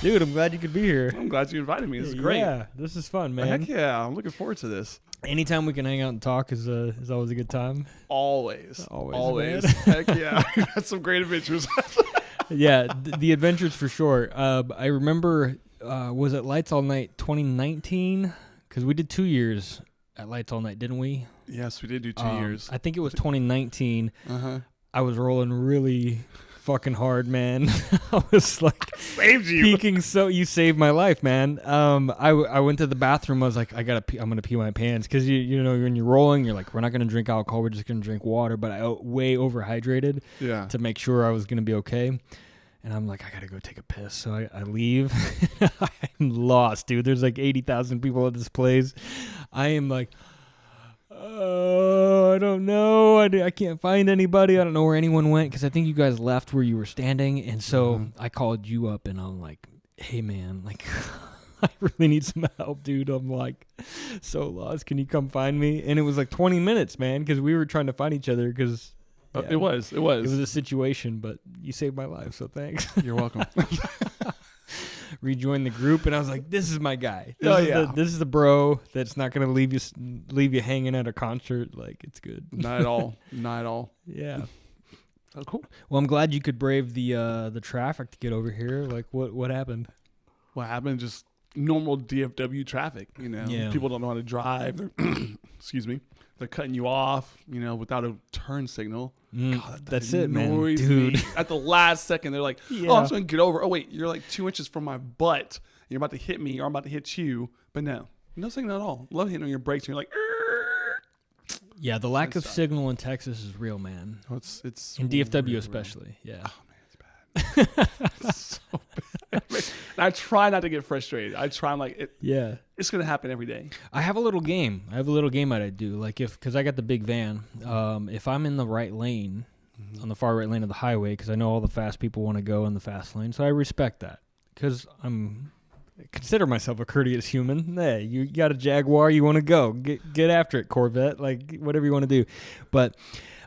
Dude, I'm glad you could be here. I'm glad you invited me. This is great. Yeah, this is fun, man. Heck yeah, I'm looking forward to this. Anytime we can hang out and talk is always a good time. Always. Man. Heck yeah. That's some great adventures. Yeah, the adventures for sure. I remember, was it Lights All Night 2019? Because we did 2 years at Lights All Night, didn't we? Yes, we did do 2 years. I think it was 2019. Uh-huh. I was rolling really fucking hard, man. I was like saved you. Peaking, so you saved my life, man. I went to the bathroom. I was like, I'm gonna pee my pants because you know when you're rolling, you're like, we're not gonna drink alcohol, we're just gonna drink water. But I way overhydrated to make sure I was gonna be okay. And I'm like, I gotta go take a piss. So I leave. I'm lost, dude. There's like 80,000 people at this place. I am like, I don't know. I can't find anybody. I don't know where anyone went because I think you guys left where you were standing. And so I called you up and I'm like, hey, man, like, I really need some help, dude. I'm like so lost. Can you come find me? And it was like 20 minutes, man, because we were trying to find each other because it was a situation, but you saved my life. So thanks. You're welcome. Rejoined the group and I was like, this is my guy. This is the bro that's not gonna leave you hanging at a concert. Like, it's good. Not at all. Yeah. Oh, cool. Well, I'm glad you could brave the traffic to get over here. Like, what happened? What happened? Just normal DFW traffic. You know, people don't know how to drive. They're excuse me. They're cutting you off, you know, without a turn signal. God, that's it, man. Dude. At the last second, they're like, oh, I'm just going to get over. Oh, wait, you're like 2 inches from my butt. You're about to hit me or I'm about to hit you. But no signal at all. Love hitting on your brakes and you're like, Err. Yeah, the lack of signal in Texas is real, man. Oh, it's in DFW really especially. Real. Yeah. Oh, man, it's bad. It's so bad. And I try not to get frustrated. I'm like, it's going to happen every day. I have a little game that I do. Like because I got the big van, if I'm in the right lane, on the far right lane of the highway, because I know all the fast people want to go in the fast lane. So I respect that because I consider myself a courteous human. Hey, you got a Jaguar, you want to go. Get after it, Corvette, like whatever you want to do. But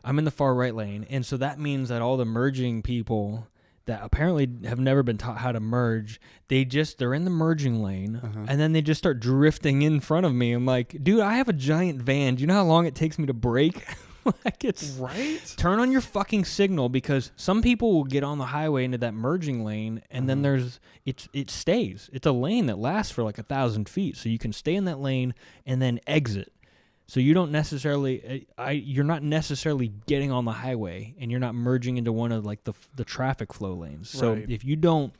I'm in the far right lane. And so that means that all the merging people that apparently have never been taught how to merge, they're in the merging lane, and then they just start drifting in front of me. I'm like, dude, I have a giant van. Do you know how long it takes me to brake? Like, it's right. Turn on your fucking signal, because some people will get on the highway into that merging lane, and then it stays. It's a lane that lasts for like 1,000 feet, so you can stay in that lane and then exit. So you don't necessarily, you're not necessarily getting on the highway, and you're not merging into one of like the traffic flow lanes. So if you don't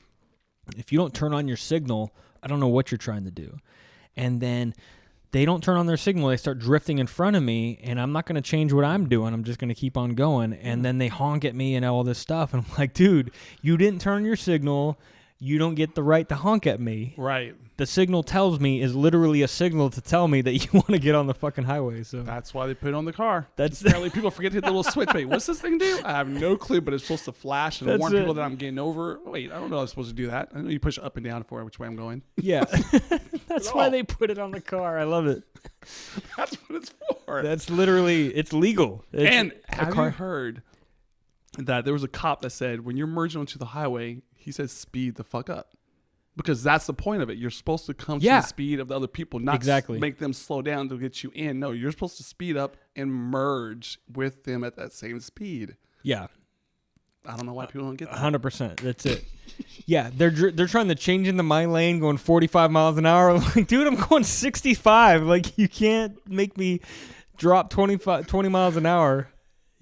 turn on your signal, I don't know what you're trying to do. And then they don't turn on their signal, they start drifting in front of me, and I'm not going to change what I'm doing. I'm just going to keep on going. And then they honk at me and all this stuff. And I'm like, dude, you didn't turn your signal. You don't get the right to honk at me. Right. The signal tells me is literally a signal to tell me that you want to get on the fucking highway. So that's why they put it on the car. Apparently people forget to hit the little switch. Wait, what's this thing do? I have no clue, but it's supposed to flash and warn people that I'm getting over. Wait, I don't know I'm supposed to do that. I know you push up and down for which way I'm going. Yeah. That's why they put it on the car. I love it. That's what it's for. That's literally, it's legal. And have you heard that there was a cop that said when you're merging onto the highway, he says speed the fuck up? Because that's the point of it. You're supposed to come to the speed of the other people, not make them slow down to get you in. No, you're supposed to speed up and merge with them at that same speed. Yeah. I don't know why people don't get that. 100%. That's it. Yeah, they're trying to change into my lane going 45 miles an hour. I'm like, dude, I'm going 65. Like, you can't make me drop 20 miles an hour.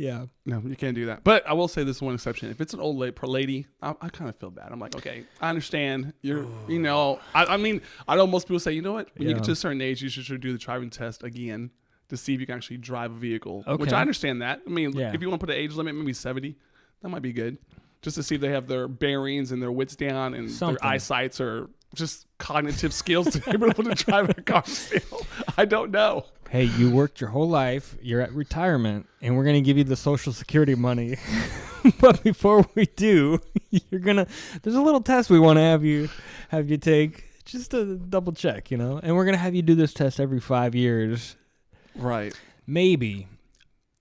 Yeah. No, you can't do that. But I will say this one exception. If it's an old lady, I kind of feel bad. I'm like, okay, I understand. I mean, I know most people say, you know what? When you get to a certain age, you should do the driving test again to see if you can actually drive a vehicle. Okay. Which I understand that. I mean, if you want to put an age limit, maybe 70, that might be good. Just to see if they have their bearings and their wits down and their eyesights or just cognitive skills to be able to drive a car still. I don't know. Hey, you worked your whole life, you're at retirement, and we're going to give you the Social Security money. But before we do, there's a little test we want to have you take just to double check, and we're going to have you do this test every 5 years. Right. Maybe.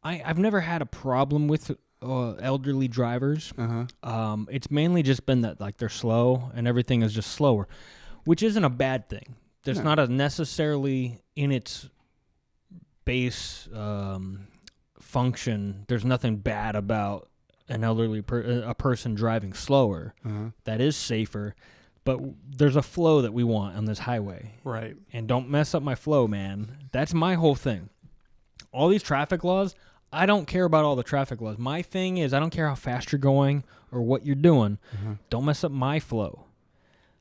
I've never had a problem with elderly drivers. Uh-huh. It's mainly just been that like they're slow and everything is just slower, which isn't a bad thing. There's not a necessarily in its base function. There's nothing bad about an elderly a person driving slower. That is safer. But there's a flow that we want on this highway. Right. And don't mess up my flow, man. That's my whole thing. All these traffic laws, I don't care about all the traffic laws. My thing is I don't care how fast you're going or what you're doing. Don't mess up my flow.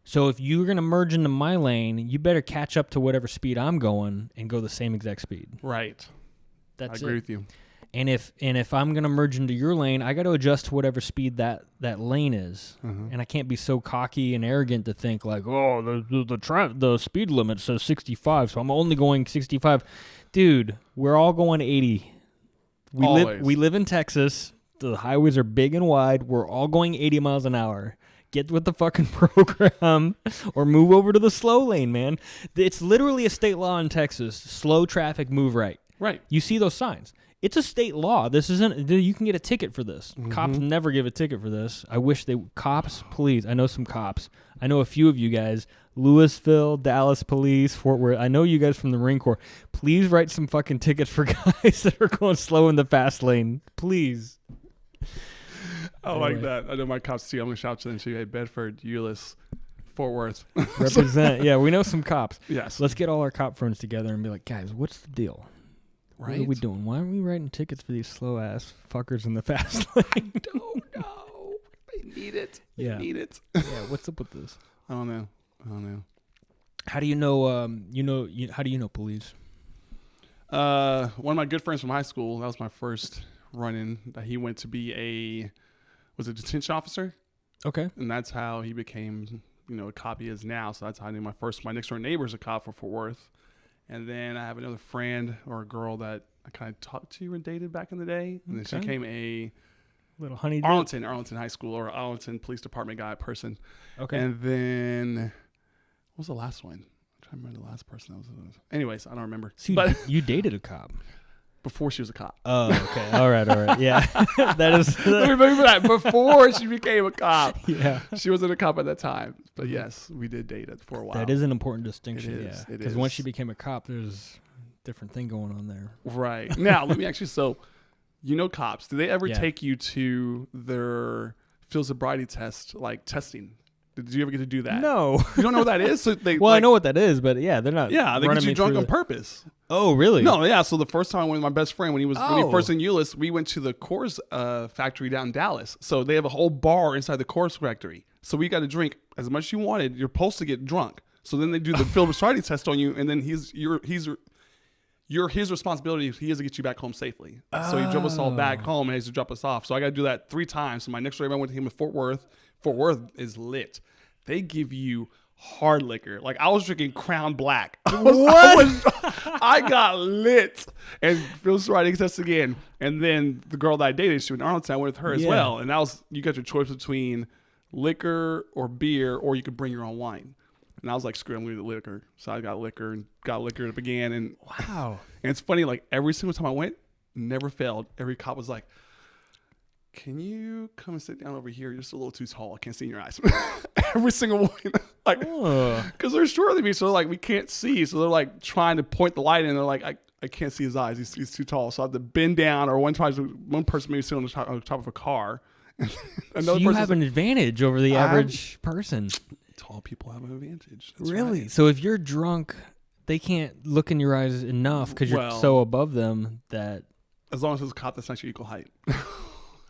So if you're going to merge into my lane, you better catch up to whatever speed I'm going and go the same exact speed. Right. That's I agree with you. And if I'm gonna merge into your lane, I got to adjust to whatever speed that lane is, and I can't be so cocky and arrogant to think like, oh, the speed limit says 65, so I'm only going 65. Dude, we're all going 80. We live in Texas. The highways are big and wide. We're all going 80 miles an hour. Get with the fucking program, or move over to the slow lane, man. It's literally a state law in Texas. Slow traffic, move right. Right. You see those signs. It's a state law. This isn't. You can get a ticket for this. Cops never give a ticket for this. I wish they. Cops, please. I know some cops. I know a few of you guys. Louisville, Dallas Police, Fort Worth. I know you guys from the Marine Corps. Please write some fucking tickets for guys that are going slow in the fast lane. Please. I like that. I know my cops too. I'm gonna shout to them too. Hey, Bedford, Euless, Fort Worth. Represent. Yeah, we know some cops. Yes. Let's get all our cop friends together and be like, guys, what's the deal? Right. What are we doing? Why aren't we writing tickets for these slow ass fuckers in the fast lane? Don't know. They need it. Yeah. They need it. Yeah. What's up with this? I don't know. How do you know? How do you know police? One of my good friends from high school. That was my first run-in. He went to be a detention officer. Okay. And that's how he became, a cop he is now. So that's how I knew my next door neighbor is a cop for Fort Worth. And then I have another friend or a girl that I kind of talked to and dated back in the day. And then she became a little honey Arlington High School or Arlington Police Department person. Okay. And then what was the last one? I'm trying to remember the last person that was. Anyways, I don't remember. So you dated a cop before she was a cop. Oh, okay. All right. Yeah. That is. Let me remember that. Before she became a cop. Yeah. She wasn't a cop at that time. But yes, we did date it for a while. That is an important distinction. It is. Yeah. Because once she became a cop, there's a different thing going on there. Right. Now, let me ask you, so cops, do they ever take you to their field sobriety test, like testing? Did you ever get to do that? No. You don't know what that is? So I know what that is, but yeah, they're not. Yeah, they get you drunk on purpose. Oh, really? No, yeah. So the first time I went with my best friend, when he first in Euless, we went to the Coors factory down in Dallas. So they have a whole bar inside the Coors factory. So we got to drink as much as you wanted. You're supposed to get drunk. So then they do the field sobriety test on you, and then his responsibility. He has to get you back home safely. So he drove us all back home and he has to drop us off. So I got to do that 3 times. So my next door, I went to him in Fort Worth. Fort Worth is lit. They give you hard liquor. Like I was drinking Crown Black. I got lit and field sobriety test again. And then the girl that I dated, she went to Arlington. I went with her as well. And you got your choice between liquor or beer, or you could bring your own wine. And I was like, screw it, I'm going to do the liquor. So I got liquor and it began. And wow. And it's funny, like every single time I went, never failed. Every cop was like, can you come and sit down over here? You're just a little too tall. I can't see in your eyes. Every single one. Like, because they're shorter than me. So they're like, we can't see. So they're like trying to point the light in. They're like, I can't see his eyes. He's too tall. So I have to bend down. Or one person maybe sit on the top of a car. So you have an advantage over the average person. Tall people have an advantage. That's really? right. So if you're drunk, they can't look in your eyes enough because you're so above them that. As long as it's a cop that's not your equal height.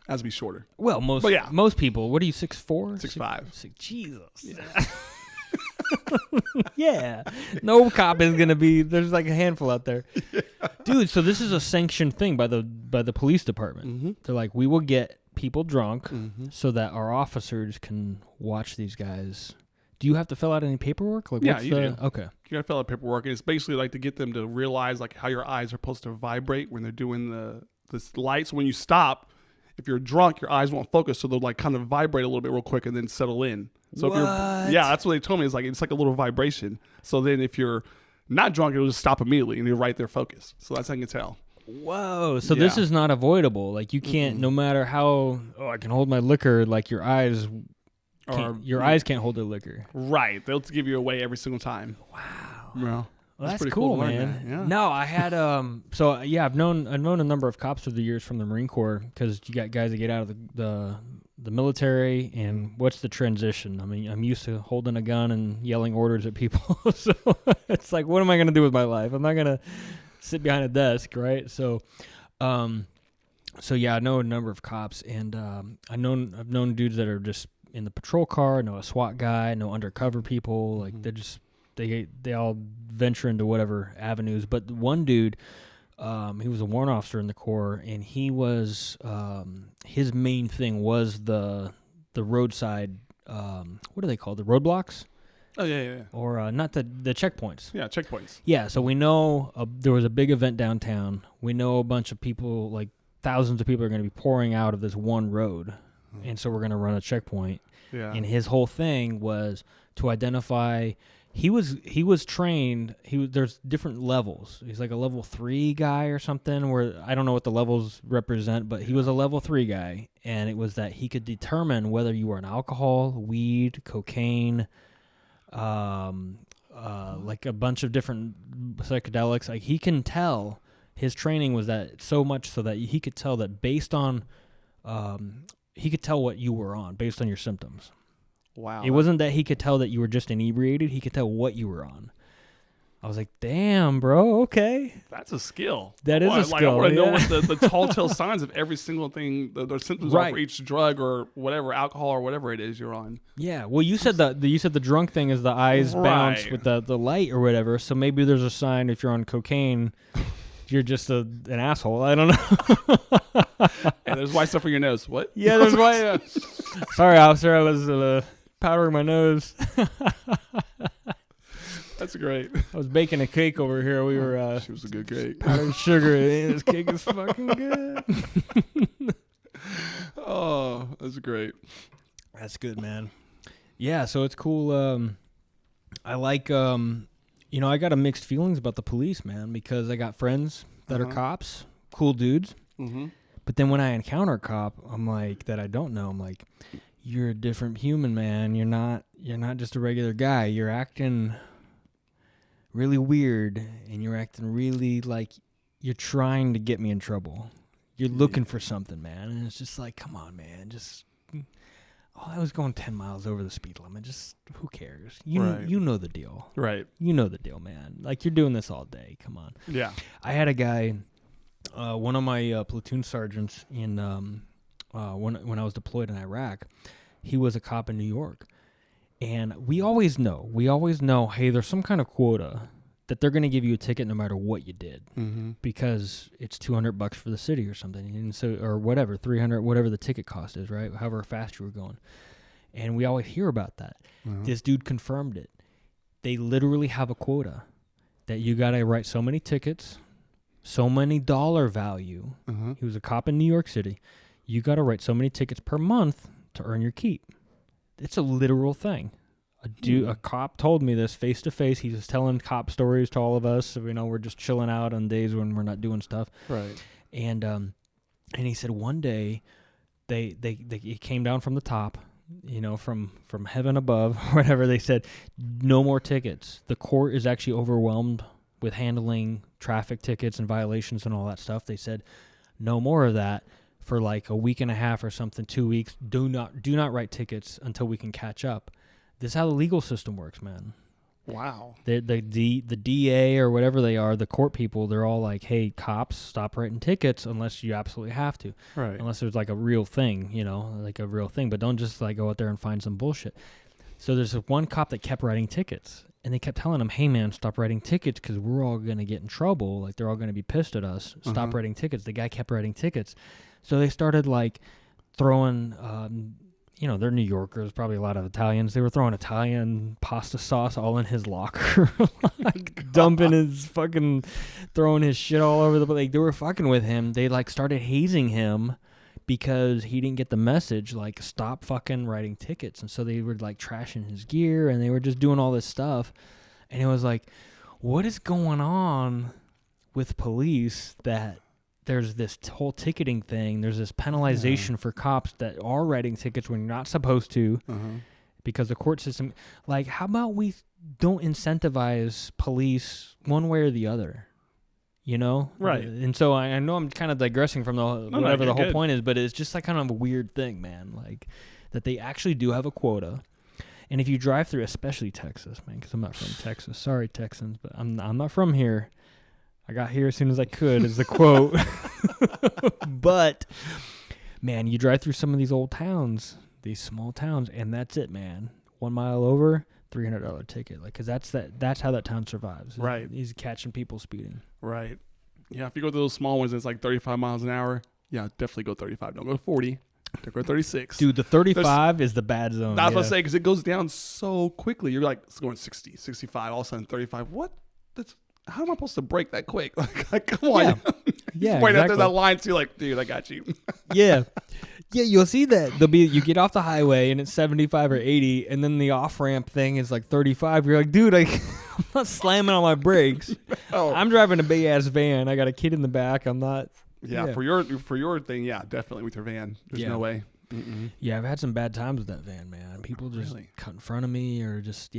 Has to be shorter. Well, most people. What are you, 6'4"? 6'5". Jesus. Yeah. Yeah. No cop is gonna be. There's like a handful out there, dude. So this is a sanctioned thing by the police department. Mm-hmm. They're like, we will get people drunk so that our officers can watch these guys. Do you have to fill out any paperwork? Like, yeah, you do. Okay. You got to fill out paperwork, and it's basically like to get them to realize like how your eyes are supposed to vibrate when they're doing the lights. When you stop. If you're drunk, your eyes won't focus, so they'll like kind of vibrate a little bit real quick and then settle in. So what? That's what they told me. It's like a little vibration. So then if you're not drunk, it'll just stop immediately and you're right there focused. So that's how you can tell. Whoa. So this is not avoidable. Like you can't, no matter how, I can hold my liquor, like your eyes can't hold their liquor. Right. They'll give you away every single time. Wow. Yeah. Well, that's cool, man. Yeah. No, I had I've known a number of cops through the years from the Marine Corps, because you got guys that get out of the military, and what's the transition? I mean, I'm used to holding a gun and yelling orders at people, so it's like, what am I gonna do with my life? I'm not gonna sit behind a desk, right? So, I know a number of cops, and I've known dudes that are just in the patrol car. I know a SWAT guy. I know undercover people. Like they're just. They all venture into whatever avenues. But one dude, he was a warrant officer in the Corps, and he was his main thing was the roadside. What are they called? The roadblocks? Oh yeah. Or not the checkpoints. Yeah, checkpoints. Yeah. So we know there was a big event downtown. We know a bunch of people, like thousands of people, are going to be pouring out of this one road, and so we're going to run a checkpoint. Yeah. And his whole thing was to identify. He was trained. There's different levels. He's like a level 3 guy or something, where I don't know what the levels represent, but he was a level 3 guy, and it was that he could determine whether you were on alcohol, weed, cocaine, like a bunch of different psychedelics. Like he can tell. His training was that so much so that he could tell that based on, he could tell what you were on based on your symptoms. Wow. It wasn't that he could tell that you were just inebriated. He could tell what you were on. I was like, damn, bro, okay. That's a skill. That is a skill. I want to know what the telltale signs of every single thing, the symptoms are for each drug or whatever, alcohol or whatever it is you're on. Yeah, well, you said the drunk thing is the eyes bounce with the light or whatever, so maybe there's a sign if you're on cocaine, you're just an asshole. I don't know. And there's white stuff on your nose. What? Yeah, there's white. Sorry, officer, I was powdering my nose. That's great. I was baking a cake over here. We were. She was a good cake. Powdered sugar. This cake is fucking good. Oh, that's great. That's good, man. Yeah, so it's cool. I like. I got a mixed feelings about the police, man, because I got friends that are cops, cool dudes. Mm-hmm. But then when I encounter a cop, I'm like, that I don't know, I'm like, you're a different human, man. You're not just a regular guy. You're acting really weird, and you're acting really like you're trying to get me in trouble. You're looking for something, man. And it's just like, come on, man. I was going 10 miles over the speed limit. Just, who cares? You know the deal. Right. You know the deal, man. Like, you're doing this all day. Come on. Yeah. I had a guy, one of my platoon sergeants in when I was deployed in Iraq, he was a cop in New York. And we always know, hey, there's some kind of quota that they're going to give you a ticket no matter what you did, because it's $200 for the city or something, and so, or whatever, $300, whatever the ticket cost is, right? However fast you were going, and we always hear about that. This dude confirmed it. They literally have a quota that you got to write so many tickets, so many dollar value. He was a cop in New York City. You got to write so many tickets per month to earn your keep. It's a literal thing. A cop told me this face to face. He was telling cop stories to all of us. So, we're just chilling out on days when we're not doing stuff. Right. And he said one day they came down from the top, from heaven above, whatever. They said no more tickets. The court is actually overwhelmed with handling traffic tickets and violations and all that stuff. They said no more of that for like a week and a half or something, 2 weeks. Do not write tickets until we can catch up. This is how the legal system works, man. Wow. The DA or whatever they are, the court people, they're all like, hey, cops, stop writing tickets unless you absolutely have to. Right. Unless there's like a real thing, like a real thing. But don't just like go out there and find some bullshit. So there's this one cop that kept writing tickets. And they kept telling him, hey, man, stop writing tickets because we're all going to get in trouble. Like, they're all going to be pissed at us. Stop writing tickets. The guy kept writing tickets. So they started like throwing... they're New Yorkers, probably a lot of Italians. They were throwing Italian pasta sauce all in his locker, like dumping his fucking, throwing his shit all over the place. Like, they were fucking with him. They like started hazing him because he didn't get the message, like, stop fucking writing tickets. And so they were like trashing his gear and they were just doing all this stuff. And it was like, what is going on with police that there's this whole ticketing thing. There's this penalization for cops that are writing tickets when you're not supposed to because the court system. Like, how about we don't incentivize police one way or the other? You know? Right. And so I know I'm kind of digressing from the whole point is, but it's just like kind of a weird thing, man. Like, that they actually do have a quota. And if you drive through, especially Texas, man, because I'm not from Texas. Sorry, Texans, but I'm not from here. I got here as soon as I could, is the quote. But, man, you drive through some of these old towns, these small towns, and that's it, man. 1 mile over, $300 ticket. Like, because that's how that town survives. Right. He's catching people speeding. Right. Yeah, if you go to those small ones, it's like 35 miles an hour. Yeah, definitely go 35. Don't go 40. Don't go 36. Dude, the 35 is the bad zone. That's what I say, because it goes down so quickly. You're like, it's going 60, 65, all of a sudden 35. What? How am I supposed to brake that quick? Like come on. Yeah, right exactly. after that line, too, like, dude, I got you. Yeah, you'll see that. You get off the highway and it's 75 or 80, and then the off-ramp thing is like 35. You're like, dude, I'm not slamming on my brakes. I'm driving a big-ass van. I got a kid in the back. I'm not. Yeah, for your thing, yeah, definitely with your van. There's no way. Yeah, I've had some bad times with that van, man. People just cut in front of me or just,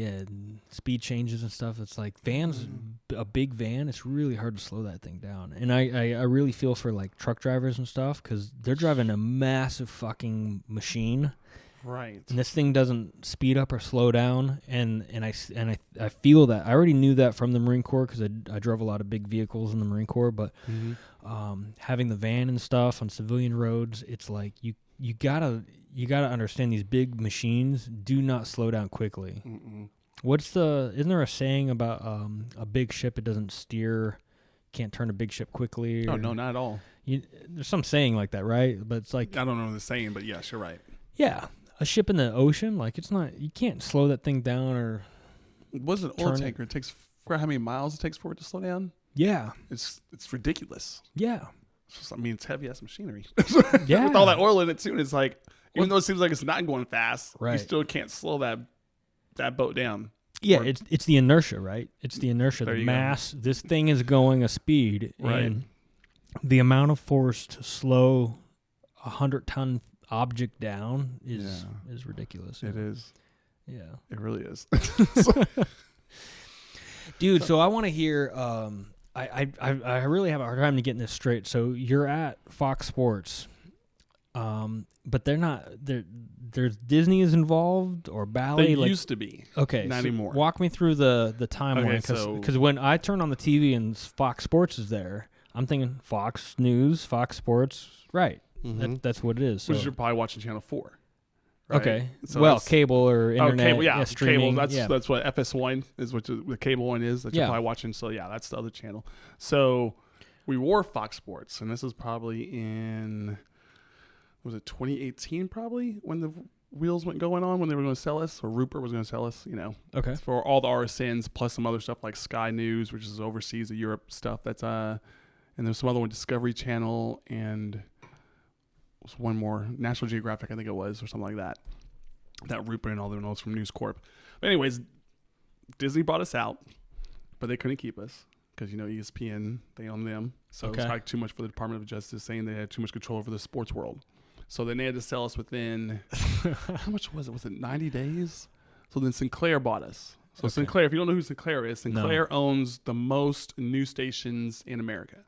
speed changes and stuff. It's like vans, a big van, it's really hard to slow that thing down. And I really feel for, like, truck drivers and stuff because they're driving a massive fucking machine. Right. And this thing doesn't speed up or slow down. And I feel that. I already knew that from the Marine Corps because I drove a lot of big vehicles in the Marine Corps. But having the van and stuff on civilian roads, it's like you gotta understand these big machines do not slow down quickly. Isn't there a saying about a big ship, it doesn't steer, can't turn a big ship quickly? Oh, no, not at all. There's some saying like that, right? But it's like, I don't know the saying, but yes, you're right. Yeah, a ship in the ocean, like it's not, you can't slow that thing down or. What's an oil tanker? It takes, forgot how many miles it takes for it to slow down. Yeah, it's ridiculous. Yeah. It's heavy ass machinery. Yeah, with all that oil in it too. And it's like, even though it seems like it's not going fast, you still can't slow that boat down. Yeah, it's the inertia, right? It's the inertia, the mass. Go. This thing is going a speed, and the amount of force to slow a 100-ton object down is ridiculous. It is. Yeah, it really is. Dude, so I want to hear. I really have a hard time to getting this straight. So you're at Fox Sports, but they're not. There's Disney is involved or Bally. They used to be. Okay, not anymore. Walk me through the timeline because when I turn on the TV and Fox Sports is there, I'm thinking Fox News, Fox Sports, right? That's what it is. So. Which you're probably watching Channel 4. Right? Okay. So cable or internet. Cable, streaming. Cable. That's what FS1 is, which the cable one is that you're probably watching. So that's the other channel. So we wore Fox Sports, and this is probably in, was it 2018 probably when the wheels went going on, when they were going to sell us, or Rupert was going to sell us, Okay. For all the RSNs plus some other stuff like Sky News, which is overseas, the Europe stuff. That's and there's some other one, Discovery Channel, and was one more, National Geographic, I think it was, or something like that. That Rupert and all them knows from News Corp. But anyways, Disney bought us out, but they couldn't keep us because ESPN, they own them. So it was like too much for the Department of Justice, saying they had too much control over the sports world. So then they had to sell us within how much was it? Was it 90 days? So then Sinclair bought us. So Sinclair, if you don't know who Sinclair is, Sinclair owns the most news stations in America.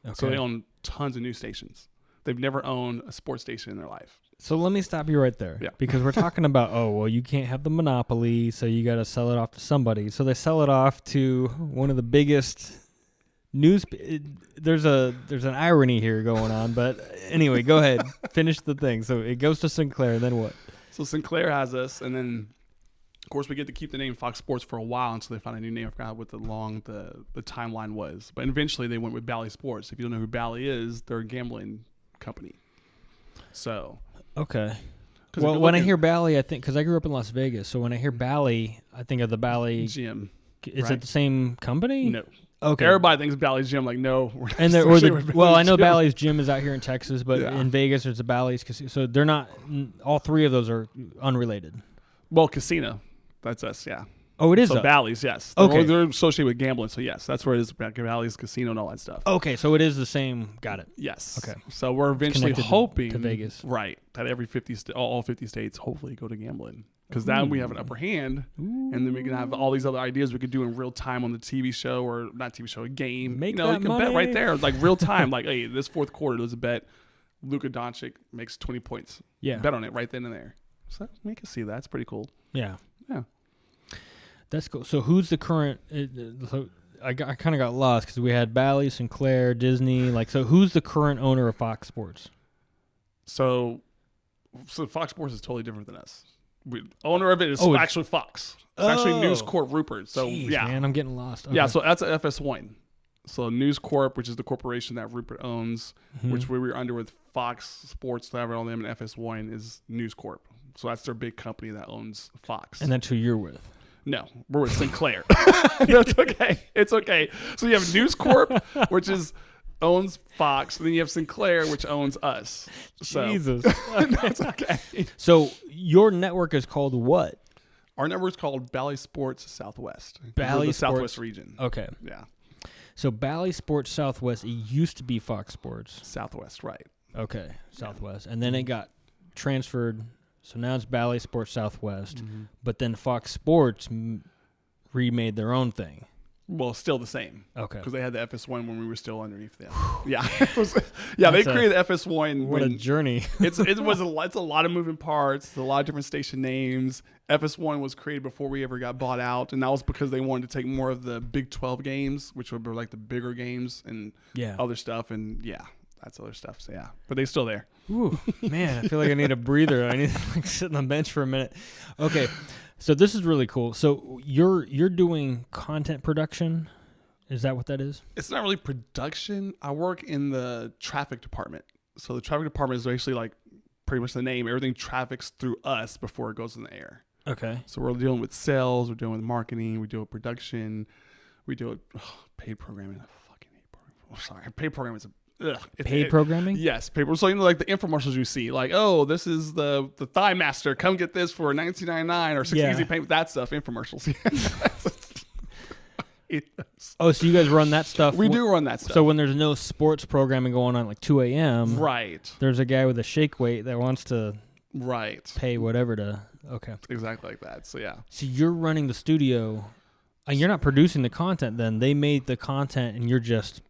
Okay. So they own tons of news stations. They've never owned a sports station in their life. So let me stop you right there. Yeah. Because we're talking about, you can't have the monopoly, so you got to sell it off to somebody. So they sell it off to one of the biggest news. There's an irony here going on, but anyway, go ahead. Finish the thing. So it goes to Sinclair, then what? So Sinclair has us, and then, of course, we get to keep the name Fox Sports for a while until they found a new name. I forgot what the timeline was. But eventually they went with Bally Sports. If you don't know who Bally is, they're a gambling company. So okay. Well, when I hear Bally, I think, because I grew up in Las Vegas, so when I hear Bally, I think of the Bally Gym. Is it the same company? No. Okay. Everybody thinks Bally's Gym. Like, no. And I know Bally's Gym is out here in Texas, but in Vegas there's a Bally's Casino. So they're not. All three of those are unrelated. Well, Casino. That's us. Yeah. Oh, it is. So Bally's, yes. Okay. They're associated with gambling. So yes, that's where it is. Bally's Casino and all that stuff. Okay, so it is the same. Got it. Yes. Okay. So we're eventually connected hoping to Vegas. right, that every all 50 states hopefully go to gambling, because then we have an upper hand, and then we can have all these other ideas we could do in real time on the TV show, or not TV show, a game. Make you that can money. bet right there, like real time. Like, hey, this fourth quarter, there's a bet. Luka Doncic makes 20 points. Yeah. Bet on it right then and there. So we can see that. It's pretty cool. Yeah. Yeah. That's cool. So who's the current? So I kind of got lost because we had Bally, Sinclair, Disney. Like, so who's the current owner of Fox Sports? So Fox Sports is totally different than us. Owner of it is actually Fox. It's actually News Corp Rupert. So Jeez, yeah, man, I'm getting lost. Okay. Yeah, so that's a FS1. So News Corp, which is the corporation that Rupert owns, which we were under with Fox Sports, whatever, all them, and FS1 is News Corp. So that's their big company that owns Fox. And that's who you're with. No, we're with Sinclair. That's okay. It's okay. So you have News Corp, which owns Fox, and then you have Sinclair, which owns us. So Jesus. that's okay. So your network is called what? Our network is called Bally Sports Southwest. Bally the Sports Southwest region. Okay. Yeah. So Bally Sports Southwest, it used to be Fox Sports. Southwest, right. Okay, Southwest. And then it got transferred. So now it's Bally Sports Southwest. Mm-hmm. But then Fox Sports remade their own thing. Well, still the same. Okay. Because they had the FS1 when we were still underneath them. Yeah. They created the FS1. What a journey. It's a lot of moving parts. It's a lot of different station names. FS1 was created before we ever got bought out, and that was because they wanted to take more of the Big 12 games, which were like the bigger games and other stuff, and that's other stuff. So but they're still there. Ooh, man, I feel like I need a breather. I need to sit on the bench for a minute. Okay, so this is really cool. So you're doing content production. Is that what that is? It's not really production. I work in the traffic department. So the traffic department is basically like pretty much the name. Everything traffics through us before it goes in the air. Okay. So we're dealing with sales. We're dealing with marketing. We deal with production. We deal with paid programming. I fucking hate programming. Oh, sorry. Paid programming is paid programming? Yes, paid. So like the infomercials you see, like, oh, this is the Thigh Master. Come get this for $19.99 or 60 easy payment. That stuff, infomercials. Oh, so you guys run that stuff? We do run that stuff. So when there's no sports programming going on at like 2 a.m., right? There's a guy with a shake weight that wants to pay whatever to. Okay. Exactly like that. So yeah. So you're running the studio. You're not producing the content. Then they made the content, and you're just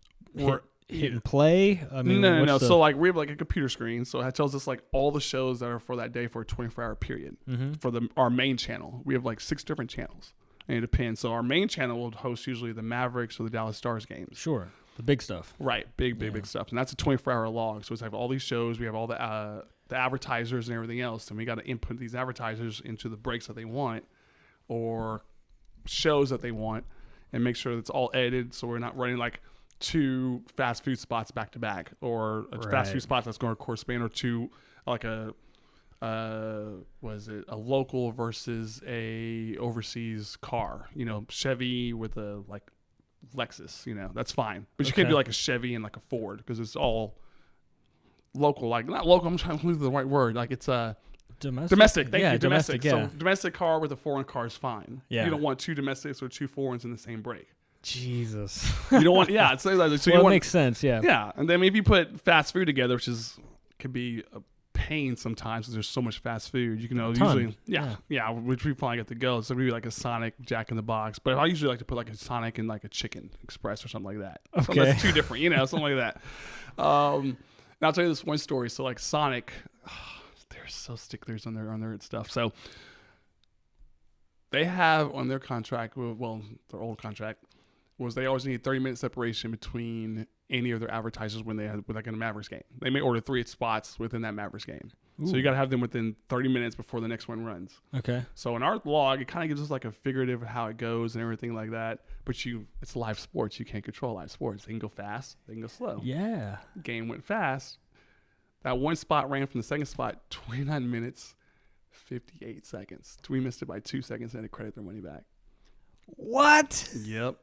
hit and play. I mean, no. So like we have like a computer screen, so it tells us like all the shows that are for that day for a 24-hour period. For our main channel, we have like 6 different channels. And it depends. So our main channel will host usually the Mavericks or the Dallas Stars games. Sure. The big stuff. Right. Big stuff. And that's a 24-hour log. So it's like all these shows. We have all the advertisers and everything else. And we got to input these advertisers into the breaks that they want or shows that they want and make sure it's all edited so we're not running like 2 fast food spots back to back or a fast food spot that's going to course span or 2 like a was it a local versus a overseas car, Chevy with a like Lexus, that's fine, but you can't do like a Chevy and like a Ford because it's all local, like not local, I'm trying to use the right word, like it's domestic. Thank you. Domestic. So domestic car with a foreign car is fine. You don't want 2 domestics or 2 foreigns in the same break. Jesus. You don't want so well, it makes sense. Yeah, and then if you put fast food together, which could be a pain sometimes because there's so much fast food. You can usually which we probably get to go. So maybe like a Sonic, Jack in the Box, but I usually like to put like a Sonic and like a Chicken Express or something like that. Okay, so that's 2 different, something like that. Now I'll tell you this one story. So like Sonic, they're so sticklers on their stuff. So they have on their contract, their old contract was they always need 30-minute separation between any of their advertisers when they had like in a Mavericks game. They may order 3 spots within that Mavericks game. Ooh. So you got to have them within 30 minutes before the next one runs. Okay. So in our log, it kind of gives us like a figurative of how it goes and everything like that. But it's live sports. You can't control live sports. They can go fast. They can go slow. Yeah. Game went fast. That one spot ran from the second spot 29 minutes, 58 seconds. We missed it by 2 seconds and had to credit their money back. What? Yep.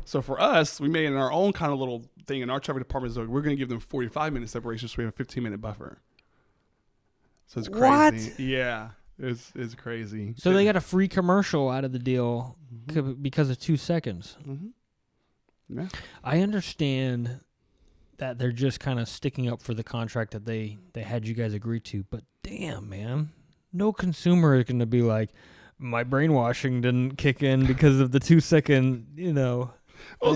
So for us, we made it in our own kind of little thing in our traffic department. So we're going to give them 45-minute separation, so we have a 15-minute buffer. So it's crazy. What? Yeah. It's crazy. So they got a free commercial out of the deal because of 2 seconds. Yeah. I understand that they're just kind of sticking up for the contract that they had you guys agree to, but damn, man, no consumer is going to be like, my brainwashing didn't kick in because of the 2 second, Well,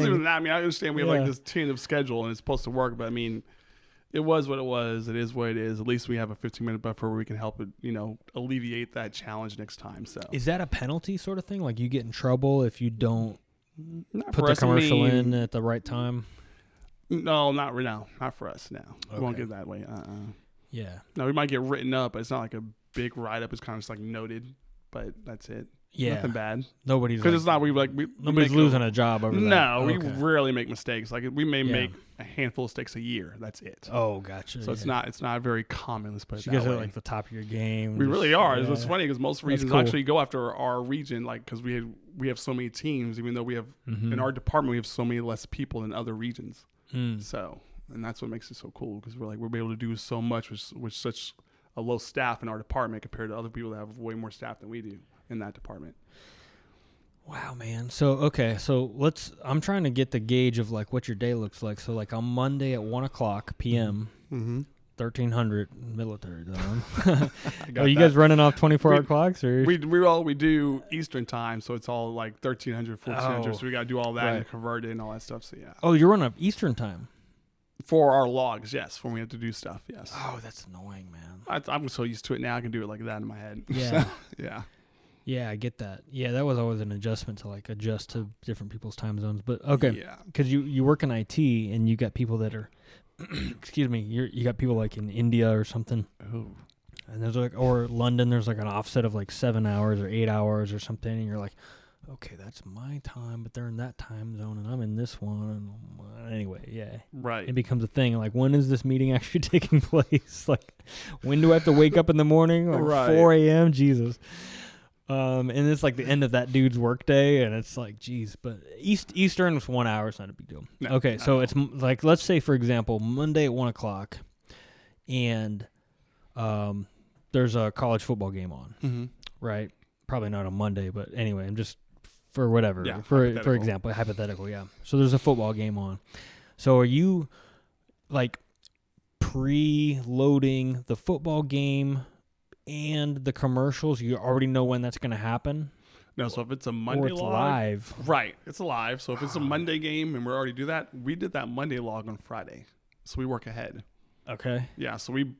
even that, I mean, I understand we have like this tentative schedule and it's supposed to work, but I mean, it was what it was. It is what it is. At least we have a 15-minute buffer where we can help it, alleviate that challenge next time. So is that a penalty sort of thing? Like you get in trouble if you don't put the us, commercial in at the right time? No, not for us. No, okay. We won't get that way. Yeah. No, we might get written up, but it's not like a big write up. It's kind of just like noted, but that's it. Yeah, nothing bad. Nobody's because like, it's not nobody's losing a job over that. No, we rarely make mistakes. Like we may make a handful of mistakes a year. That's it. Oh, gotcha. So it's not very common. Let's put it you that guys way. are like the top of your game. We really are. It's funny because most regions actually go after our region, like because we have so many teams. Even though we have in our department we have so many less people than other regions. So and that's what makes it so cool because we're able to do so much with such a low staff in our department compared to other people that have way more staff than we do in that department. Wow, man. So I'm trying to get the gauge of like what your day looks like. So like on Monday at 1:00 p.m., 1300 military zone. Are you guys running off 24-hour clocks? Or we do Eastern time, so it's all like 1300, 1400. So we got to do all that and convert it and all that stuff. So yeah. Oh, you're running off Eastern time. For our logs, yes. When we have to do stuff, yes. Oh, that's annoying, man. I'm so used to it now. I can do it like that in my head. Yeah. So, yeah. Yeah, I get that. Yeah, that was always an adjustment to like adjust to different people's time zones. But okay, yeah, because you work in IT and you got people that are, excuse me, you got people like in India or something. Oh. And there's like, or London, there's like an offset of like 7 hours or 8 hours or something, and you're like, okay, that's my time, but they're in that time zone and I'm in this one. And anyway, yeah, right. It becomes a thing. Like, when is this meeting actually taking place? Like, when do I have to wake up in the morning? Like 4 a.m. Jesus. And it's like the end of that dude's workday, and it's like, geez. But Eastern was 1 hour. It's not a big deal. No, okay, so it's like, let's say, for example, Monday at 1:00, and there's a college football game on, right? Probably not on Monday, but anyway, I'm just for whatever. Yeah, for example, hypothetical, yeah. So there's a football game on. So are you like pre-loading the football game and the commercials? You already know when that's going to happen? No, so if it's a Monday log, live. Right, it's live. So if it's a Monday game and we already do that, we did that Monday log on Friday. So we work ahead. Okay. Yeah, so we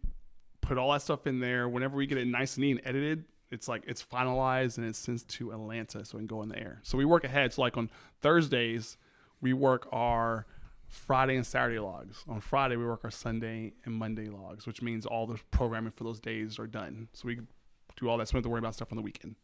put all that stuff in there. Whenever we get it nice and neat and edited, it's like it's finalized and it's sent to Atlanta so it can go in the air. So we work ahead. So like on Thursdays, we work our Friday and Saturday logs. On Friday, we work our Sunday and Monday logs, which means all the programming for those days are done. So we do all that. So we don't have to worry about stuff on the weekend.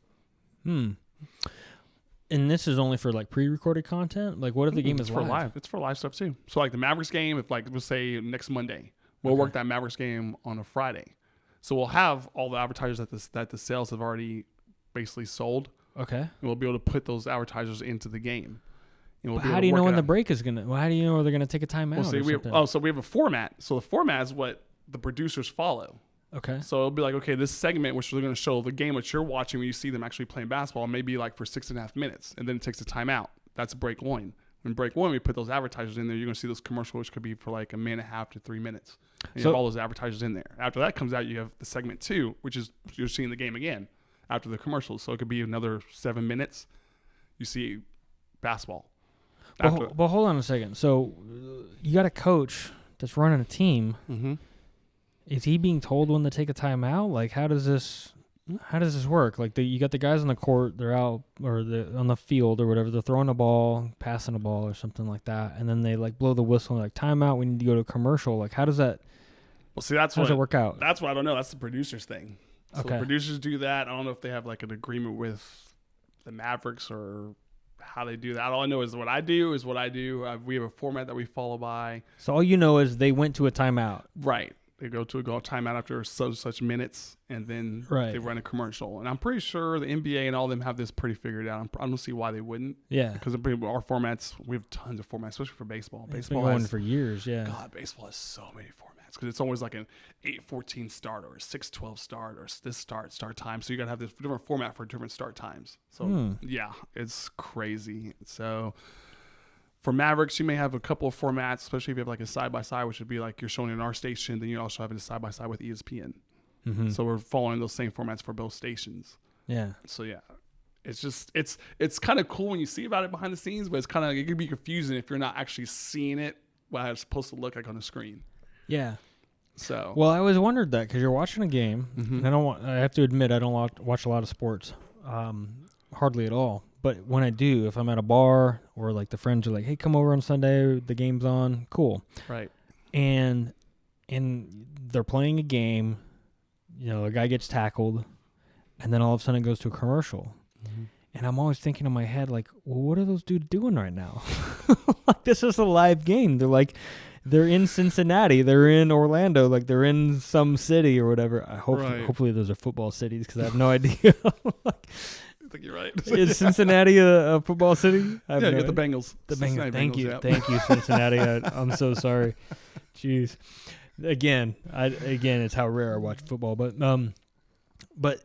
And this is only for like pre-recorded content? Like, what if the game is live? It's for live stuff too. So like the Mavericks game, if like we'll say next Monday, we'll work that Mavericks game on a Friday. So we'll have all the advertisers that the sales have already basically sold. Okay. And we'll be able to put those advertisers into the game. And we'll how do you know when the break is gonna? Well, how do you know they're gonna take a timeout? So we have a format. So the format is what the producers follow. Okay. So it'll be like, okay, this segment, which we're going to show the game that you're watching when you see them actually playing basketball, maybe like for 6.5 minutes, and then it takes a timeout. That's break one. When break one, we put those advertisers in there. You're going to see those commercials, which could be for like 1.5 to 3 minutes. And you have all those advertisers in there. After that comes out, you have the segment 2, which is you're seeing the game again after the commercials. So it could be another 7 minutes. You see basketball. But hold on a second. So you got a coach that's running a team. Mm-hmm. Is he being told when to take a timeout? Like, how does this work? Like, you got the guys on the court, they're out, or on the field or whatever. They're throwing a ball, passing a ball, or something like that, and then they like blow the whistle and like timeout. We need to go to a commercial. Like, how does that? Well, see, how does it work out? That's what I don't know. That's the producers thing. So the producers do that. I don't know if they have like an agreement with the Mavericks or how they do that. All I know is what I do is what I do. We have a format that we follow by. So all you know is they went to a timeout. Right. They go to a timeout after such minutes, and then they run a commercial. And I'm pretty sure the NBA and all of them have this pretty figured out. I don't see why they wouldn't. Yeah. Because our formats, we have tons of formats, especially for baseball. Baseball has been going for years, yeah. God, baseball has so many formats. formats because it's always like an 8:14 start or a 6:12 start or this start time. So you got to have this different format for different start times. So yeah, it's crazy. So for Mavericks, you may have a couple of formats, especially if you have like a side-by-side, which would be like you're showing in our station, then you also have a side-by-side with ESPN. Mm-hmm. So we're following those same formats for both stations. Yeah. So yeah, it's just it's kind of cool when you see about it behind the scenes, but it can be confusing if you're not actually seeing it what it's supposed to look like on the screen. Yeah. So well, I always wondered that because you're watching a game, and I have to admit I don't watch a lot of sports, hardly at all. But when I do, if I'm at a bar or like the friends are like, "Hey, come over on Sunday, the game's on," cool. Right. And they're playing a game, you know, a guy gets tackled, and then all of a sudden it goes to a commercial. Mm-hmm. And I'm always thinking in my head, like, well, what are those dudes doing right now? Like, this is a live game. They're in Cincinnati. They're in Orlando. Like, they're in some city or whatever. Hopefully those are football cities because I have no idea. Like, I think you're right. Is Cincinnati a football city? Yeah, you got the Bengals. The Bengals. Thank you. Yeah. Thank you, Cincinnati. I'm so sorry. Jeez. Again, it's how rare I watch football. But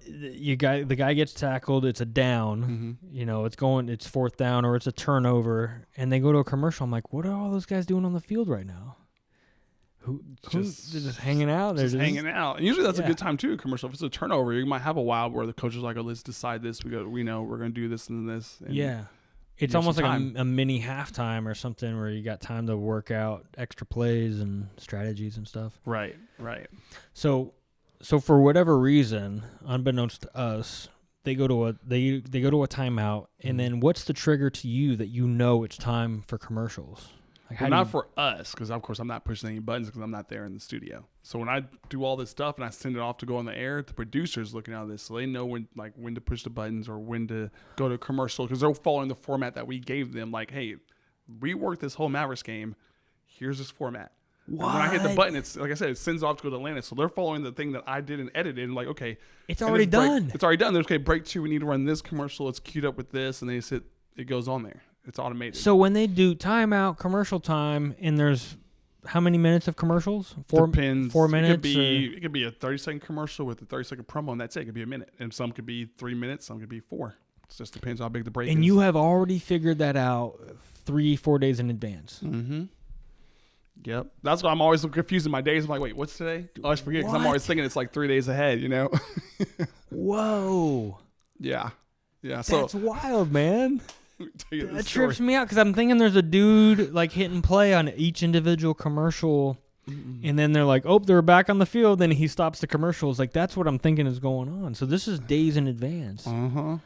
the guy gets tackled. It's a down. Mm-hmm. You know, it's fourth down or it's a turnover, and they go to a commercial. I'm like, what are all those guys doing on the field right now? They're just hanging out. They're just hanging out. And usually that's a good time too. Commercial. If it's a turnover, you might have a while where the coach is like, "Oh, let's decide this. We know we're going to do this and this." And yeah, it's almost like a mini halftime or something where you got time to work out extra plays and strategies and stuff. Right. So for whatever reason, unbeknownst to us, they go to a timeout, and then what's the trigger to you that you know it's time for commercials? Like, not for us, because of course I'm not pushing any buttons because I'm not there in the studio. So when I do all this stuff and I send it off to go on the air, the producer's looking at this, so they know when to push the buttons or when to go to commercial because they're following the format that we gave them. Like, hey, we worked this whole Mavericks game. Here's this format. When I hit the button, it's like I said, it sends off to go to Atlanta. So they're following the thing that I did and edited. And like, okay, it's already done. It's already done. There's break 2. We need to run this commercial. It's queued up with this, and then it goes on there. It's automated. So when they do timeout, commercial time, and there's how many minutes of commercials? Depends. 4 minutes. It could be a 30-second commercial with a 30-second promo, and that's it. It could be a minute, and some could be 3 minutes, some could be 4. It just depends how big the break is. And you have already figured that out 3-4 days in advance. Mm-hmm. Yep. That's why I'm always confused in my days. I'm like, wait, what's today? I always forget because I'm always thinking it's like 3 days ahead, you know? Whoa. Yeah. That's wild, man. That trips me me out because I'm thinking there's a dude like hitting play on each individual commercial, and then they're like, oh, they're back on the field. Then he stops the commercials. Like, that's what I'm thinking is going on. So this is days in advance. Uh-huh.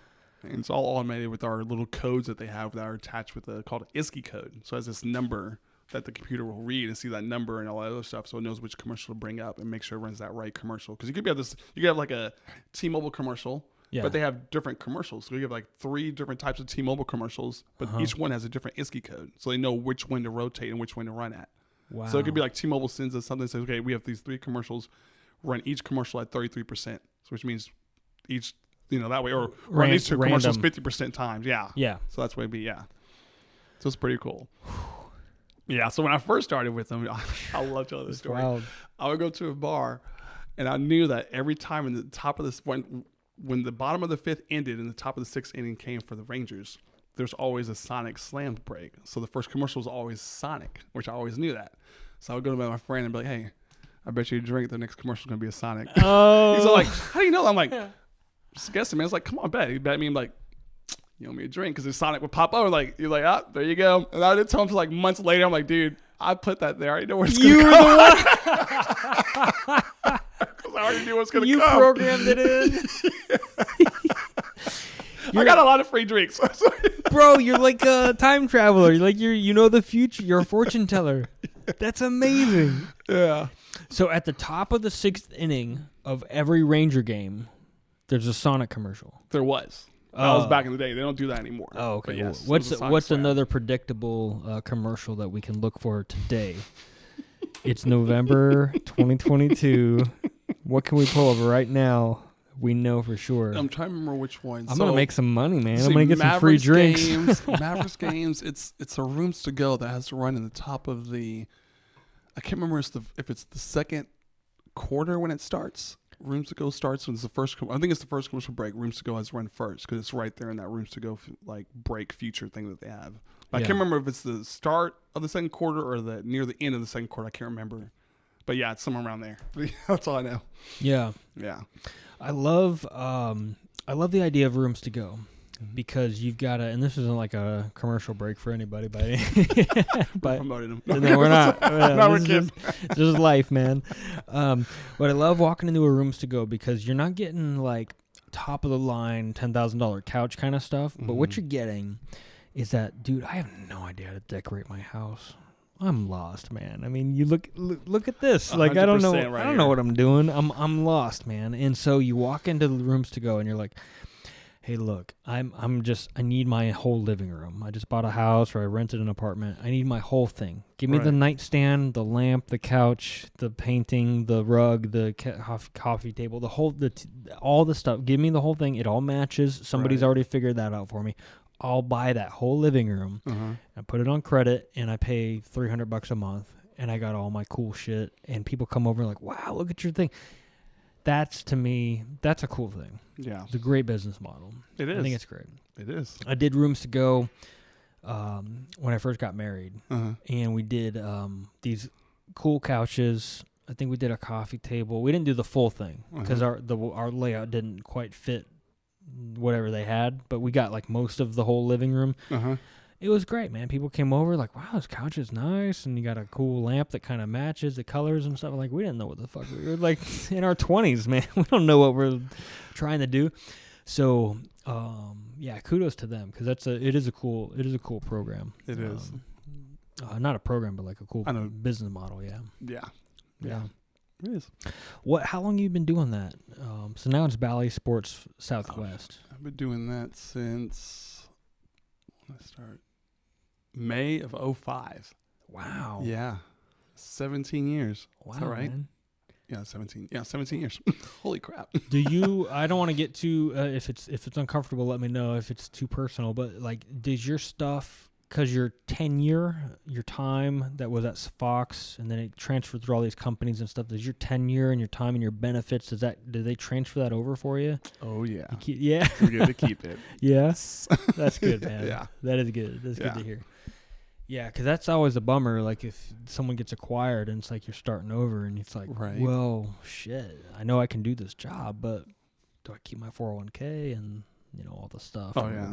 And it's all automated with our little codes that they have that are attached with called an ISKI code. So it has this number that the computer will read and see that number and all that other stuff, so it knows which commercial to bring up and make sure it runs that right commercial. Because you could have like a T-Mobile commercial, but they have different commercials. So you have like 3 different types of T-Mobile commercials, but each one has a different ISKI code, so they know which one to rotate and which one to run at. Wow. So it could be like T-Mobile sends us something that says, okay, we have these 3 commercials, run each commercial at 33%, so which means each, that way, or run each 2 commercials 50% times. Yeah. So that's what it'd be. Yeah. So it's pretty cool. Yeah, so when I first started with them, I love telling this story. Wild. I would go to a bar, and I knew that every time in the top of this, when the bottom of the 5th ended and the top of the 6th inning came for the Rangers, there's always a Sonic slam break. So the first commercial was always Sonic, which I always knew that. So I would go to my friend and be like, hey, I bet you a drink the next commercial is going to be a Sonic. Oh. He's like, how do you know? I'm like, just guessing, man. It's like, come on, bet. He bet me, I'm like, you owe me a drink, because the Sonic would pop over. Like, you're like, there you go. And I did tell him like months later. I'm like, dude, I put that there. I already know where it's going to come. You were the one. Because I already knew what's going to come. You programmed it in. I got a lot of free drinks. Bro, you're like a time traveler. You're like you know the future. You're a fortune teller. That's amazing. Yeah. So at the top of the 6th inning of every Ranger game, there's a Sonic commercial. There was. That was back in the day. They don't do that anymore. Oh, okay. Yes, what's another predictable commercial that we can look for today? It's November 2022. What can we pull up right now? We know for sure. I'm trying to remember which one. I'm going to make some money, man. I'm going to get some free drinks. Mavericks games, it's a Rooms to Go that has to run in the top of the I can't remember if it's the second quarter when it starts. Rooms to Go starts when it's the first. I think it's the first commercial break. Rooms to Go has run first because it's right there in that Rooms to Go like break future thing that they have. But I can't remember if it's the start of the second quarter or the near the end of the second quarter. I can't remember. But yeah, it's somewhere around there. That's all I know. Yeah. Yeah. I love the idea of Rooms to Go because you've got to, and this isn't like a commercial break for anybody, but promoting them. No, we're not. No, we're kidding. This is life, man. But I love walking into a Rooms to Go because you're not getting like top of the line $10,000 couch kind of stuff, but what you're getting is that, dude, I have no idea how to decorate my house. I'm lost, man. I mean, you look at this. Like I don't know. Right I don't know what I'm doing. I'm lost, man. And so you walk into the Rooms to Go, and you're like, "Hey, look, I need my whole living room. I just bought a house or I rented an apartment. I need my whole thing. Give me the nightstand, the lamp, the couch, the painting, the rug, the coffee table, all the stuff. Give me the whole thing. It all matches. Somebody's already figured that out for me." I'll buy that whole living room and put it on credit, and I pay $300 a month, and I got all my cool shit. And people come over and like, wow, look at your thing. That's, to me, that's a cool thing. Yeah, it's a great business model. It is. I think it's great. It is. I did Rooms to Go when I first got married, and we did these cool couches. I think we did a coffee table. We didn't do the full thing because our layout didn't quite fit whatever they had, but we got like most of the whole living room. It was great, man. People came over like, wow, this couch is nice, and you got a cool lamp that kind of matches the colors and stuff. Like, we didn't know what the fuck we were like in our 20s, man. We don't know what we're trying to do. So yeah, kudos to them because it is a cool program. It is not a program, but like a cool business model. Yeah. It is. How long have you been doing that? So now it's Bally Sports Southwest. I've been doing that since when I start May of 2005. Wow. Yeah. 17 years. Wow. Is that right? Man. Yeah, 17. Yeah, 17 years. Holy crap. I don't want to get too if it's uncomfortable, let me know if it's too personal, but like does your stuff, because your tenure, your time that was at Fox, and then it transferred through all these companies and stuff, does your tenure and your time and your benefits, do they transfer that over for you? Oh, yeah. Yeah. We're good to keep it. Yes. That's good, man. Yeah. That is good. That's good to hear. Yeah, because that's always a bummer, like if someone gets acquired and it's like you're starting over and it's like, well, shit, I know I can do this job, but do I keep my 401k and all the stuff? Oh, yeah.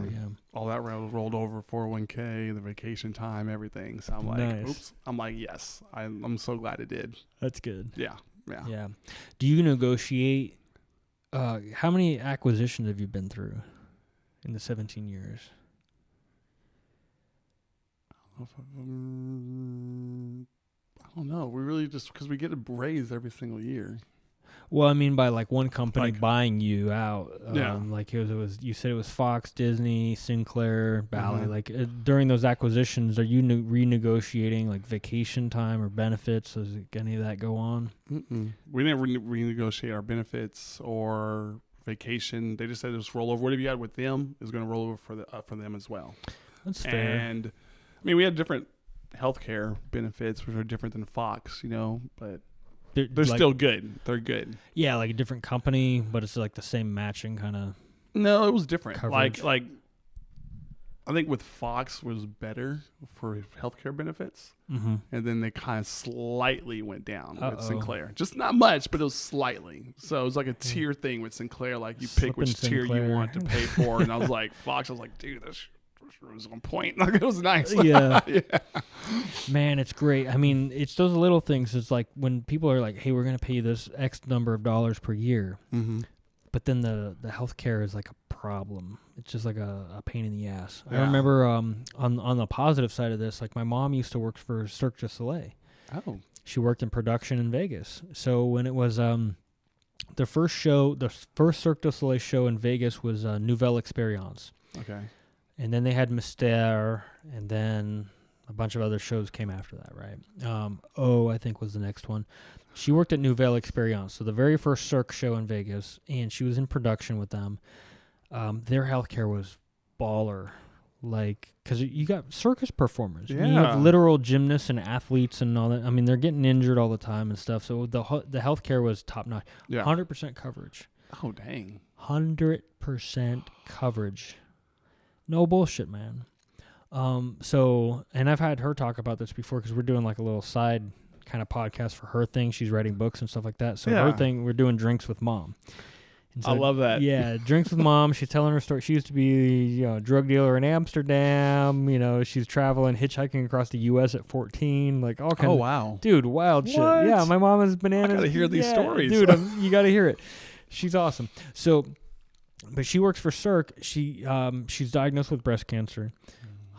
All that rolled over, 401k, the vacation time, everything. So I'm like, oops. I'm like, yes. I'm so glad it did. That's good. Yeah. Do you negotiate? How many acquisitions have you been through in the 17 years? I don't know. We really just, because we get a raise every single year. Well, I mean by like one company buying you out. Like it was. You said it was Fox, Disney, Sinclair, Bally. Like during those acquisitions, are you renegotiating like vacation time or benefits? Does any of that go on? We didn't renegotiate our benefits or vacation. They just said just roll over. Whatever you had with them is going to roll over for them as well. That's fair. And I mean, we had different healthcare benefits, which are different than Fox, but. They're like, still good. They're good. Yeah, like a different company, but it's like the same matching kind of. No, it was different. Coverage. Like I think with Fox was better for healthcare benefits, and then they kind of slightly went down with Sinclair. Just not much, but it was slightly. So it was like a tier thing with Sinclair. Like you pick which tier you want to pay for, and I was like, Fox. I was like, dude, this was on point. Like it was nice. Yeah. Man, it's great. I mean, it's those little things. It's like when people are like, hey, we're going to pay you this X number of dollars per year. But then the healthcare is like a problem. It's just like a pain in the ass. I remember on the positive side of this, like my mom used to work for Cirque du Soleil. Oh. She worked in production in Vegas. So when it was the first Cirque du Soleil show in Vegas was Nouvelle Experience. Okay. And then they had Mystère, and then a bunch of other shows came after that, right? I think was the next one. She worked at Nouvelle Experience, so the very first Cirque show in Vegas, and she was in production with them. Their healthcare was baller, Like, because you got circus performers. Yeah. You have literal gymnasts and athletes and all that. I mean, they're getting injured all the time and stuff. So the healthcare was top notch. Yeah. 100% coverage. Oh, dang. 100% coverage. No bullshit, man. So, and I've had her talk about this before because we're doing like a little side kind of podcast for her thing. She's writing books and stuff like that. So her thing, we're doing Drinks with Mom. So, I love that. Yeah, Drinks with Mom. She's telling her story. She used to be, a drug dealer in Amsterdam. She's traveling, hitchhiking across the U.S. at 14. Like all kinds. Oh, wow. Dude, wild shit. What? Yeah, my mom is bananas. I gotta hear these stories. Dude, you gotta hear it. She's awesome. So, but she works for Cirque. She's diagnosed with breast cancer.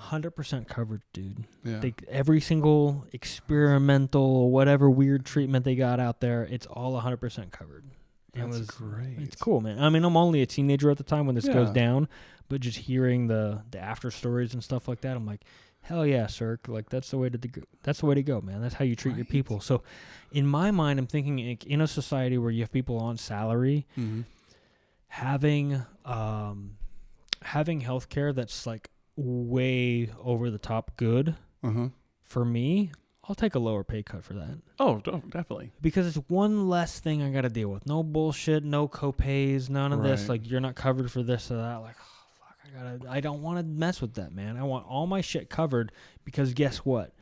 100% coverage, dude. Yeah. Every single experimental, whatever weird treatment they got out there, it's all 100% covered. That's great. It's cool, man. I mean, I'm only a teenager at the time when this goes down, but just hearing the after stories and stuff like that, I'm like, hell yeah, Cirque. Like that's the way to go. That's the way to go, man. That's how you treat your people. So, in my mind, I'm thinking in a society where you have people on salary, having healthcare that's like way over the top good for me. I'll take a lower pay cut for that. Oh, definitely. Because it's one less thing I got to deal with. No bullshit, no copays, none of this. Like, you're not covered for this or that. Like, oh, fuck, I don't want to mess with that, man. I want all my shit covered because guess what?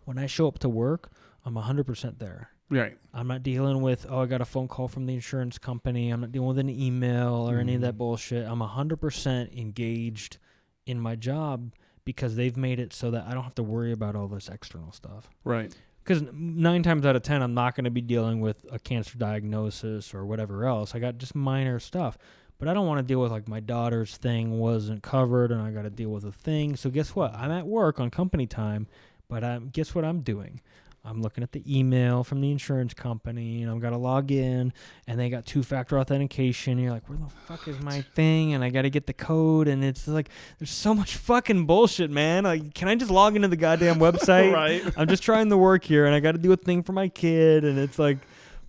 When I show up to work, I'm 100% there. Right. I'm not dealing with, I got a phone call from the insurance company. I'm not dealing with an email or any of that bullshit. I'm 100% engaged in my job because they've made it so that I don't have to worry about all this external stuff. Right. Because 9 times out of 10, I'm not going to be dealing with a cancer diagnosis or whatever else. I got just minor stuff. But I don't want to deal with, like, my daughter's thing wasn't covered and I got to deal with a thing. So guess what? I'm at work on company time, but guess what I'm doing? I'm looking at the email from the insurance company, and I've got to log in, and they got 2-factor authentication. And you're like, where the fuck is my thing? And I got to get the code, and it's like, there's so much fucking bullshit, man. Like, can I just log into the goddamn website? Right. I'm just trying to work here, and I got to do a thing for my kid, and it's like,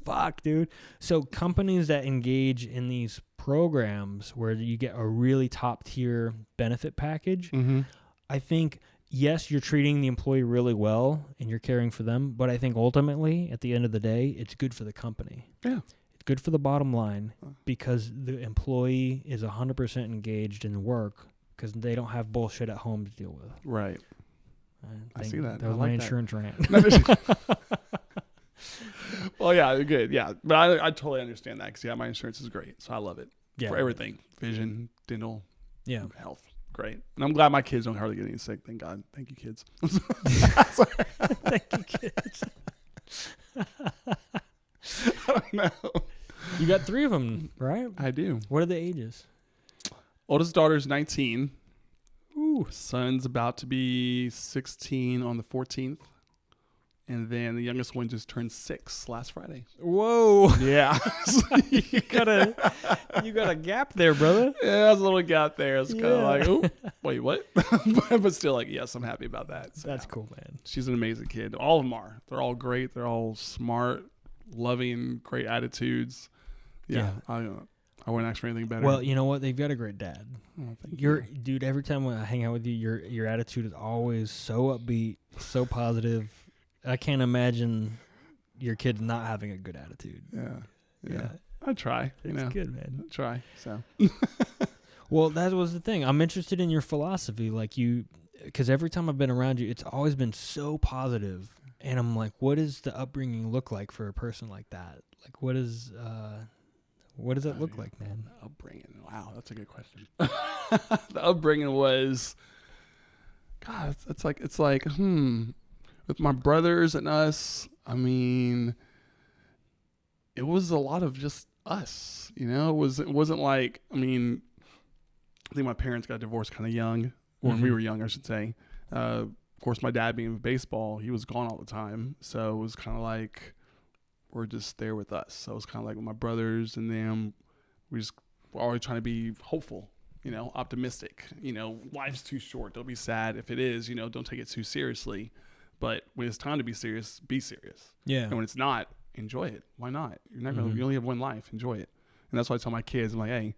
fuck, dude. So companies that engage in these programs where you get a really top-tier benefit package, I think, yes, you're treating the employee really well and you're caring for them, but I think ultimately, at the end of the day, it's good for the company. Yeah. It's good for the bottom line because the employee is 100% engaged in work because they don't have bullshit at home to deal with. Right. I see that. That was my insurance rant. Well, yeah, good. Yeah. But I totally understand that because, my insurance is great. So I love it. Yeah. For everything. Vision, dental, health. Great. And I'm glad my kids don't hardly get any sick. Thank God. Thank you, kids. Thank you, kids. I don't know. You got 3 of them, right? I do. What are the ages? Oldest daughter's 19. Ooh. Son's about to be 16 on the 14th. And then the youngest one just turned 6 last Friday. Whoa. Yeah. you got a gap there, brother. Yeah, there's a little gap there. It's kind of like, oh, wait, what? But still, like, yes, I'm happy about that. So, that's cool, man. She's an amazing kid. All of them are. They're all great. They're all smart, loving, great attitudes. Yeah. I wouldn't ask for anything better. Well, you know what? They've got a great dad. Oh, thank you. Dude, every time I hang out with you, your attitude is always so upbeat, so positive. I can't imagine your kid not having a good attitude. Yeah. I try. It's good, man. I try. So. Well, that was the thing. I'm interested in your philosophy, because every time I've been around you, it's always been so positive, and I'm like, what does the upbringing look like for a person like that? Like, what does that look like, man? Upbringing. Wow, that's a good question. The upbringing was, God, it's like. With my brothers and us, I mean, it was a lot of just us, It wasn't like, I think my parents got divorced kind of young, when we were young, I should say. Of course, my dad being in baseball, he was gone all the time. So it was kind of like, we're just there with us. So it was kind of like with my brothers and them, we're always trying to be hopeful, optimistic. Life's too short. Don't be sad. If it is, don't take it too seriously. But when it's time to be serious, be serious. Yeah. And when it's not, enjoy it. Why not? You're not gonna. You only have one life. Enjoy it. And that's why I tell my kids, I'm like, hey, you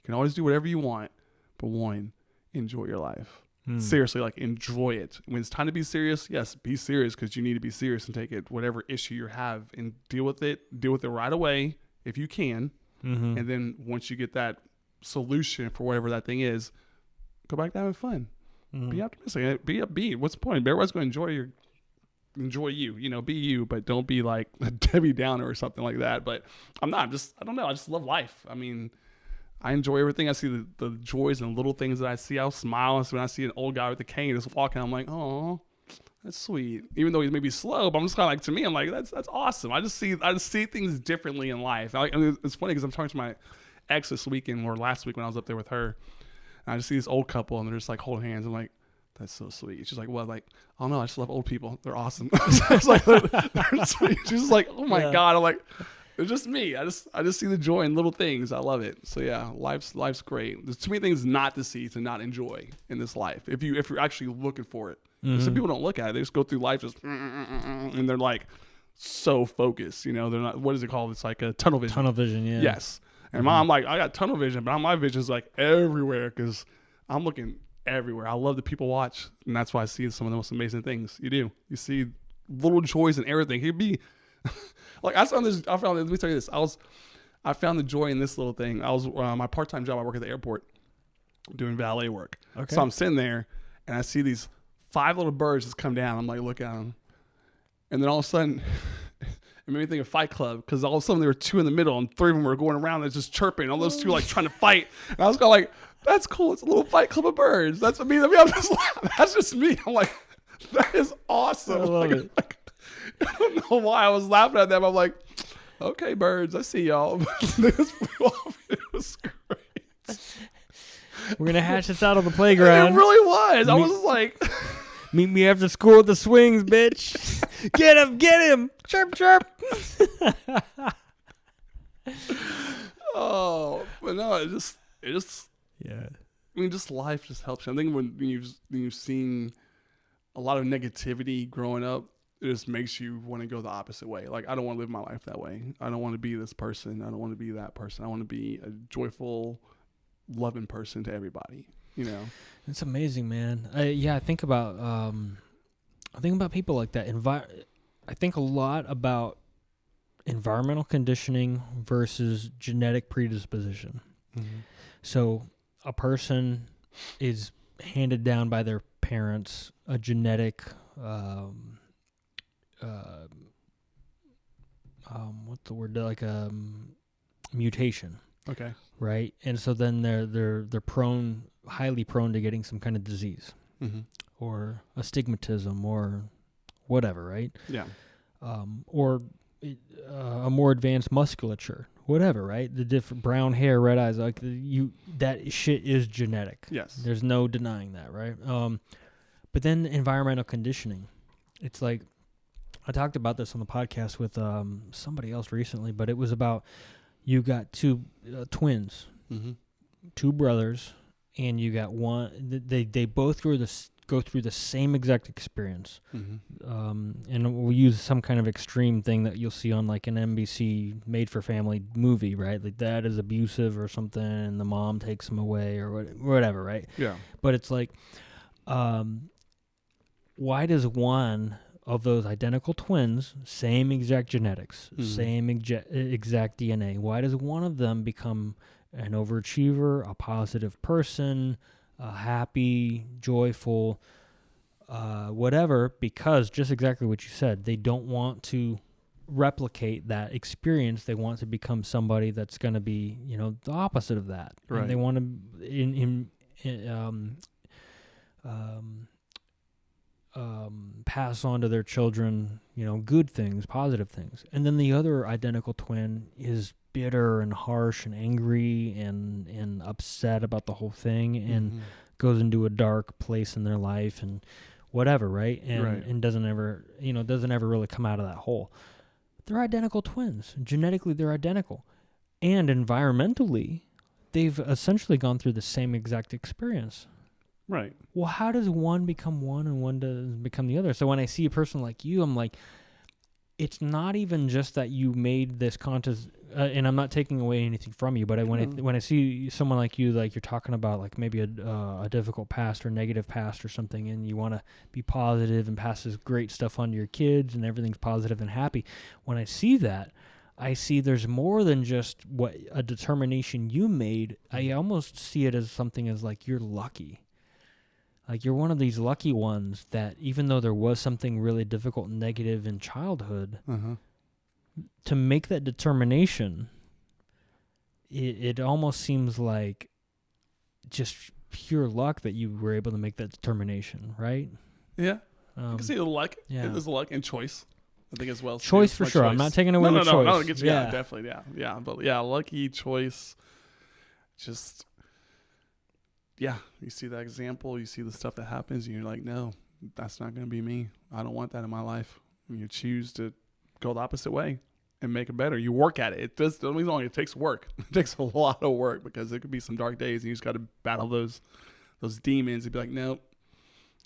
can always do whatever you want, but one, enjoy your life. Seriously, like enjoy it. When it's time to be serious, yes, be serious because you need to be serious and take it, whatever issue you have, and deal with it right away if you can. And then once you get that solution for whatever that thing is, go back to having fun. Be optimistic. Be upbeat. What's the point? Everybody's going to enjoy you, be you, but don't be like a Debbie Downer or something like that. But I'm not. I don't know. I just love life. I mean, I enjoy everything. I see the joys and little things that I see. I'll smile when I see an old guy with a cane just walking. I'm like, oh, that's sweet. Even though he's maybe slow, but I'm just kind of like, to me, I'm like, that's awesome. I just see things differently in life. I mean, it's funny because I'm talking to my ex this weekend or last week when I was up there with her, and I just see this old couple and they're just like holding hands. I'm like, that's so sweet. She's like, well, like, I don't know. I just love old people. They're awesome. I was like, they're sweet. She's just like, oh my God. I'm like, it's just me. I just see the joy in little things. I love it. So yeah, life's great. There's too many things not to see, to not enjoy in this life. If you're actually looking for it. Some people don't look at it. They just go through life just, and they're like so focused. They're not. What is it called? It's like a tunnel vision. Tunnel vision. Yeah. Yes. And I'm like, I got tunnel vision, but my vision is like everywhere because I'm looking everywhere. I love to people watch, and that's why I see some of the most amazing things. You see little joys in everything. He'd be like, let me tell you this. I found the joy in this little thing. I was my part-time job. I work at the airport doing valet work. Okay. So I'm sitting there and I see these 5 little birds just come down. I'm like, look at them. And then all of a sudden it made me think of Fight Club because all of a sudden there were 2 in the middle and 3 of them were going around and just chirping. All those 2 like trying to fight. And I was kind of like, that's cool. It's a little Fight Club of birds. That's me. That's just me. I'm like, that is awesome. I love it. I don't know why I was laughing at them. I'm like, okay, birds, I see y'all. They just flew off. It was great. We're going to hash this out on the playground. It really was. I was like... Meet me after school with the swings, bitch. Get him. Chirp, chirp. Oh, but no, it just... Yeah. I mean, just life just helps you. I think when you've seen a lot of negativity growing up, it just makes you want to go the opposite way. Like, I don't want to live my life that way. I don't want to be this person. I don't want to be that person. I want to be a joyful, loving person to everybody. It's amazing, man. I think about people like that. I think a lot about environmental conditioning versus genetic predisposition. Mm-hmm. So a person is handed down by their parents a genetic what's the word, like a mutation. Okay. Right? And so then they're highly prone to getting some kind of disease, or astigmatism or whatever, right? Yeah. Or a more advanced musculature, whatever, right? The different brown hair, red eyes, like that shit is genetic. Yes. There's no denying that, right? But then environmental conditioning. It's like, I talked about this on the podcast with somebody else recently, but it was about, you got 2 twins, 2 brothers, and you got one. They both go through the same exact experience, and we'll use some kind of extreme thing that you'll see on like an NBC made-for-family movie, right? Like dad is abusive or something, and the mom takes him away or whatever, right? Yeah. But it's like, why does one of those identical twins, same exact genetics, same exact DNA, why does one of them become an overachiever, a positive person, a happy, joyful, whatever? Because just exactly what you said, they don't want to replicate that experience. They want to become somebody that's going to be, the opposite of that. Right. And they want to pass on to their children, good things, positive things. And then the other identical twin is bitter and harsh and angry and upset about the whole thing, and goes into a dark place in their life and whatever, right? And doesn't ever really come out of that hole. They're identical twins. Genetically, they're identical. And environmentally, they've essentially gone through the same exact experience. Right. Well, how does one become one and one does become the other? So when I see a person like you, I'm like, it's not even just that you made this conscious and I'm not taking away anything from you, but when I see someone like you, like you're talking about, like maybe a difficult past or negative past or something, and you want to be positive and pass this great stuff on to your kids, and everything's positive and happy. When I see that, I see there's more than just what a determination you made. I almost see it as something as like you're lucky. Like you're one of these lucky ones that even though there was something really difficult and negative in childhood, to make that determination, it almost seems like just pure luck that you were able to make that determination, right? Yeah. You can see the luck. Yeah. There's luck and choice, I think, as well. Choice for sure. Choice. I'm not taking away the choice. No, yeah, definitely. Yeah. But yeah, lucky, choice, just... Yeah, you see that example, you see the stuff that happens, and you're like, no, that's not going to be me. I don't want that in my life. And you choose to go the opposite way and make it better. You work at it. It does. Don't get me wrong, it takes work. It takes a lot of work because there could be some dark days, and you just got to battle those demons and be like, nope,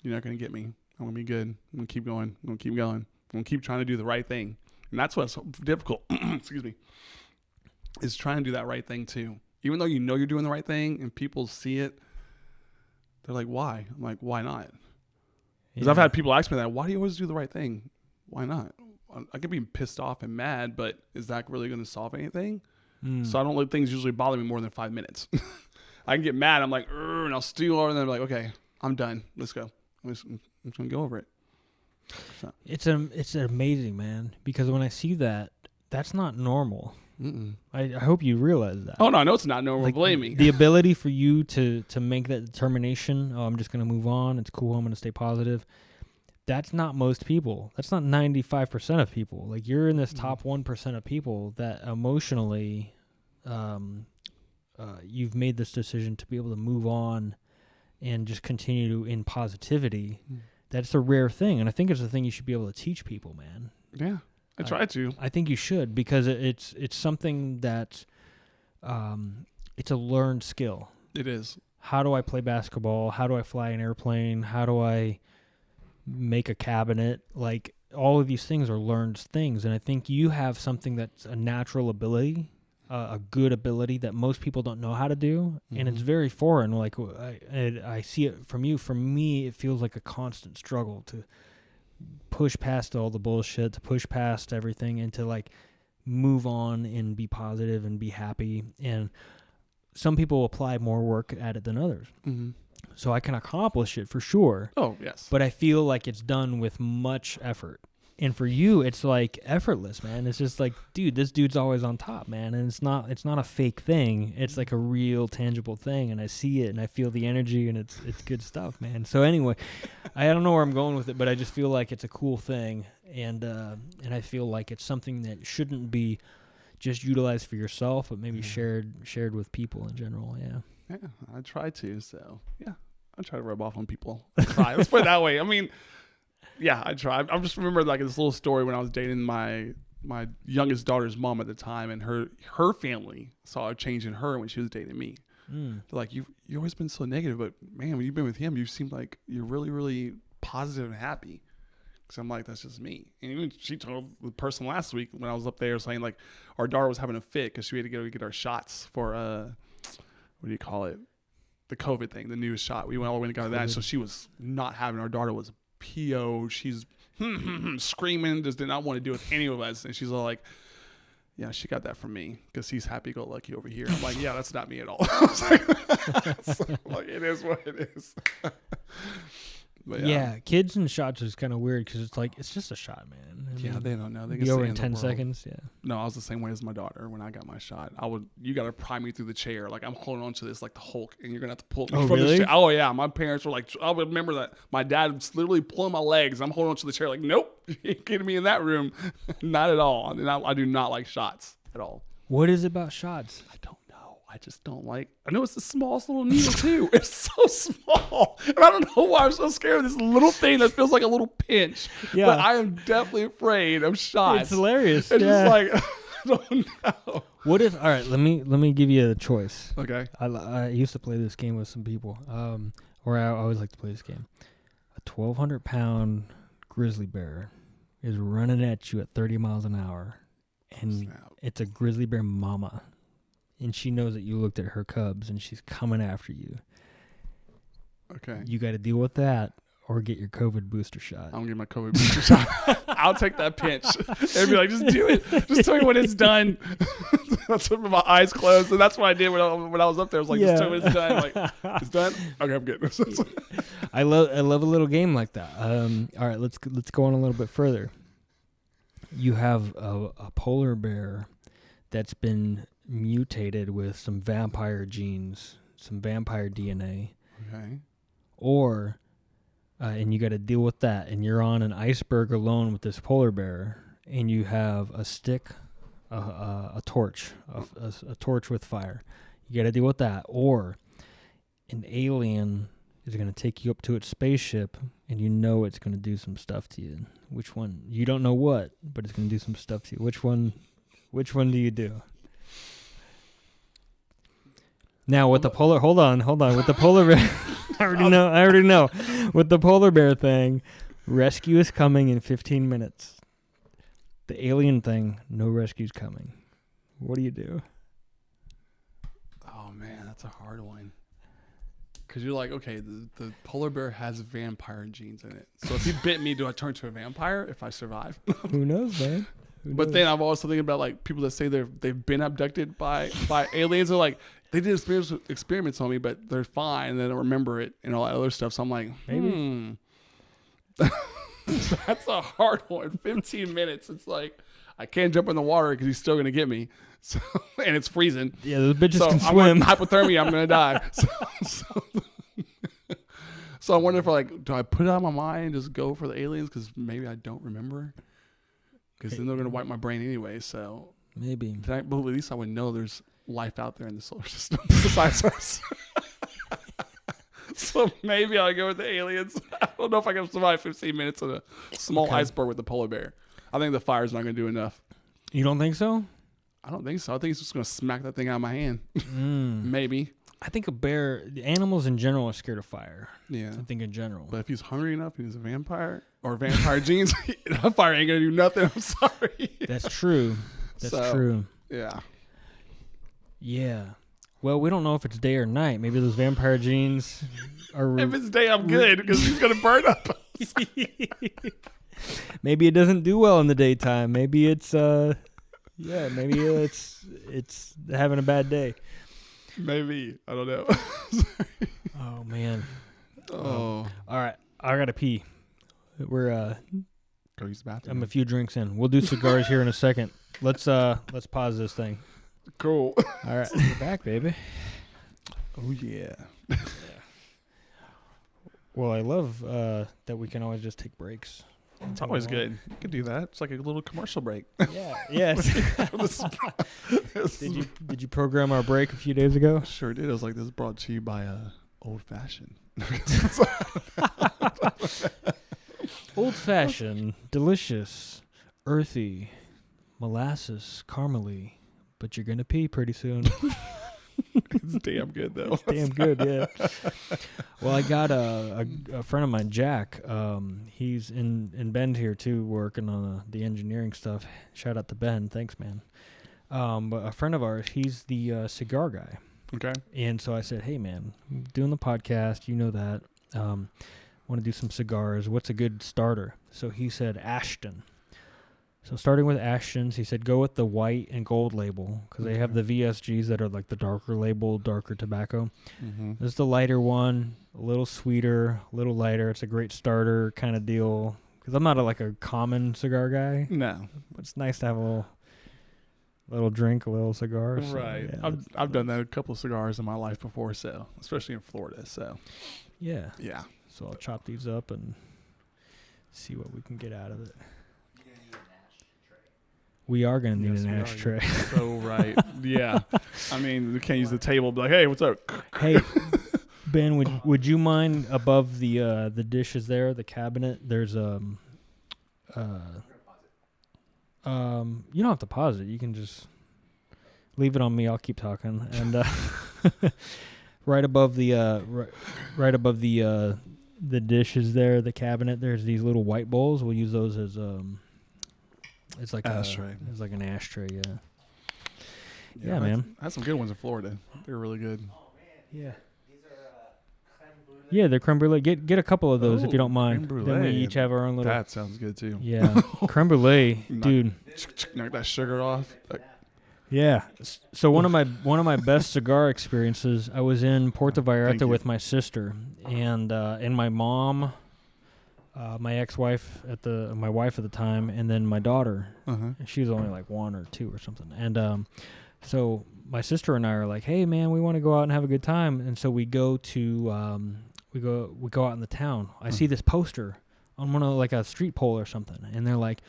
you're not going to get me. I'm going to be good. I'm going to keep going. I'm going to keep going. I'm going to keep trying to do the right thing. And that's what's so difficult, excuse me, is trying to do that right thing too. Even though you know you're doing the right thing and people see it, they're like, why? I'm like, why not? Because I've had people ask me that, why do you always do the right thing? Why not? I could be pissed off and mad, but is that really going to solve anything? So I don't let things usually bother me more than 5 minutes. I can get mad. I'm like, and I'll steal over, and then I'm like, okay, I'm done. Let's go. I'm just going to go over it. So. It's amazing, man, because when I see that, that's not normal. I hope you realize that. Oh, no, I know it's not normal. Like, blame me. The ability for you to make that determination, I'm just going to move on. It's cool. I'm going to stay positive. That's not most people. That's not 95% of people. Like, you're in this top 1% of people that emotionally you've made this decision to be able to move on and just continue in positivity. That's a rare thing. And I think it's a thing you should be able to teach people, man. Yeah. I try to. I think you should, because it's something that it's a learned skill. It is. How do I play basketball? How do I fly an airplane? How do I make a cabinet? Like, all of these things are learned things, and I think you have something that's a natural ability, a good ability that most people don't know how to do, and it's very foreign. Like, I see it from you. For me, it feels like a constant struggle to push past all the bullshit, to push past everything, and to like move on and be positive and be happy. And some people apply more work at it than others. So I can accomplish it for sure. Oh, yes. But I feel like it's done with much effort. And for you, it's like effortless, man. It's just like, dude, this dude's always on top, man. And it's not a fake thing. It's like a real tangible thing. And I see it and I feel the energy, and it's good stuff, man. So anyway, I don't know where I'm going with it, but I just feel like it's a cool thing. And I feel like it's something that shouldn't be just utilized for yourself, but maybe shared with people in general. Yeah. Yeah, I try to. So yeah, I try to rub off on people. Let's put it that way. I mean, yeah, I try. I just remember like this little story when I was dating my youngest daughter's mom at the time, and her family saw a change in her when she was dating me. They're like, you've always been so negative, but man, when you've been with him, you seem like you're really, really positive and happy. Because I'm like, that's just me. And even she told the person last week when I was up there saying like our daughter was having a fit because she had to go get our shots for what do you call it? The COVID thing, the newest shot. We went all the way and got that. So she was not having, our daughter was PO. She's screaming, just did not want to do it with any of us. And she's all like, yeah, she got that from me because he's happy-go-lucky over here. I'm like, yeah, that's not me at all. I was like, it is what it is. But yeah, kids and shots is kind of weird because it's like, it's just a shot, man. I mean, they don't know. They can be over in 10 seconds. Yeah. No, I was the same way as my daughter when I got my shot. You got to pry me through the chair. Like, I'm holding on to this like the Hulk, and you're going to have to pull me from the chair. Oh, yeah. My parents were like, I would remember that. My dad was literally pulling my legs. I'm holding on to the chair like, nope, you ain't getting me in that room. Not at all. I do not like shots at all. What is it about shots? I don't know. I just don't like. I know it's the smallest little needle too. It's so small, and I don't know why I'm so scared of this little thing that feels like a little pinch. Yeah, but I am definitely afraid of shots. It's hilarious. It's just like I don't know. What if? All right, let me give you a choice. Okay. I used to play this game with some people, or I always like to play this game. A 1,200-pound grizzly bear is running at you at 30 miles an hour. and it's a grizzly bear mama, and she knows that you looked at her cubs, and she's coming after you. Okay. You got to deal with that or get your COVID booster shot. I'm going to get my COVID booster shot. I'll take that pinch. They'd be like, just do it. Just tell me when it's done. That's with my eyes closed. And that's what I did when I was up there. I was like, just tell me when it's done. I'm like, it's done? Okay, I'm good. I love a little game like that. All right, let's go on a little bit further. You have a polar bear that's been mutated with some vampire genes, some vampire DNA. Okay. Or, and you got to deal with that, and you're on an iceberg alone with this polar bear, and you have a stick, a torch, a torch with fire. You got to deal with that. Or an alien is going to take you up to its spaceship, and you know it's going to do some stuff to you. Which one? You don't know what, but it's going to do some stuff to you. Which one do you do? Now with the polar, hold on, with the polar bear, I already know. With the polar bear thing, rescue is coming in 15 minutes. The alien thing, no rescue's coming. What do you do? Oh man, that's a hard one. Because you're like, okay, the polar bear has vampire genes in it. So if he bit me, do I turn to a vampire if I survive? Who knows, man? But then I'm also thinking about like people that say they've been abducted by aliens. They're like, they did experiments on me, but they're fine, and they don't remember it and all that other stuff. So I'm like, maybe. That's a hard one. 15 minutes. It's like I can't jump in the water because he's still gonna get me. So and it's freezing. Yeah, those bitches can swim. Hypothermia. I'm gonna die. So I wonder if do I put it out of my mind and just go for the aliens because maybe I don't remember. Because then they're gonna wipe my brain anyway. So maybe. But at least I would know there's life out there in the solar system besides us. So maybe I'll go with the aliens. I don't know if I can survive 15 minutes in a small iceberg with the polar bear. I think the fire's not going to do enough. You don't think so? I don't think so. I think it's just going to smack that thing out of my hand. Maybe. I think animals in general are scared of fire. Yeah. I think in general. But if he's hungry enough and he's a vampire or vampire genes, that fire ain't going to do nothing. I'm sorry. That's true. That's true. Yeah. Yeah. Well, we don't know if it's day or night. Maybe those vampire genes are... If it's day, I'm good because he's going to burn up. Maybe it doesn't do well in the daytime. Maybe it's... maybe it's having a bad day. Maybe. I don't know. Oh, man. Oh. All right. I got to pee. We're... Go use the bathroom. I'm a few drinks in. We'll do cigars here in a second. Let's pause this thing. Cool. All right. We're back, baby. Oh, yeah. Well, I love that we can always just take breaks. It's always good. You can do that. It's like a little commercial break. Yeah. Yes. Did you program our break a few days ago? Sure did. It was like, this is brought to you by Old Fashioned. Old Fashioned, delicious, earthy, molasses, caramely, but you're going to pee pretty soon. It's damn good, though. It's damn good, yeah. Well, I got a friend of mine, Jack. He's in Bend here, too, working on the engineering stuff. Shout out to Ben. Thanks, man. But a friend of ours, he's the cigar guy. Okay. And so I said, hey, man, I'm doing the podcast. You know that. Want to do some cigars. What's a good starter? So he said Ashton. So starting with Ashton's, he said go with the white and gold label because they have the VSGs that are like the darker label, darker tobacco. Mm-hmm. This is the lighter one, a little sweeter, a little lighter. It's a great starter kind of deal because I'm not a common cigar guy. No. But it's nice to have a little drink, a little cigar. So, right. Yeah. I've done that a couple of cigars in my life before, so especially in Florida. So yeah. Yeah. So I'll chop these up and see what we can get out of it. We are going to need an ashtray. So right. Yeah. I mean, we can't use the table. Be like, hey, what's up? Hey, Ben, would you mind above the dishes there, the cabinet? There's you don't have to pause it. You can just leave it on me. I'll keep talking. And right above the dishes there, the cabinet. There's these little white bowls. We'll use those as It's like ashtray. It's like an ashtray. Yeah. Yeah, Man. I had some good ones in Florida. They were really good. Yeah. Yeah, they're creme brulee. Get a couple of those if you don't mind. Creme Then we brulee. each have our own little. That sounds good too. Yeah, creme brulee, dude. Knock that sugar off. Yeah. So one of my best cigar experiences. I was in Puerto Vallarta with my sister and my mom, my ex-wife my wife at the time, and then my daughter. And she was only like 1 or 2 or something. And so my sister and I are like, hey man, we want to go out and have a good time. And so we go to we go out in the town. I see this poster on one of like a street pole or something, and they're like,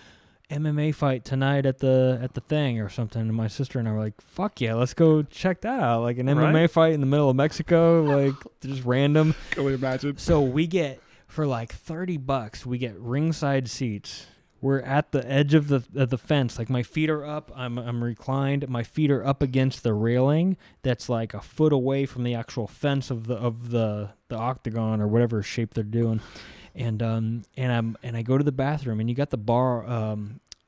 MMA fight tonight at the thing or something. And my sister and I were like, fuck yeah, let's go check that out. Like an MMA fight in the middle of Mexico, like just random. Can we imagine? So we get, for like $30, we get ringside seats. We're at the edge of the fence. Like my feet are up. I'm reclined. My feet are up against the railing that's like a foot away from the actual fence of the octagon or whatever shape they're doing. And I go to the bathroom, and you got the bar,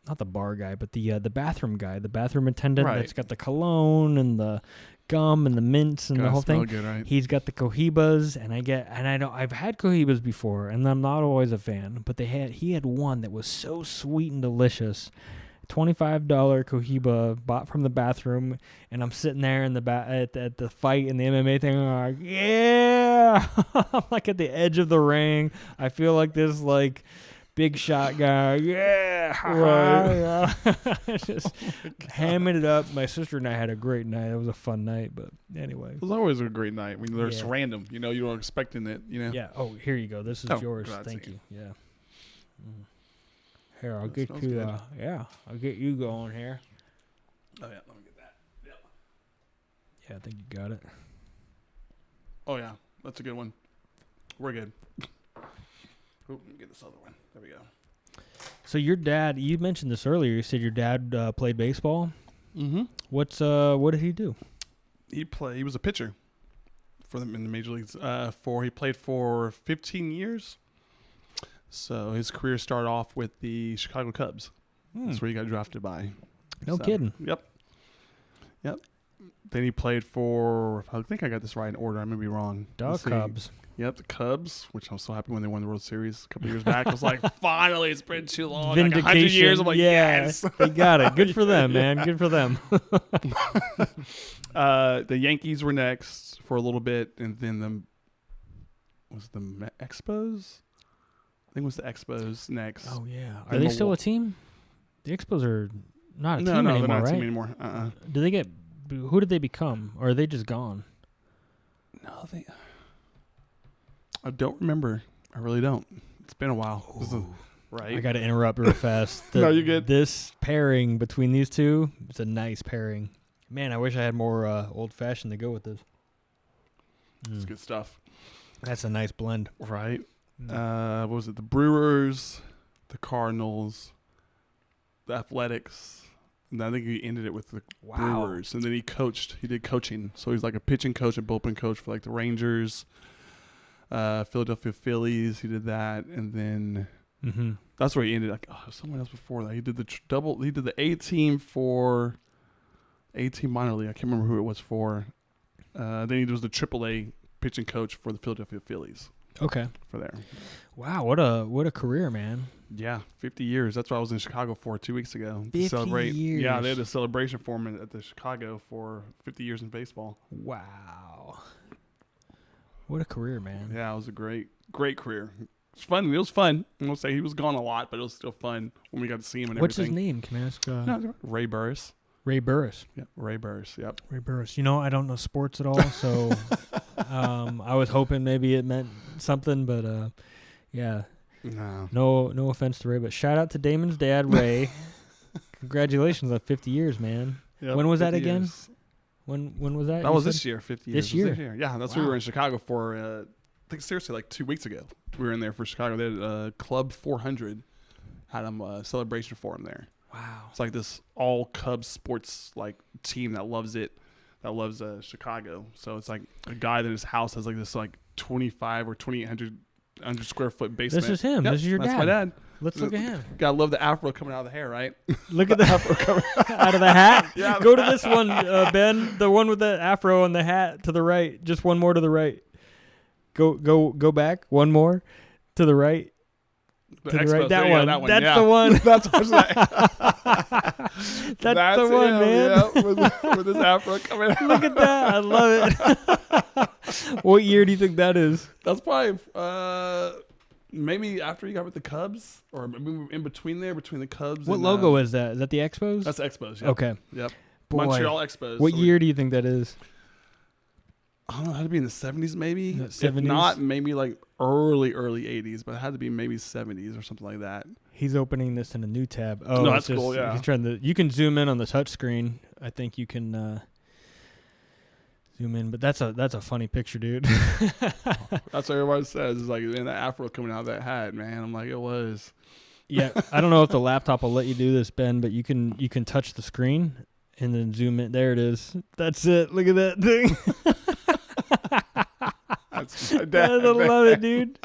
not the bar guy, but the bathroom guy, the bathroom attendant that's got the cologne and the gum and the mints and the whole thing. Good, right? He's got the Cohibas, and I've had Cohibas before, and I'm not always a fan, but he had one that was so sweet and delicious. $25 Cohiba bought from the bathroom, and I'm sitting there in at the fight in the MMA thing. I'm like, yeah, I'm like at the edge of the ring. I feel like this like big shot guy. Yeah, right. Just hamming it up. My sister and I had a great night. It was a fun night, but anyway, it was always a great night when they're just random. You know, you weren't expecting it. You know. Yeah. Oh, here you go. This is yours. Grazie. Thank you. Yeah. Here, I'll get you. I'll get you going here. Oh yeah, let me get that. Yep. Yeah, I think you got it. Oh yeah, that's a good one. We're good. Let me get this other one. There we go. So your dad, you mentioned this earlier. You said your dad played baseball. Mm-hmm. What did he do? He was a pitcher for them in the major leagues. He played for 15 years. So his career started off with the Chicago Cubs. That's where he got drafted by. No kidding. Yep. Then he played for, I think I got this right in order. I may be wrong. Cubs. Yep, the Cubs, which I'm so happy when they won the World Series a couple years back. I was like, finally, it's been too long. Vindication. Like 100 years. I'm like, yes. They got it. Good for them, man. Good for them. The Yankees were next for a little bit, and then the Expos? I think it was the Expos next. Oh, yeah. Are they still a team? The Expos are not a team anymore, they're not right? a team anymore. Who did they become? Or are they just gone? No, I don't remember. I really don't. It's been a while. Right. I got to interrupt real fast. No, you're good. This pairing between these two, it's a nice pairing. Man, I wish I had more old-fashioned to go with this. It's good stuff. That's a nice blend. Right. What was it? The Brewers, the Cardinals, the Athletics. And I think he ended it with the Brewers. And then he coached. He did coaching. So he's like a pitching coach and bullpen coach for like the Rangers, Philadelphia Phillies. He did that. And then that's where he ended. Like, someone else before that. He did the He did the A team for A-team minor league. I can't remember who it was for. Then he was the AAA pitching coach for the Philadelphia Phillies. Okay. For there. Wow, what a career, man. Yeah, 50 years. That's what I was in Chicago for 2 weeks ago. 50 celebrate. years. Yeah, they had a celebration for him at the Chicago for 50 years in baseball. Wow. What a career, man. Yeah, it was a great career. It's fun. It was fun. I'm going to say he was gone a lot, but it was still fun when we got to see him and What's everything. his name? Can I ask? Ray Burris. Ray Burris. Yeah, Ray Burris. Yep. Ray Burris. You know, I don't know sports at all, so I was hoping maybe it meant something, but yeah. No offense to Ray, but shout out to Damon's dad, Ray. Congratulations on 50 years, man. Yep, when was that again? Years. When was that? That was this year, 50 years. This year? Yeah, that's what we were in Chicago for, I think seriously, like 2 weeks ago. We were in there for Chicago. They had Club 400, had a celebration for him there. Wow. It's like this all Cubs sports like team that loves it, that loves Chicago. So it's like a guy that his house has like this like 25 or 2,800 square foot basement. This is him. Yep, This is your dad. That's my dad. Let's look at him. Gotta love the afro coming out of the hair, right? Look at the afro coming out of the hat. Yeah. Go to this one, Ben. The one with the afro and the hat to the right. Just one more to the right. Go back. One more to the right. To the right. That one. That's the one. That's That's the one, him, man. Yeah, with his afro coming out. Look at that. I love it. What year do you think that is? That's probably maybe after he got with the Cubs, or maybe in between there, between the Cubs. What and, logo is that? Is that the Expos? That's Expos. Yep. Okay. Yep. Boy. Montreal Expos. What year do you think that is? I don't know. It had to be in the 70s, maybe. The If 70s? not, maybe like early 80s, but it had to be maybe 70s or something like that. He's opening this in a new tab. Oh, No, it's that's cool, yeah. He's trying to. You can zoom in on the touch screen. I think you can zoom in, but that's a funny picture, dude. That's what everybody says. It's like, man, that afro coming out of that hat, man. I'm like, it was. Yeah, I don't know if the laptop will let you do this, Ben, but you can touch the screen and then zoom in. There it is. That's it. Look at that thing. That's my dad. I love it, dude.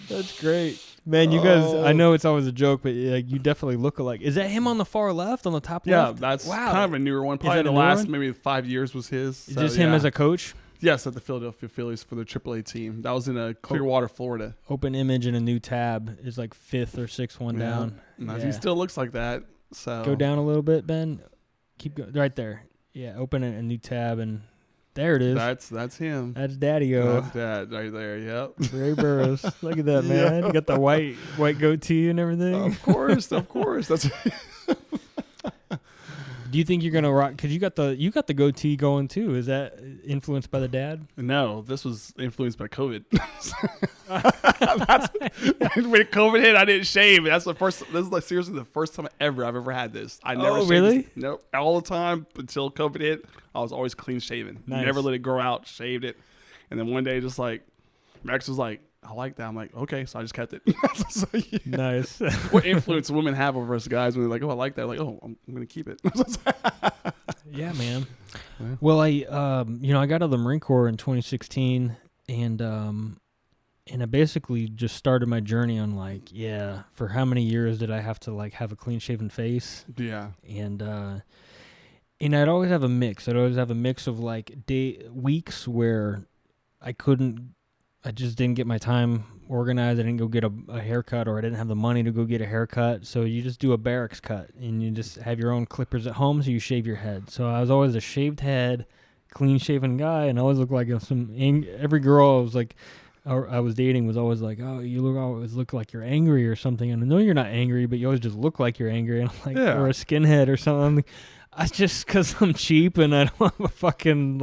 That's great. Man, you guys, I know it's always a joke, but you definitely look alike. Is that him on the far left, on the top Yeah, left? that's Wow. kind of a newer one. Probably that the a newer last one? maybe 5 years was his. Is this him as a coach? Yes, at the Philadelphia Phillies for their AAA team. That was in Clearwater, Florida. Open image in a new tab is like 5th or 6th one down. Nice. Yeah. He still looks like that. So Go down a little bit, Ben. Keep going. Right there. Yeah, open a new tab, and there it is. That's him. That's Daddy-O. That's dad right there. Yep. Ray Burris. Look at that, man. You got the white goatee and everything. Of course. That's. Do you think you're gonna rock? Because you got the goatee going too. Is that influenced by the dad? No, this was influenced by COVID. When COVID hit, I didn't shave. That's the first. This is like seriously the first time I've ever had this. I never. Shaved really? This. Nope. All the time until COVID hit, I was always clean shaven. Nice. Never let it grow out. Shaved it, and then one day, just like Max was like, "I like that." I'm like, "Okay," so I just kept it. So, yeah. Nice. What influence women have over us guys when they're like, "Oh, I like that." Like, "Oh, I'm gonna keep it." Yeah, man. Yeah. Well, I got out of the Marine Corps in 2016, and I basically just started my journey on for how many years did I have to have a clean shaven face? Yeah. And I'd always have a mix. I'd always have a mix of weeks where I just didn't get my time organized. I didn't go get a haircut, or I didn't have the money to go get a haircut. So you just do a barracks cut, and you just have your own clippers at home, so you shave your head. So I was always a shaved head, clean-shaven guy, and I always looked like every girl I was dating was always like, "Oh, you always look like you're angry or something." And I know you're not angry, but you always just look like you're angry, and or a skinhead or something. I just because I'm cheap and I don't have a fucking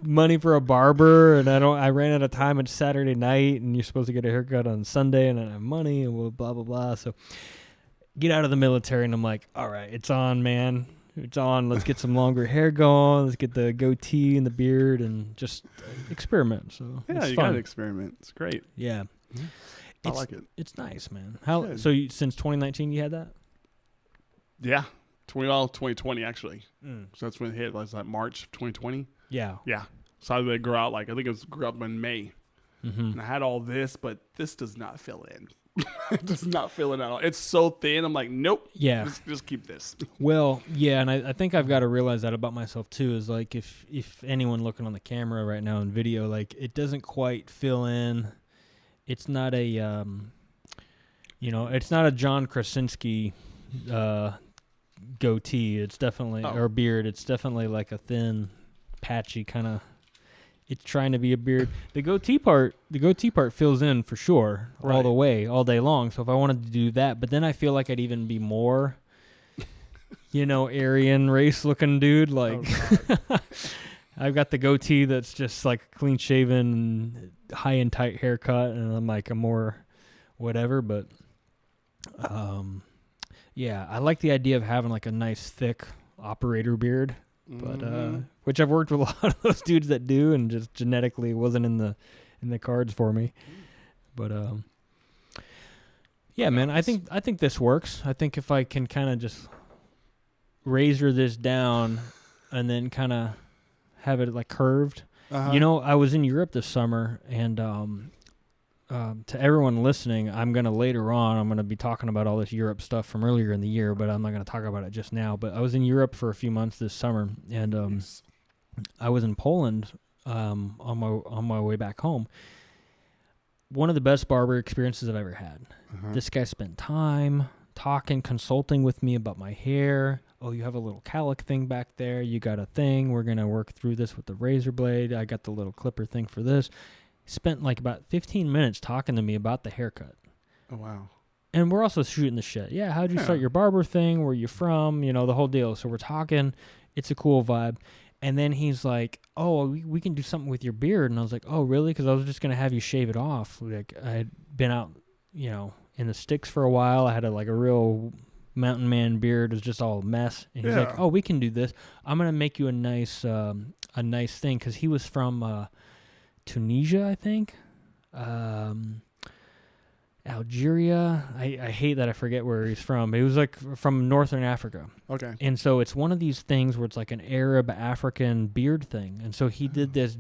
money for a barber, and I ran out of time on Saturday night, and you're supposed to get a haircut on Sunday, and I don't have money, and blah blah blah. So get out of the military, and I'm like, all right, it's on, man. It's on. Let's get some longer hair going. Let's get the goatee and the beard and just experiment. So Yeah, it's you fun. got to experiment. It's great. Yeah. I like it. It's nice, man. How? Good. So since 2019 you had that? Yeah. 2020 actually. Mm. So that's when it hit. Was that March of 2020? Yeah. Yeah. So I let it grow out I think it grew up in May. Mm-hmm. And I had all this, but this does not fill in. It does not fill in at all. It's so thin. I'm like, nope. Yeah. Just keep this. Well, yeah, and I think I've got to realize that about myself too. Is if anyone looking on the camera right now in video, it doesn't quite fill in. It's not a it's not a John Krasinski goatee. It's definitely or beard. It's definitely like a thin, patchy kind of. It's trying to be a beard. The goatee part fills in for sure all the way, all day long. So if I wanted to do that, but then I feel like I'd even be more, Aryan race looking dude. I've got the goatee that's just clean shaven, high and tight haircut, and I'm a more whatever. But yeah, I like the idea of having a nice thick operator beard. But which I've worked with a lot of those dudes that do, and just genetically wasn't in the cards for me. But yeah, man, I think this works. I think if I can kind of just razor this down and then kind of have it curved. I was in Europe this summer, and to everyone listening, I'm going to be talking about all this Europe stuff from earlier in the year, but I'm not going to talk about it just now. But I was in Europe for a few months this summer, and I was in Poland on my way back home. One of the best barber experiences I've ever had. This guy spent time talking, consulting with me about my hair. Oh, you have a little cowlick thing back there. You got a thing. We're going to work through this with the razor blade. I got the little clipper thing for this. Spent like about 15 minutes talking to me about the haircut. Oh, wow. And we're also shooting the shit. Yeah, how'd you start your barber thing? Where you from? You know, the whole deal. So we're talking. It's a cool vibe. And then he's like, oh, we can do something with your beard. And I was like, oh, really? Because I was just going to have you shave it off. Like, I had been out, you know, in the sticks for a while. I had a real mountain man beard. It was just all a mess. And he's like, oh, we can do this. I'm going to make you a nice thing. Because he was from Tunisia, I think. Algeria. I hate that I forget where he's from. He was like from Northern Africa. Okay. And so it's one of these things where it's like an Arab African beard thing. And so he did this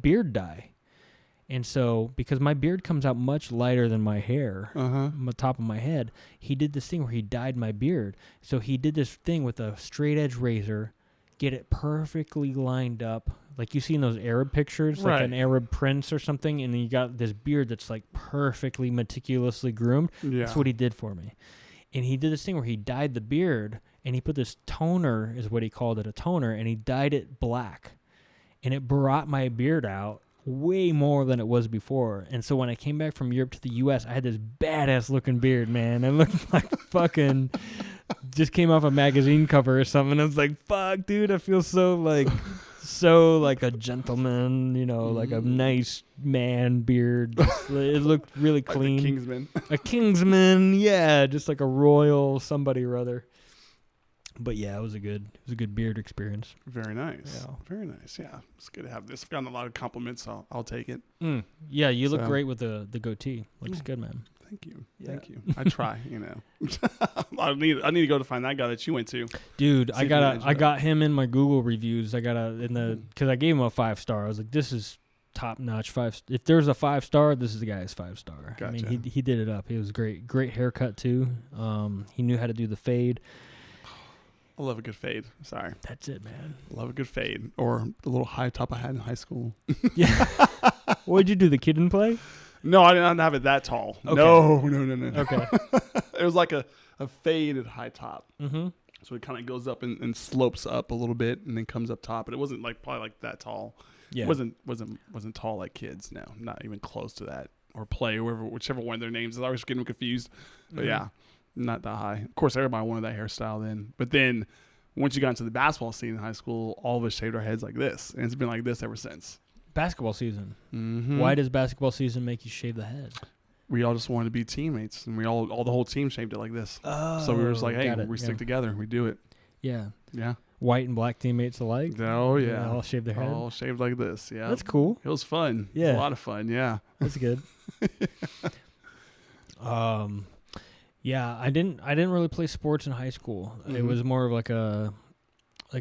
beard dye. And so because my beard comes out much lighter than my hair on the top of my head, he did this thing where he dyed my beard. So he did this thing with a straight edge razor, get it perfectly lined up. Like you see in those Arab pictures, like an Arab prince or something, and then you got this beard that's like perfectly meticulously groomed. Yeah. That's what he did for me. And he did this thing where he dyed the beard, and he put this toner, is what he called it, a toner, and he dyed it black. And it brought my beard out way more than it was before. And so when I came back from Europe to the U.S., I had this badass looking beard, man. I looked like fucking just came off a magazine cover or something. I was like, fuck, dude, I feel so like a gentleman, you know, like a nice man beard. It looked really clean. Like a Kingsman. A Kingsman, yeah, just like a royal somebody or other. But yeah, it was a good beard experience. Very nice. Yeah. Very nice. Yeah, it's good to have this. I've gotten a lot of compliments, so I'll take it. Yeah, you look great with the goatee. Looks good, man. Thank you. Yeah. Thank you. I try, you know. I need to go to find that guy that you went to. Dude, I got him in my Google reviews. Because I gave him a 5-star. I was like, this is top notch 5. If there's a 5-star, this is the guy's 5-star. Gotcha. I mean, he did it up. He was great. Great haircut too. He knew how to do the fade. I love a good fade. Sorry. That's it, man. Love a good fade. Or the little high top I had in high school. Yeah. What did you do? The kid and play? No, I didn't have it that tall. Okay. No. Okay. It was like a faded high top. Mm-hmm. So it kind of goes up and slopes up a little bit and then comes up top. But it wasn't probably like that tall. Yeah. It wasn't tall like kids. No, not even close to that. Or play, whichever one of their names is. I always get them confused. But yeah. Not that high. Of course, everybody wanted that hairstyle then. But then, once you got into the basketball scene in high school, all of us shaved our heads like this. And it's been like this ever since. Basketball season. Mm-hmm. Why does basketball season make you shave the head? We all just wanted to be teammates. And all the whole team shaved it like this. Oh, so we were just like, hey, we stick together. We do it. Yeah. Yeah. White and black teammates alike? Oh, yeah. They all shaved their head? All shaved like this, yeah. That's cool. It was fun. Yeah. It was a lot of fun, yeah. That's good. Yeah, I didn't really play sports in high school. Mm-hmm. It was more of like a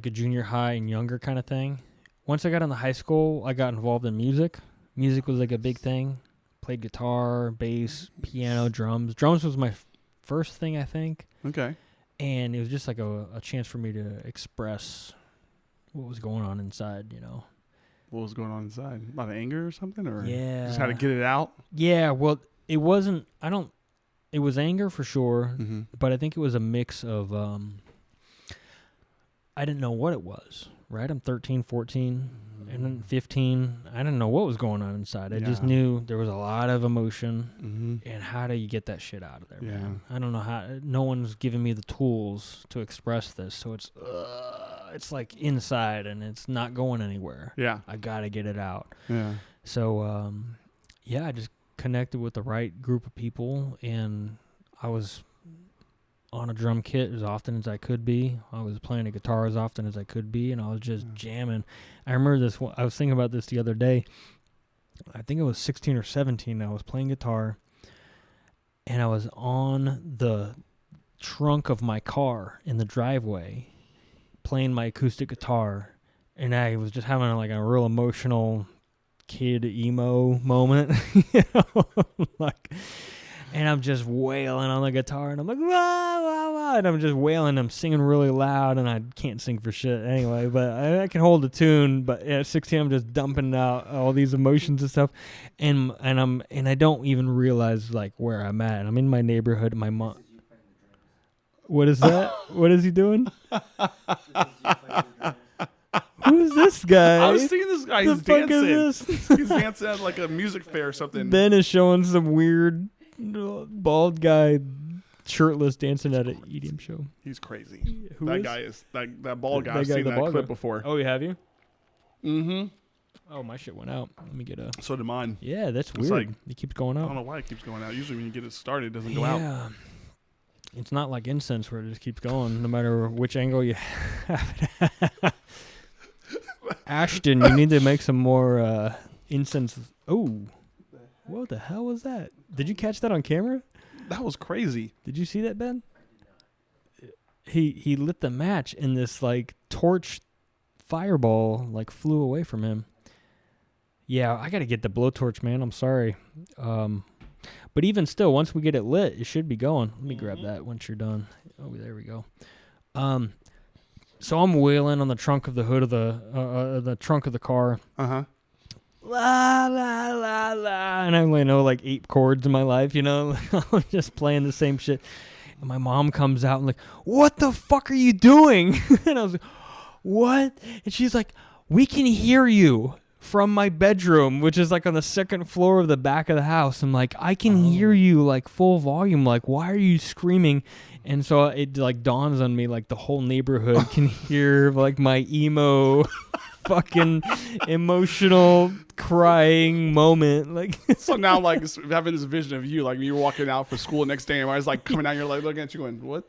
junior high and younger kind of thing. Once I got into high school, I got involved in music. Music was like a big thing. Played guitar, bass, piano, drums. Drums was my first thing, I think. Okay. And it was just like a chance for me to express what was going on inside, you know. What was going on inside? A lot of anger or something? Or just how to get it out? Yeah, well, it wasn't, it was anger for sure, mm-hmm. but I think it was a mix of, I didn't know what it was, right? I'm 13, 14, and then 15. I didn't know what was going on inside. I just knew there was a lot of emotion, mm-hmm. and how do you get that shit out of there, Yeah. man? I don't know how. No one's giving me the tools to express this, so it's like inside, and it's not going anywhere. Yeah. I got to get it out. Yeah. So, I just connected with the right group of people, and I was on a drum kit as often as I could be. I was playing a guitar as often as I could be, and I was just jamming. I remember this. I was thinking about this the other day. I think I was 16 or 17. I was playing guitar, and I was on the trunk of my car in the driveway playing my acoustic guitar, and I was just having like a real emotional kid emo moment, like, and I'm just wailing on the guitar, and I'm like, wah, wah, wah, and I'm just wailing. I'm singing really loud, and I can't sing for shit anyway, but I can hold a tune. But at 16, I'm just dumping out all these emotions and stuff, and I don't even realize like where I'm at. I'm in my neighborhood. My mom. What is that? What is he doing? Who's this guy? I was seeing this guy. He's dancing. He's dancing at like a music fair or something. Ben is showing some weird bald guy shirtless dancing at an EDM show. He's crazy. Guy is that bald guy. I've seen that clip before. Oh, you have you? Mm-hmm. Oh, my shit went out. Let me get a. So did mine. Yeah, that's weird. Like, it keeps going out. I don't know why it keeps going out. Usually when you get it started, it doesn't go out. Yeah. It's not like incense where it just keeps going no matter which angle you have it at. Ashton, you need to make some more incense. Oh, what the hell was that? Did you catch that on camera? That was crazy. Did you see that, Ben? He lit the match and this like torch fireball like flew away from him. Yeah, I got to get the blowtorch, man. I'm sorry. But even still, once we get it lit, it should be going. Let me grab that once you're done. Oh, there we go. So I'm wheeling on the trunk of the hood of the trunk of the car. Uh-huh. La, la, la, la. And I only know like 8 chords in my life, you know? I'm just playing the same shit. And my mom comes out and like, what the fuck are you doing? And I was like, what? And she's like, we can hear you from my bedroom, which is like on the 2nd floor of the back of the house. I'm like, I can hear you like full volume. Like, why are you screaming? And so it like dawns on me like the whole neighborhood can hear like my emo fucking emotional crying moment. Like, so now like having this vision of you, like you were walking out for school the next day and I was like coming out, you're like looking at you going, what?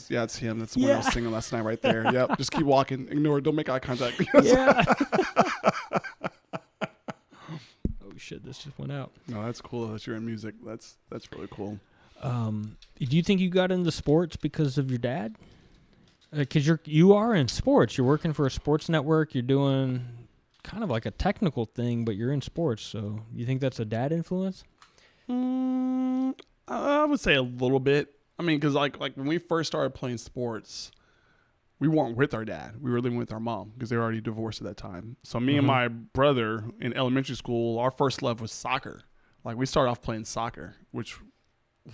Yeah, it's him. That's the one I was singing last night right there. Yep. Just keep walking. Ignore it. Don't make eye contact. Yeah. Oh shit, this just went out. No, that's cool that you're in music. That's really cool. Do you think you got into sports because of your dad? Because you are in sports. You're working for a sports network. You're doing kind of like a technical thing, but you're in sports. So you think that's a dad influence? I would say a little bit. I mean, because like when we first started playing sports, we weren't with our dad. We were living with our mom because they were already divorced at that time. So me and my brother in elementary school, our first love was soccer. Like we started off playing soccer, which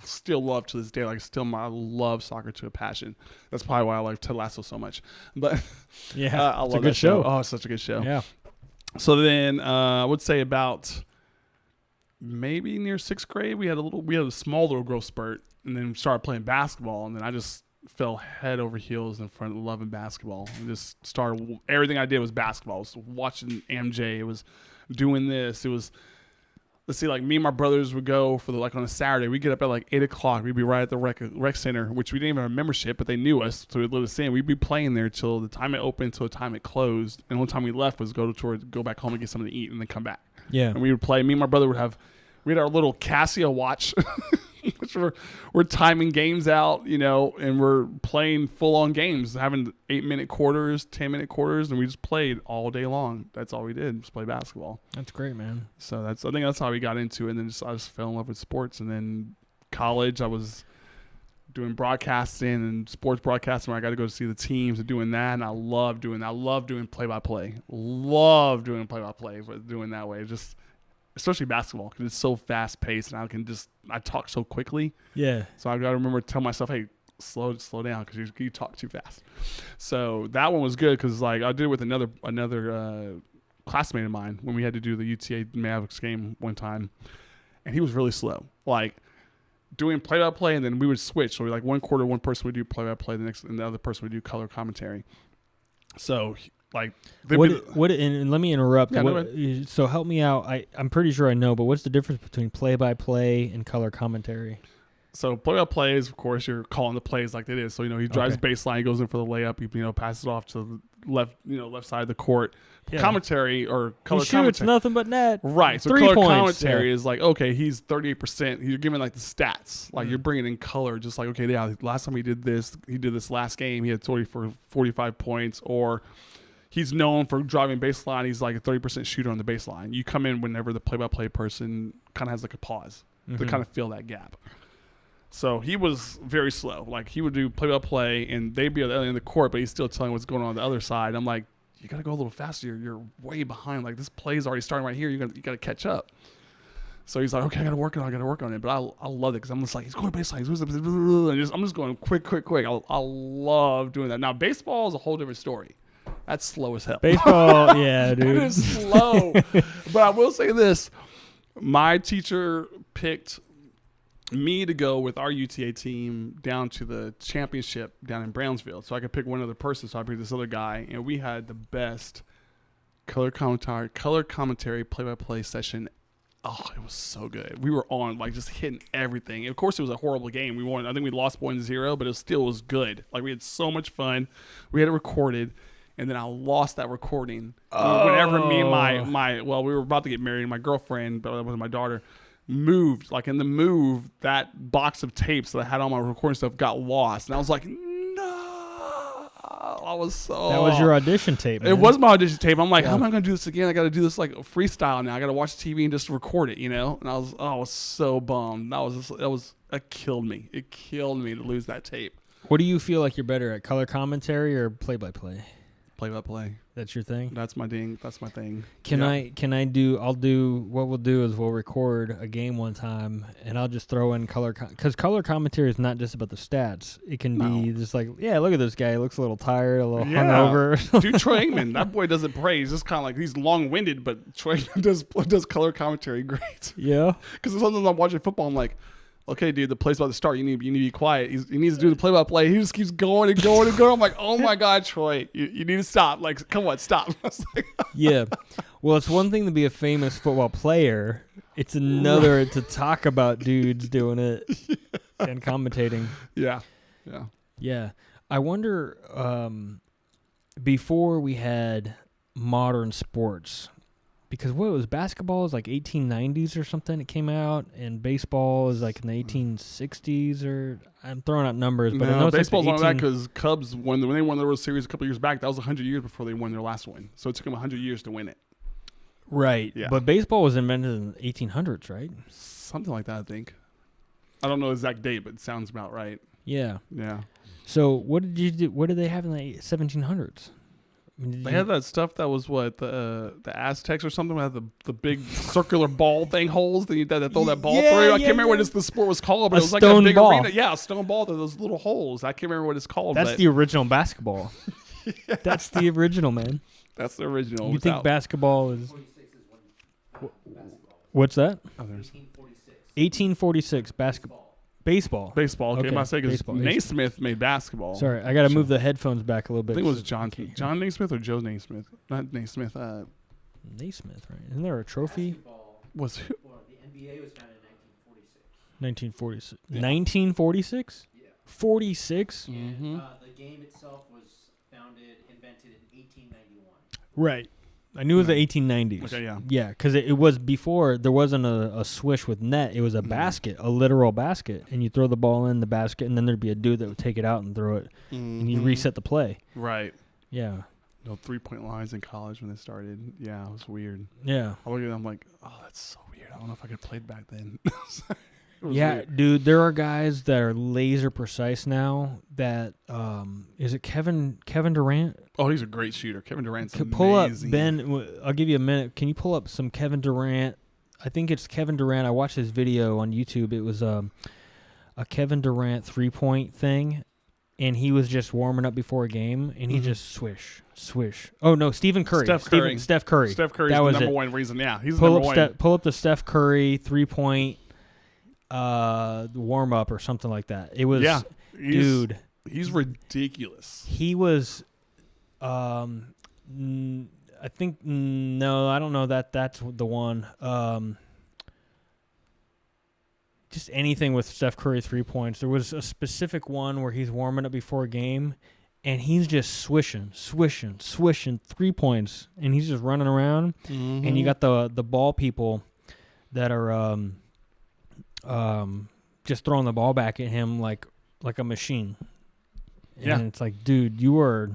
still love to this day. Like I love soccer to a passion. That's probably why I like Ted Lasso so much. But yeah, I love it's a good show. Oh, it's such a good show. Yeah. So then I would say about maybe near 6th grade, we had a small little growth spurt, and then started playing basketball, and then I just fell head over heels in front of loving basketball. And just started, everything I did was basketball. I was watching MJ. It was doing this. It was, let's see, like me and my brothers would go for like on a Saturday. We'd get up at like 8 o'clock. We'd be right at the rec center, which we didn't even have a membership, but they knew us. So we'd let us in. We'd be playing there till the time it opened, till the time it closed. And one time we left was go back home and get something to eat and then come back. Yeah. And we would play. Me and my brother we had our little Casio watch, which we're timing games out, you know, and we're playing full-on games, having 8-minute quarters, 10-minute quarters, and we just played all day long. That's all we did, just play basketball. That's great, man. So I think that's how we got into it, and then I just fell in love with sports. And then college, I was doing broadcasting and sports broadcasting where I got to go to see the teams and doing that, and I love doing that. I love doing play-by-play. Love doing play-by-play, but doing that way, just especially basketball, because it's so fast-paced, and I talk so quickly. Yeah. So I got to remember to tell myself, hey, slow down, because you talk too fast. So that one was good, because like I did it with another classmate of mine when we had to do the UTA Mavericks game one time, and he was really slow, like doing play-by-play, and then we would switch. So like one quarter, one person would do play-by-play, and the other person would do color commentary. So like and let me interrupt. Yeah, so help me out. I'm pretty sure I know, but what's the difference between play-by-play and color commentary? So play-by-play is, of course, you're calling the plays like it is. So, he drives baseline, he goes in for the layup, he passes it off to the left side of the court. Yeah. Commentary or color commentary. It's nothing but net. Right. So 3 color points, commentary is like, okay, he's 38%. You're giving like the stats. Like you're bringing in color, just like, okay, yeah, last time he did this last game, he had 45 points, or he's known for driving baseline. He's like a 30% shooter on the baseline. You come in whenever the play-by-play person kind of has like a pause to kind of fill that gap. So he was very slow. Like he would do play-by-play, and they'd be at the other end of the court, but he's still telling what's going on the other side. I'm like, you got to go a little faster. You're way behind. Like this play's already starting right here. You got to catch up. So he's like, okay, I got to work on it. But I love it because I'm just like, he's going baseline. I'm just going quick. I love doing that. Now baseball is a whole different story. That's slow as hell. Baseball, yeah, dude. It is slow. But I will say this: my teacher picked me to go with our UTA team down to the championship down in Brownsville, so I could pick one other person. So I picked this other guy, and we had the best color commentary play-by-play session. Oh, it was so good. We were on like just hitting everything. And of course, it was a horrible game. We won. I think we lost 1-0, but it still was good. Like we had so much fun. We had it recorded, and then I lost that recording. Whenever me and my we were about to get married, and my girlfriend, but with my daughter, moved, like in the move, that box of tapes that I had on my recording stuff got lost, and I was like, no, I was so. That was your audition tape, man. It was my audition tape. I'm like, how am I going to do this again? I got to do this like freestyle now. I got to watch TV and just record it, you know. And I was so bummed. That killed me. It killed me to lose that tape. What do you feel like you're better at, color commentary or play-by-play? Play-by-play. That's your thing? That's my thing. That's my thing. What we'll do is we'll record a game one time, and I'll just throw in color, because color commentary is not just about the stats. It can be just like, yeah, look at this guy. He looks a little tired, a little hungover. Dude, Troy Aikman, that boy doesn't pray. He's just kind of like, he's long-winded, but Troy Aikman does color commentary great. Yeah. Because sometimes I'm watching football, I'm like, okay, dude, the play's about to start. You need to be quiet. He needs to do the play-by-play. He just keeps going and going and going. I'm like, oh my God, Troy, you need to stop. Like, come on, stop. Yeah. Well, it's one thing to be a famous football player. It's another to talk about dudes doing it and commentating. Yeah. Yeah. I wonder, before we had modern sports, because what was basketball is like 1890s or something it came out, and baseball is like in the 1860s, or I'm throwing out numbers, but I know it's baseball's like on that because Cubs, when they won the World Series a couple years back, that was 100 years before they won their last one. So it took them 100 years to win it. Right. Yeah. But baseball was invented in the 1800s, right? Something like that, I think. I don't know the exact date, but it sounds about right. Yeah. Yeah. So what did you do? What did they have in the 1700s? They had that stuff that was what the Aztecs or something had the big circular ball thing holes that throw that ball through. I can't remember what the sport was called, but it was like a big arena. Yeah, a stone ball with those little holes. I can't remember what it's called. That's the original basketball. Yeah. That's the original, man. That's the original. You think basketball is? What's that? 1846 basketball. Baseball. Okay, my mistake is Naismith made basketball. Sorry, I got to move the headphones back a little bit. I think it was John Naismith or Joe Naismith. Not Naismith. Naismith, right? Isn't there a trophy? Basketball, was who? well, the NBA was founded in 1946. 1946. Yeah. 1946? Yeah. 46? And the game itself was invented in 1891. Right. I knew it was the 1890s. Okay, yeah. Yeah, because it was before, there wasn't a swish with net. It was a basket, a literal basket. And you throw the ball in the basket, and then there'd be a dude that would take it out and throw it. And you reset the play. Right. Yeah. No 3-point lines in college when they started. Yeah, it was weird. Yeah. I look at them, I'm like, oh, that's so weird. I don't know if I could have played back then. Yeah, weird. dude, there are guys that are laser precise now that, is it Kevin Durant? Oh, he's a great shooter. Kevin Durant's amazing. Pull up, Ben, I'll give you a minute. Can you pull up some Kevin Durant? I think it's Kevin Durant. I watched his video on YouTube. It was a Kevin Durant 3-point thing, and he was just warming up before a game, and he just swish. Oh, no, Stephen Curry. Steph Curry. Steph Curry. Steph Curry's the number one reason. Yeah, he's the number one. Pull up the Steph Curry 3-point warm up or something like that. It was, dude. He's ridiculous. He was, I think, no, I don't know that's the one. Just anything with Steph Curry 3 points. There was a specific one where he's warming up before a game, and he's just swishing 3 points, and he's just running around. And you got the ball people that are just throwing the ball back at him like a machine. And it's like, dude, you are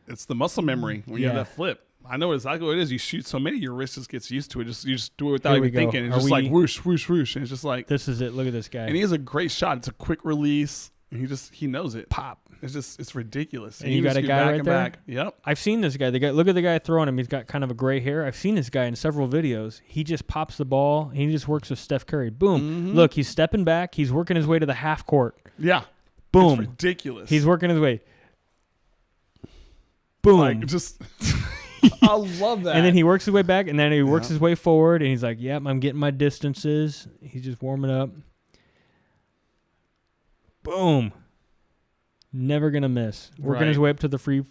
It's the muscle memory when you have that flip. I know exactly what it is. You shoot so many, your wrist just gets used to it. You just do it without even thinking. It's just like whoosh, whoosh, whoosh. And it's just like, this is it. Look at this guy. And he has a great shot. It's a quick release. And he knows it. Pop. It's ridiculous. And you got a guy right there? Back. Yep. I've seen this guy. Look at the guy throwing him. He's got kind of a gray hair. I've seen this guy in several videos. He just pops the ball. He just works with Steph Curry. Boom. Mm-hmm. Look, he's stepping back. He's working his way to the half court. Yeah. Boom. It's ridiculous. He's working his way. Boom. Like, just... I love that. And then he works his way back, and then he works his way forward, and he's like, yep, I'm getting my distances. He's just warming up. Boom. Never going to miss. Working his way up to the free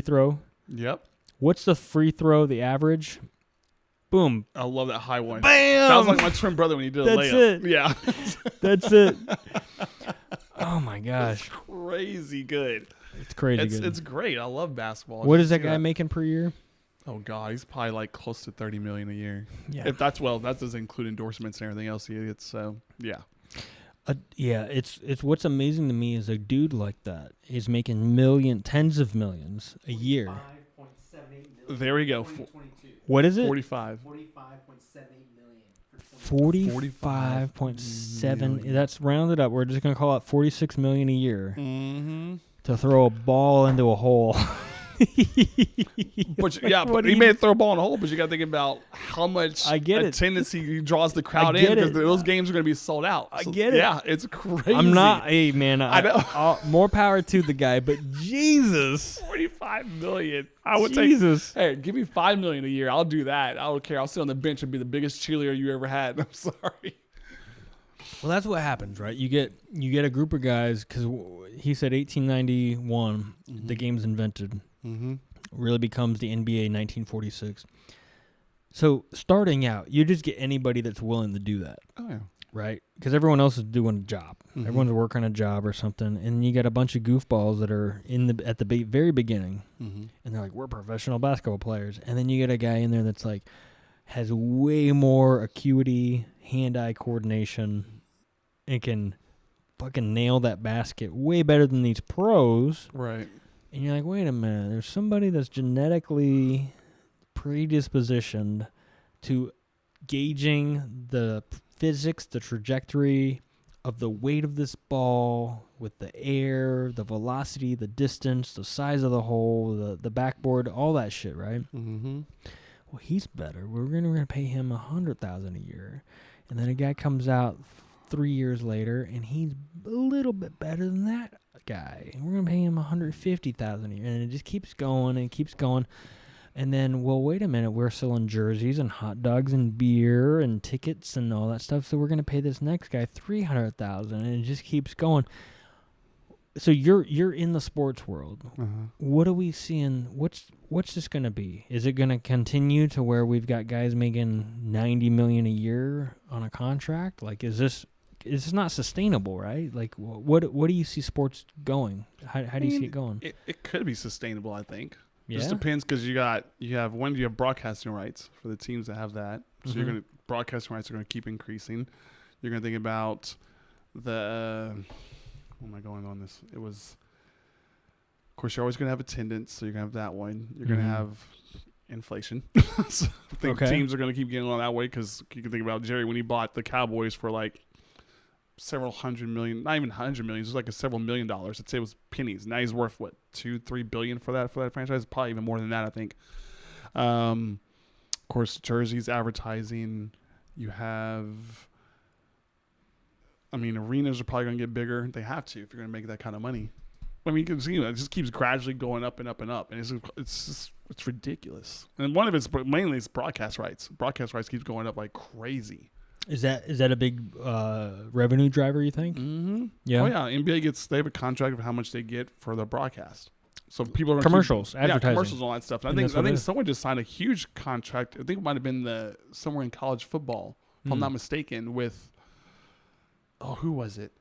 throw. Yep. What's the free throw, the average? Boom. I love that high one. Bam! That was like my twin brother when he did a layup. That's it. Yeah. That's it. Oh, my gosh. It's crazy good. It's crazy good. It's great. I love basketball. What is that guy making per year? Oh, God. He's probably like close to $30 million a year. Yeah. If that doesn't include endorsements and everything else he gets. So, yeah. It's what's amazing to me is a dude like that is making tens of millions a year. There we go. What is it? 45. 45.7. That's rounded up. We're just gonna call it 46 million a year to throw a ball into a hole. But he may throw a ball in a hole, but you got to think about how much attendance he draws the crowd in, because those games are going to be sold out. I get it. Yeah, it's crazy. I'm not, hey man, I know. More power to the guy, but Jesus, 45 million. I would Jesus. Hey, give me $5 million a year. I'll do that. I don't care. I'll sit on the bench and be the biggest cheerleader you ever had. I'm sorry. Well, that's what happens, right? You get a group of guys, because he said 1891, the game's invented. Really becomes the NBA 1946. So starting out, you just get anybody that's willing to do that. Oh, yeah. Right? Because everyone else is doing a job. Everyone's working a job or something. And you got a bunch of goofballs that are at the very beginning. And they're like, we're professional basketball players. And then you get a guy in there that's like, has way more acuity, hand-eye coordination, and can fucking nail that basket way better than these pros. Right. And you're like, wait a minute, there's somebody that's genetically predispositioned to gauging the physics, the trajectory of the weight of this ball with the air, the velocity, the distance, the size of the hole, the backboard, all that shit, right? Well, he's better. We're gonna pay him $100,000 a year. And then a guy comes out 3 years later, and he's a little bit better than that guy. We're going to pay him $150,000 a year. And it just keeps going and keeps going. And then, well, wait a minute. We're selling jerseys and hot dogs and beer and tickets and all that stuff. So we're going to pay this next guy $300,000, and it just keeps going. So you're in the sports world. What are we seeing? What's this going to be? Is it going to continue to where we've got guys making $90 million a year on a contract? Like, is this not sustainable, right? Like, what do you see sports going? How do you see it going? It could be sustainable, I think. Yeah? Just depends, because you have broadcasting rights for the teams that have that. So broadcasting rights are going to keep increasing. You're going to think about the what am I going on this? It was, of course, you're always going to have attendance, so you're going to have that one. You're going to have inflation. So I think teams are going to keep getting on that way, because you can think about Jerry when he bought the Cowboys for like several $100 million, not even $100 million, it was like several $1 million. I'd say it was pennies. Now he's worth what, $2-3 billion for that franchise? Probably even more than that, I think. Of course, jerseys, advertising. You have, arenas are probably going to get bigger. They have to if you're going to make that kind of money. You can see it just keeps gradually going up and up and up, and it's ridiculous. And one of it's mainly it's broadcast rights. Broadcast rights keeps going up like crazy. Is that a big revenue driver, you think? Yeah. Oh yeah, NBA they have a contract of how much they get for the broadcast. So people are commercials, advertising, commercials, all that stuff. And I think someone just signed a huge contract. I think it might have been somewhere in college football, if I'm not mistaken. With who was it?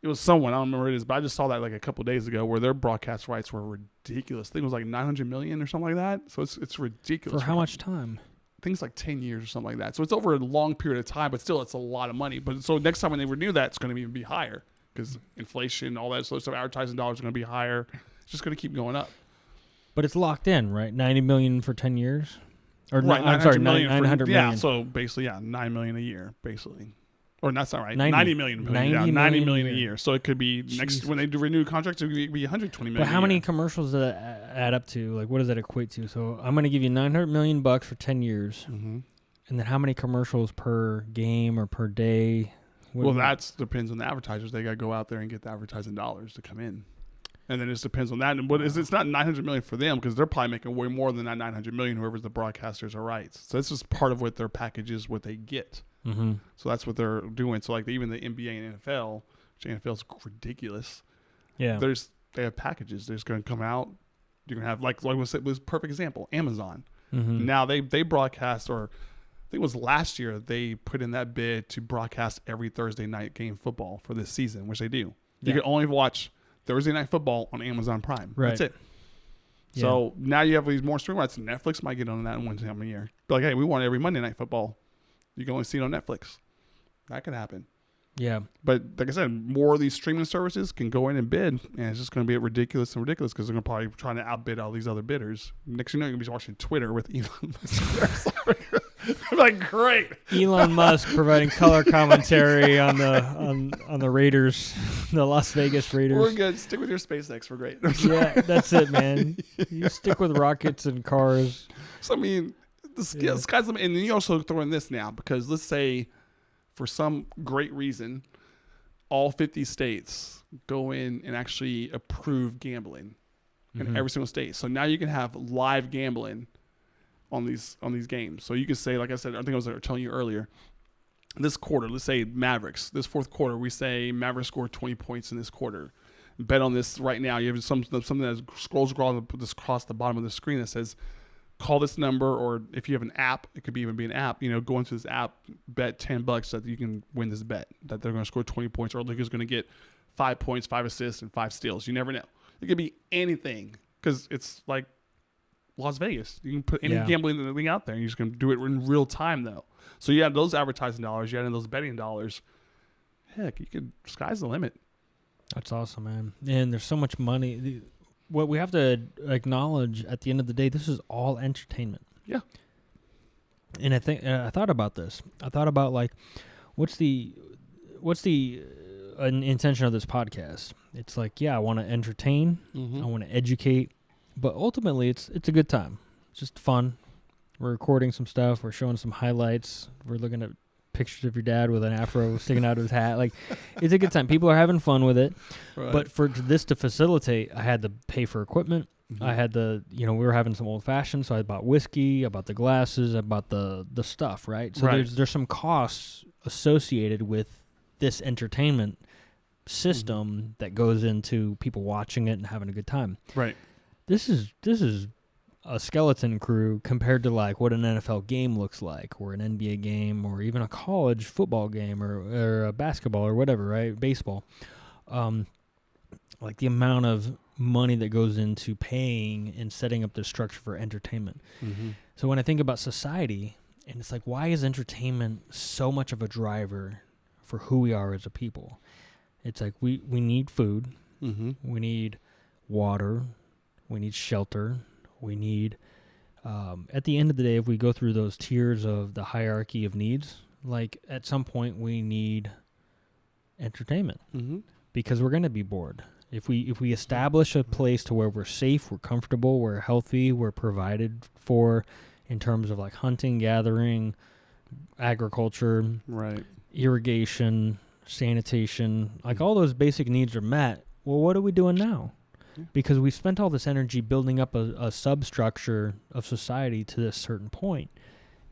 It was someone, I don't remember who it is, but I just saw that like a couple of days ago, where their broadcast rights were ridiculous. I think it was like $900 million or something like that. So it's ridiculous. For how much time? Things like 10 years or something like that. So it's over a long period of time, but still it's a lot of money. But so next time when they renew that, it's going to even be higher, because inflation, all that sort of stuff, advertising dollars are going to be higher. It's just going to keep going up. But it's locked in, right? 90 million for 10 years? Or Right, I'm sorry, 900 900 million. Yeah, so basically, 9 million a year, basically. Or that's not right. 90 90 million. 90 million a year. So it could be next when they do renew contracts, it could be 120 million. But how many commercials does that add up to? Like, what does that equate to? So I'm going to give you $900 million for 10 years. Mm-hmm. And then how many commercials per game or per day? Well, that depends on the advertisers. They got to go out there and get the advertising dollars to come in. And then it just depends on that. And it's not 900 million for them because they're probably making way more than that 900 million, whoever's the broadcasters or rights. So that's just part of what their package is, what they get. Mm-hmm. So that's what they're doing. So like even the NBA and NFL, which NFL is ridiculous. Yeah. They have packages. They're just going to come out. You're going to have like was a perfect example, Amazon. Mm-hmm. Now they broadcast, or I think it was last year, they put in that bid to broadcast every Thursday night game football for this season, which they do. You can only watch Thursday night football on Amazon Prime. Right. That's it. Yeah. So now you have these more streaming rights. Netflix might get on that in one time a year. Be like, hey, we want every Monday night football. You can only see it on Netflix. That could happen. Yeah. But like I said, more of these streaming services can go in and bid, and it's just going to be ridiculous because they're going to probably trying to outbid all these other bidders. Next thing you know, you're going to be watching Twitter with Elon Musk. Like, great. Elon Musk providing color commentary on the Raiders, the Las Vegas Raiders. We're good. Stick with your SpaceX. We're great. Yeah, that's it, man. You stick with rockets and cars. So, I mean, the sky's the limit. And then you also throw in this now because let's say for some great reason, all 50 states go in and actually approve gambling in every single state. So now you can have live gambling on these games. So you can say, like I said, I think I was telling you earlier, this quarter, let's say Mavericks, this fourth quarter, we say Mavericks scored 20 points in this quarter. Bet on this right now. You have something that scrolls across the bottom of the screen that says, call this number, or if you have an app, it could even be an app, go into this app, bet $10 that you can win this bet, that they're going to score 20 points, or Luka's going to get 5 points, 5 assists, and 5 steals. You never know. It could be anything because it's like Las Vegas. You can put any gambling thing out there, and you're just going to do it in real time, though. So you have those advertising dollars, you add in those betting dollars. Heck, sky's the limit. That's awesome, man. And there's so much money. What we have to acknowledge at the end of the day, this is all entertainment. Yeah. And I thought about this. I thought about like, what's the intention of this podcast? It's like, I want to entertain, I want to educate, but ultimately it's a good time. It's just fun. We're recording some stuff. We're showing some highlights. We're looking at pictures of your dad with an afro sticking out of his hat. Like, it's a good time. People are having fun with it. Right. But for this to facilitate, I had to pay for equipment. Mm-hmm. I had to, we were having some old fashioned, so I bought whiskey, I bought the glasses, I bought the stuff, right? So there's some costs associated with this entertainment system that goes into people watching it and having a good time. Right. This is a skeleton crew compared to like what an NFL game looks like, or an NBA game, or even a college football game, or a basketball or whatever, right? Baseball. Like the amount of money that goes into paying and setting up the structure for entertainment. Mm-hmm. So when I think about society, and it's like, why is entertainment so much of a driver for who we are as a people? It's like we need food, we need water, we need shelter, we need, at the end of the day, if we go through those tiers of the hierarchy of needs, like at some point we need entertainment because we're going to be bored. If we establish a place to where we're safe, we're comfortable, we're healthy, we're provided for in terms of like hunting, gathering, agriculture, right, irrigation, sanitation, like all those basic needs are met. Well, what are we doing now? Because we spent all this energy building up a substructure of society to this certain point.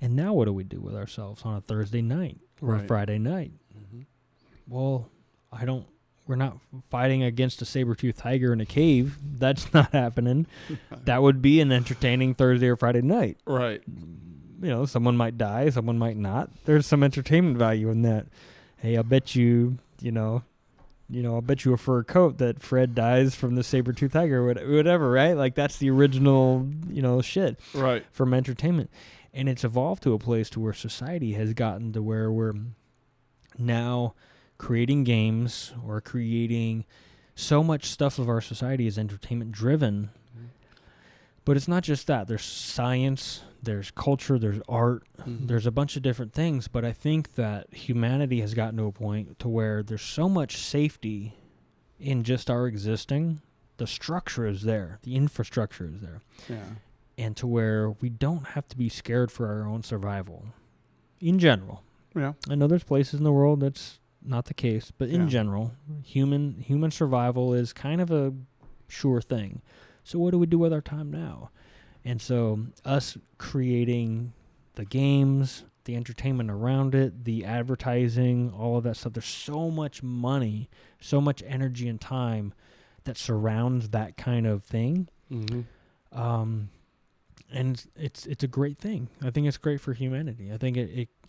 And now what do we do with ourselves on a Thursday night or a Friday night? Mm-hmm. Well, we're not fighting against a saber-toothed tiger in a cave. That's not happening. That would be an entertaining Thursday or Friday night. Right. Someone might die, someone might not. There's some entertainment value in that. Hey, I'll bet you, I'll bet you a fur coat that Fred dies from the saber-toothed tiger or whatever, right? Like, that's the original, shit from entertainment. And it's evolved to a place to where society has gotten to where we're now creating games or creating so much stuff of our society is entertainment-driven. But it's not just that. There's science, there's culture, there's art, there's a bunch of different things. But I think that humanity has gotten to a point to where there's so much safety in just our existing. The structure is there. The infrastructure is there. Yeah. And to where we don't have to be scared for our own survival. In general. Yeah. I know there's places in the world that's not the case, but in general, human survival is kind of a sure thing. So what do we do with our time now? And so us creating the games, the entertainment around it, the advertising, all of that stuff, there's so much money, so much energy and time that surrounds that kind of thing. And it's a great thing. I think it's great for humanity. I think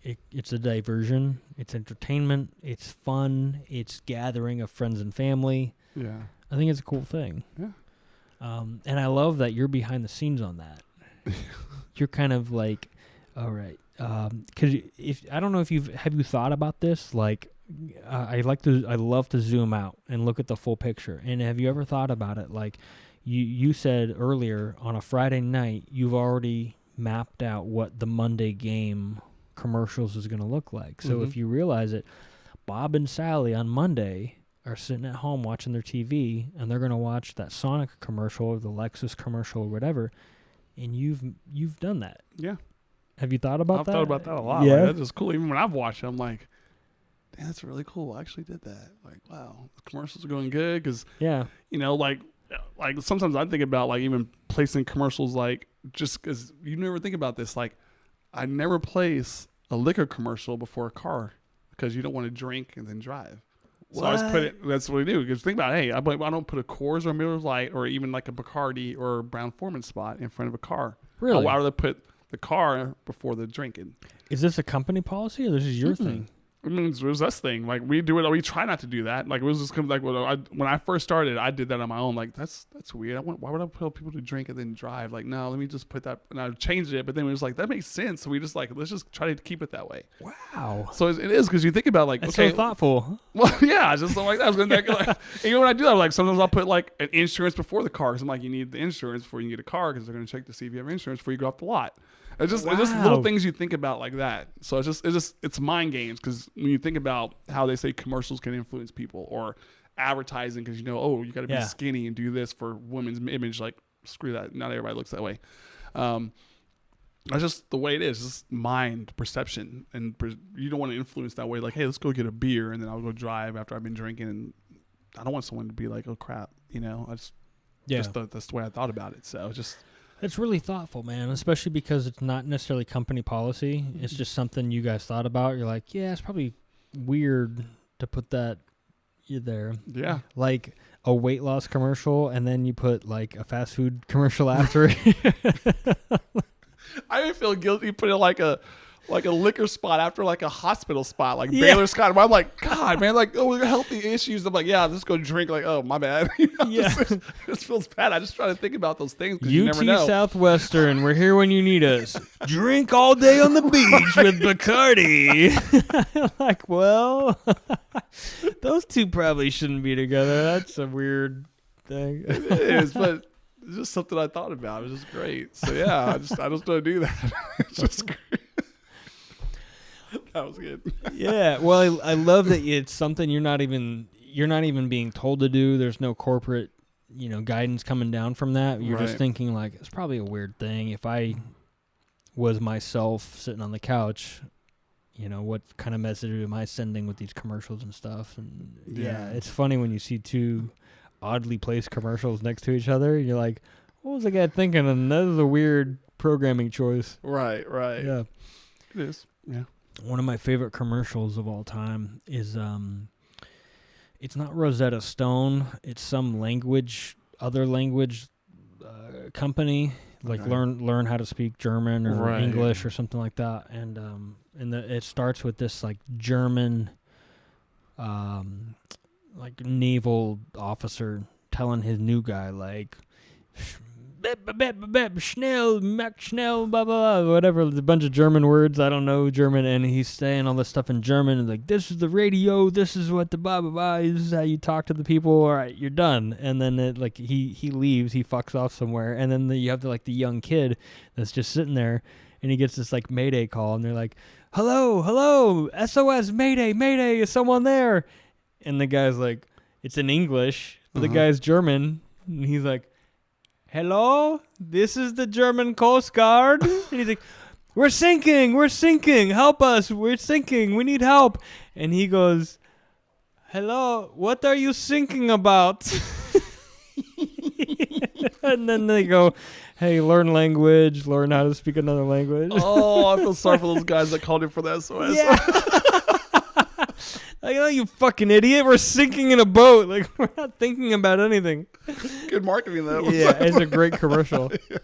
it's a diversion, it's entertainment, it's fun, it's gathering of friends and family. Yeah. I think it's a cool thing. Yeah. And I love that you're behind the scenes on that. You're kind of like, all right, because I don't know if have you thought about this? Like, I love to zoom out and look at the full picture. And have you ever thought about it? Like, you said earlier on a Friday night, you've already mapped out what the Monday game commercials is going to look like. So if you realize it, Bob and Sally on Monday are sitting at home watching their TV, and they're going to watch that Sonic commercial or the Lexus commercial or whatever, and you've done that. Yeah. Have you thought about that? I've thought about that a lot. Yeah. Like, that's just cool. Even when I've watched it, I'm like, damn, that's really cool. I actually did that. Like, wow, the commercials are going good because, like sometimes I think about like even placing commercials, like just because you never think about this. Like, I never place a liquor commercial before a car because you don't want to drink and then drive. So I just put it. That's what we do. Because think about it. Hey, I don't put a Coors or Miller Lite or even like a Bacardi or Brown Forman spot in front of a car. Really? I'd rather put the car before the drinking. Is this a company policy or this is your thing? I mean, it was us thing. Like we do it. We try not to do that. Like it was just like when I first started, I did that on my own. Like that's weird. Why would I tell people to drink and then drive? Like no, let me just put that. And I changed it, but then it was like that makes sense. So we just like let's just try to keep it that way. Wow. So it is because you think about like That's okay, so thoughtful. Well, yeah, just something like that. I was gonna like, even when I do that, like sometimes I'll put like an insurance before the car. Cause I'm like, you need the insurance before you can get a car because they're gonna check to see if you have insurance before you go off the lot. It's just little things you think about like that. So it's mind games because when you think about how they say commercials can influence people or advertising because you got to be skinny and do this for women's image. Like screw that, not everybody looks that way. That's just the way it is. It's just mind perception, and you don't want to influence that way. Like, hey, let's go get a beer and then I'll go drive after I've been drinking. And I don't want someone to be like, oh crap, that's the way I thought about it. So just. It's really thoughtful, man, especially because it's not necessarily company policy. It's just something you guys thought about. You're like, yeah, it's probably weird to put that there. Yeah. Like a weight loss commercial, and then you put like a fast food commercial after it. I even feel guilty putting like a liquor spot after like a hospital spot, like Baylor Scott. I'm like, God, man, like, oh, healthy issues. I'm like, yeah, let's go drink. Like, oh, my bad. This feels bad. I just try to think about those things because you never know. Southwestern, we're here when you need us. Drink all day on the beach with Bacardi. Like, well, those two probably shouldn't be together. That's a weird thing. It is, but it's just something I thought about. It was just great. So yeah, I just don't do that. It's just great. That was good. Yeah, well, I love that it's something you're not even being told to do. There's no corporate, guidance coming down from that. You're just thinking like it's probably a weird thing. If I was myself sitting on the couch, what kind of message am I sending with these commercials and stuff? And yeah, it's funny when you see two oddly placed commercials next to each other. You're like, what was the guy thinking? And that is a weird programming choice. Right. Yeah, it is. Yeah. One of my favorite commercials of all time is it's not Rosetta Stone. It's some other language company, like learn how to speak German or English or something like that. And it starts with this like German like naval officer telling his new guy like, Schnell, Mac Schnell, blah, blah, blah, whatever. There's a bunch of German words. I don't know German. And he's saying all this stuff in German. And like, this is the radio. This is what the blah, blah, blah. This is how you talk to the people. All right, you're done. And then he leaves. He fucks off somewhere. And then you have the young kid that's just sitting there. And he gets this like Mayday call. And they're like, hello, SOS, Mayday, Mayday, is someone there? And the guy's like, it's in English. But the guy's German. And he's like, hello, this is the German Coast Guard. And he's like, we're sinking, help us, we're sinking, we need help. And he goes, hello, what are you sinking about? And then they go, hey, learn language, learn how to speak another language. Oh, I feel sorry for those guys that called in for the SOS. Yeah. Like, oh, you fucking idiot, we're sinking in a boat. Like, we're not thinking about anything. Good marketing, though. Yeah, it's a great commercial. Yeah.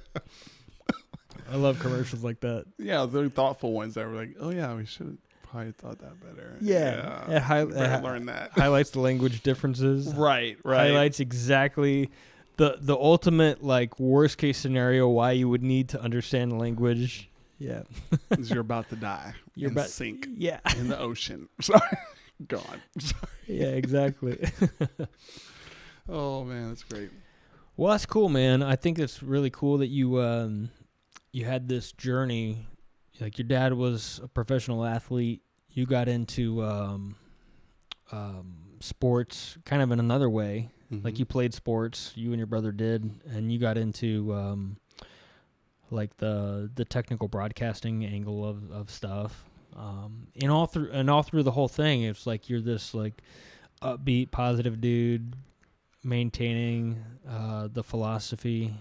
I love commercials like that. Yeah, they're thoughtful ones that were like, oh, yeah, we should have probably thought that better. Yeah. It learn that. Highlights the language differences. Right. Highlights exactly the ultimate, like, worst case scenario why you would need to understand the language. Yeah. Because you're about to die. You're about to sink. Yeah. In the ocean. Sorry. Gone. Sorry. Yeah, exactly. Oh, man, that's great. Well, that's cool, man. I think it's really cool that you had this journey. Like, your dad was a professional athlete. You got into sports kind of in another way. Mm-hmm. Like, you played sports, you and your brother did, and you got into like the technical broadcasting angle of stuff. And all through the whole thing, it's like you're this like upbeat, positive dude, maintaining the philosophy.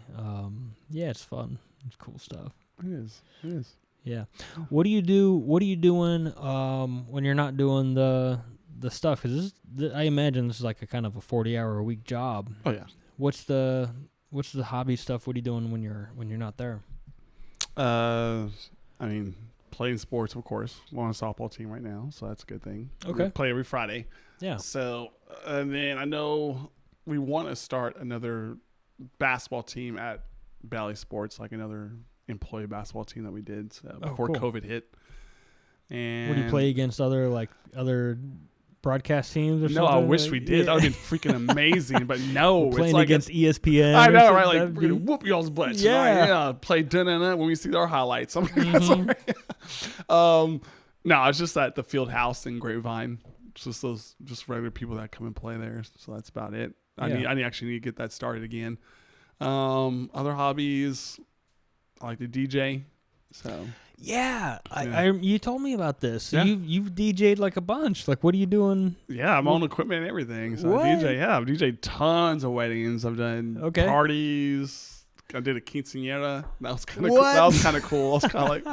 Yeah, it's fun. It's cool stuff. It is. Yeah. What are you doing when you're not doing the stuff? Because I imagine this is like a kind of a 40-hour-a-week job. Oh yeah. What's the hobby stuff? What are you doing when you're not there? I mean, playing sports, of course. We're on a softball team right now, so that's a good thing. Okay. We play every Friday. Yeah. So, and then I know we want to start another basketball team at Bally Sports, like another employee basketball team that we did before cool. COVID hit. And would you play against other broadcast teams or something? No, I wish we did. That would have been freaking amazing. But no, playing it's like against ESPN. I know, right? Like, we're gonna whoop y'all's butts. Yeah, yeah. Play when we see our highlights. No, it's just at the field house in Grapevine. Just those regular people that come and play there. So that's about it. I actually need to get that started again. Other hobbies, I like to DJ. So. Yeah, you told me about this. So you've DJ'd like a bunch. Like, what are you doing? Yeah, I'm on equipment and everything. So I DJ. Yeah, I've DJ'd tons of weddings. I've done parties. I did a quinceañera. That was kind of cool. That was kind of cool. I was kind of like,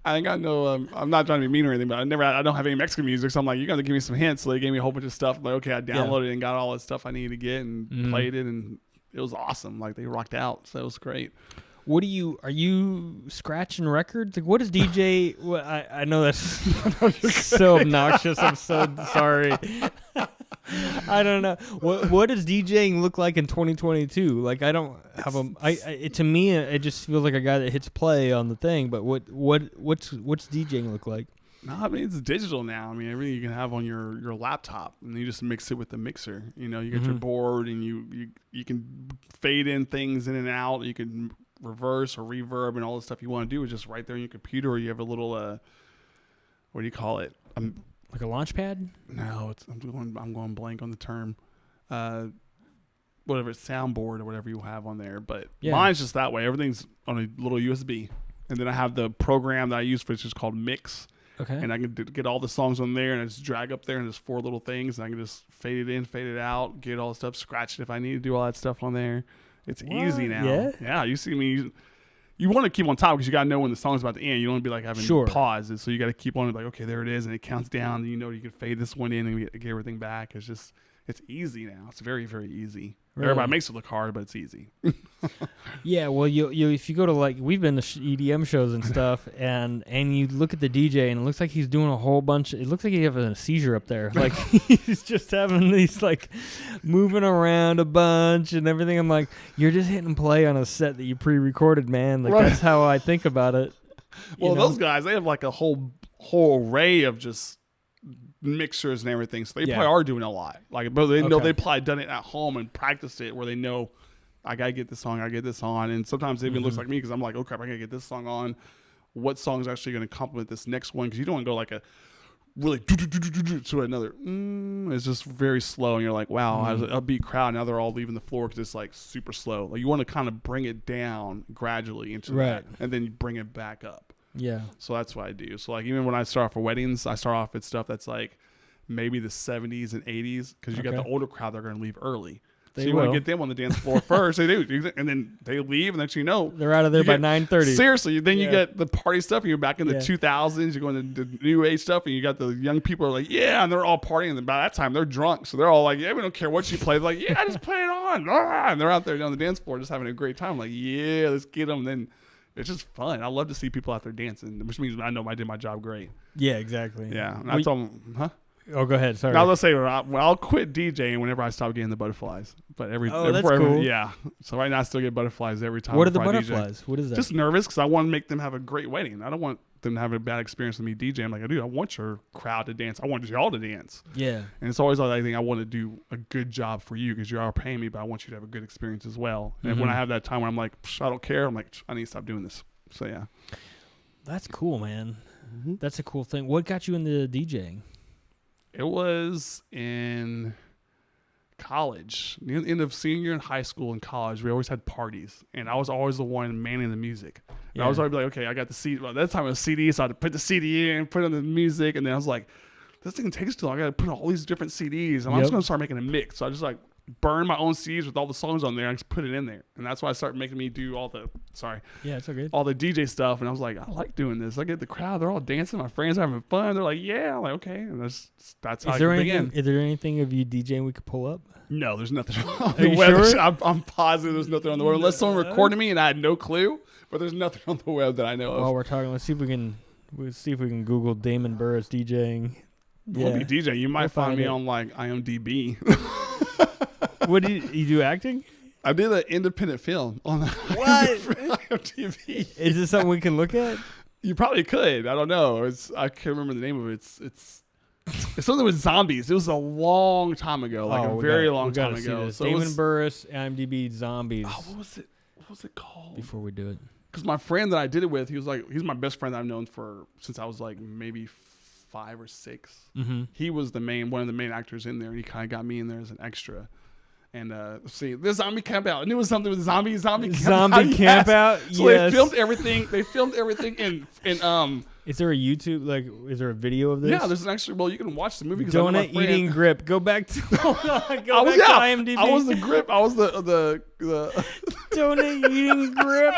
I ain't got no. I'm not trying to be mean or anything, but I don't have any Mexican music, so I'm like, you got to give me some hints. So they gave me a whole bunch of stuff. I'm like, okay, I downloaded it and got all the stuff I needed to get and played it, and it was awesome. Like, they rocked out, so it was great. Are you scratching records? Like, what is DJ? Well, I know that's so obnoxious. I'm so sorry. I don't know. What does DJing look like in 2022? Like, I don't have to me, it just feels like a guy that hits play on the thing. But what's DJing look like? No, I mean, it's digital now. I mean, everything you can have on your laptop, and you just mix it with the mixer. You know, you get your board, and you can fade in things in and out. You can reverse or reverb, and all the stuff you want to do is just right there on your computer, or you have a little what do you call it? Like a launch pad? No, I'm going blank on the term. Whatever, soundboard or whatever you have on there. But mine's just that way. Everything's on a little USB, and then I have the program that I use for it, just called Mix. Okay. And I can get all the songs on there, and I just drag up there, and there's 4 little things, and I can just fade it in, fade it out, get all the stuff, scratch it if I need to do all that stuff on there. It's easy now. Yeah. You see me. You want to keep on top because you got to know when the song's about to end. You don't want to be like having pauses. So you got to keep on like, okay, there it is. And it counts down. And you know, you can fade this one in and get everything back. It's just it's easy now. It's very, very easy. Really? Everybody makes it look hard, but it's easy. Yeah, well, you if you go to like we've been to EDM shows and stuff, and you look at the DJ and it looks like he's doing a whole bunch. It looks like he's having a seizure up there. Like he's just having these like moving around a bunch and everything. I'm like, you're just hitting play on a set that you pre-recorded, man. Like that's how I think about it. Well, those guys, they have like a whole array of just mixers and everything, so they probably are doing a lot. Like, but they know they probably done it at home and practiced it, where they know I gotta get this song, I get this on, and sometimes it even looks like me because I'm like, oh crap, I gotta get this song on. What song is actually gonna complement this next one? Because you don't want to go like a really to another. It's just very slow, and you're like, wow, I was an upbeat crowd. Now they're all leaving the floor because it's like super slow. Like you want to kind of bring it down gradually into that, and then you bring it back up. Yeah. So that's what I do. So like even when I start off for weddings, I start off with stuff that's like maybe the 70s and 80s because you got the older crowd that are going to leave early. So you want to get them on the dance floor first. They do. And then they leave, and then you know. They're out of there by 9:30. Seriously. Then you get the party stuff, and you're back in the 2000s. You're going to the new age stuff, and you got the young people are like, yeah, and they're all partying. And by that time, they're drunk. So they're all like, yeah, we don't care what you play. They're like, yeah, just play it on. And they're out there on the dance floor just having a great time. Like, yeah, let's get them. Then it's just fun. I love to see people out there dancing, which means I know I did my job great. Yeah, exactly. Yeah. And I told them, huh? Oh, go ahead. Sorry. Now let's say I'll quit DJing whenever I stop getting the butterflies. But that's cool. Yeah. So right now I still get butterflies every time. What are the butterflies? What is that? Just nervous because I want to make them have a great wedding. I don't want them to have a bad experience with me DJing. Like, dude, I want your crowd to dance. I want y'all to dance. Yeah. And it's always like I think I want to do a good job for you because you are paying me, but I want you to have a good experience as well. And when I have that time where I'm like, I don't care, I'm like, I need to stop doing this. So yeah. That's cool, man. That's a cool thing. What got you into DJing? It was in college, the end of senior year in high school and college. We always had parties, and I was always the one manning the music. And I was always like, okay, I got the CD. Well, that time it was CD, so I had to put the CD in, put on the music, and then I was like, this thing takes too long. I got to put all these different CDs, and I'm just going to start making a mix. So I just like burn my own CDs with all the songs on there. I just put it in there, and that's why I started making me do all the it's okay, all the DJ stuff. And I was like, I like doing this. I get the crowd; they're all dancing. My friends are having fun. They're like, yeah. I'm like, okay. And that's how I begin. Is there anything of you DJing we could pull up? No, there's nothing on the web. Sure? I'm positive there's nothing on the web unless someone recorded me and I had no clue. But there's nothing on the web that I know of. While we're talking, let's see if we can Google Damon Burris DJing. We'll be DJ. You might find me on like IMDb. What do you do? Acting? I did an independent film on IMDb. Is this something we can look at? You probably could. I don't know. I can't remember the name of it. It's something with zombies. It was a long time ago, like a very long time ago. So Damon Burris, IMDb zombies. Oh, what was it called? Before we do it, because my friend that I did it with, he's my best friend that I've known since I was like maybe 5 or 6. He was one of the main actors in there, and he kind of got me in there as an extra. And see, this zombie camp out. I knew it was something with zombie camp out. So they filmed everything. in Is there a YouTube? Like, is there a video of this? Yeah, there's actually. Well, you can watch the movie. Donut eating grip. Go back to IMDb. I was the grip. I was the donut eating grip.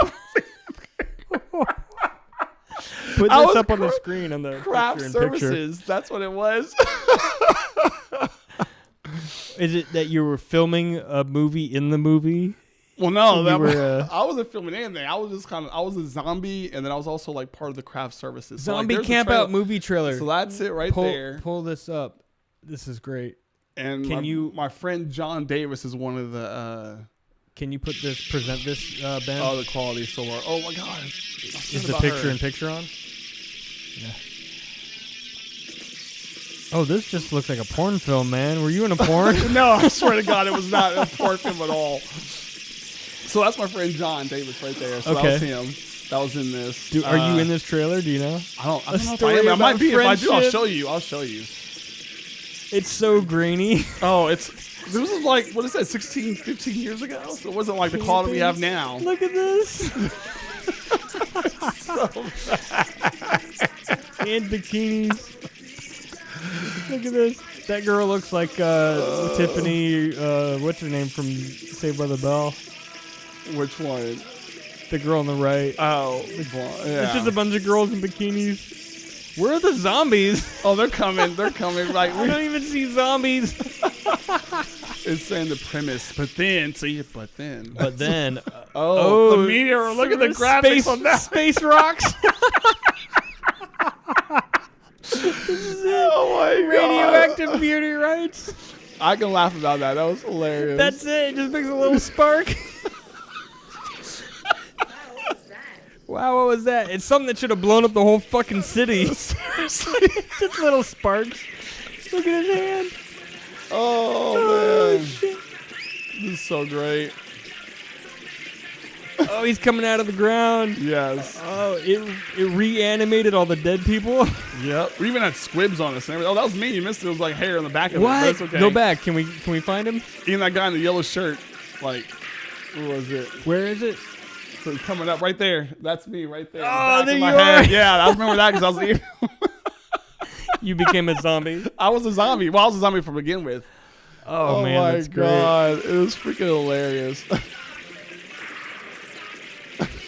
Put this up on the screen on the craft services. That's what it was. Is it that you were filming a movie in the movie? Well, no, I wasn't filming anything. I was just I was a zombie, and then I was also like part of the craft services. Zombie camp out movie trailer. So that's it there. Pull this up. This is great. And my friend John Davis is one of the. Can you present this, Ben? Oh, the quality is so hard. Oh my God! Is the picture on? Yeah. Oh, this just looks like a porn film, man. Were you in a porn? No, I swear to God, it was not a porn film at all. So that's my friend John Davis right there. So that was him. That was in this. Dude, are you in this trailer? Do you know? I don't know if I am. I might be. If I do, I'll show you. It's so grainy. Oh, this was like, what is that, 16, 15 years ago? So it wasn't like the quality we have now. Look at this. So and bikinis. Look at this. That girl looks like Tiffany. What's her name from Saved by the Bell? Which one? The girl on the right. Oh, yeah. It's just a bunch of girls in bikinis. Where are the zombies? Oh, they're coming. They're coming. Like I don't even see zombies. It's saying the premise, but then oh, the meteor. Look at the graphics on that. Space rocks. Oh my god! Radioactive beauty rights. I can laugh about that. That was hilarious. That's it. It just makes a little spark. Wow, what was that? It's something that should have blown up the whole fucking city. Seriously. Just little sparks. Look at his hand. Oh man. Shit. This is so great. Oh, he's coming out of the ground. Yes. Oh, it reanimated all the dead people. Yep. We even had squibs on us and everything. Oh, that was me. You missed it. It was like hair on the back of What? it. That's okay. Go back. Can we find him? Even that guy in the yellow shirt. Like, what was it? Where is it? So coming up right there. That's me right there. Oh, The there back you of my head. are. Yeah, I remember that because I was eating. You became a zombie. I was a zombie. Well, I was a zombie to begin with. Oh man, my that's great. god. It was freaking hilarious.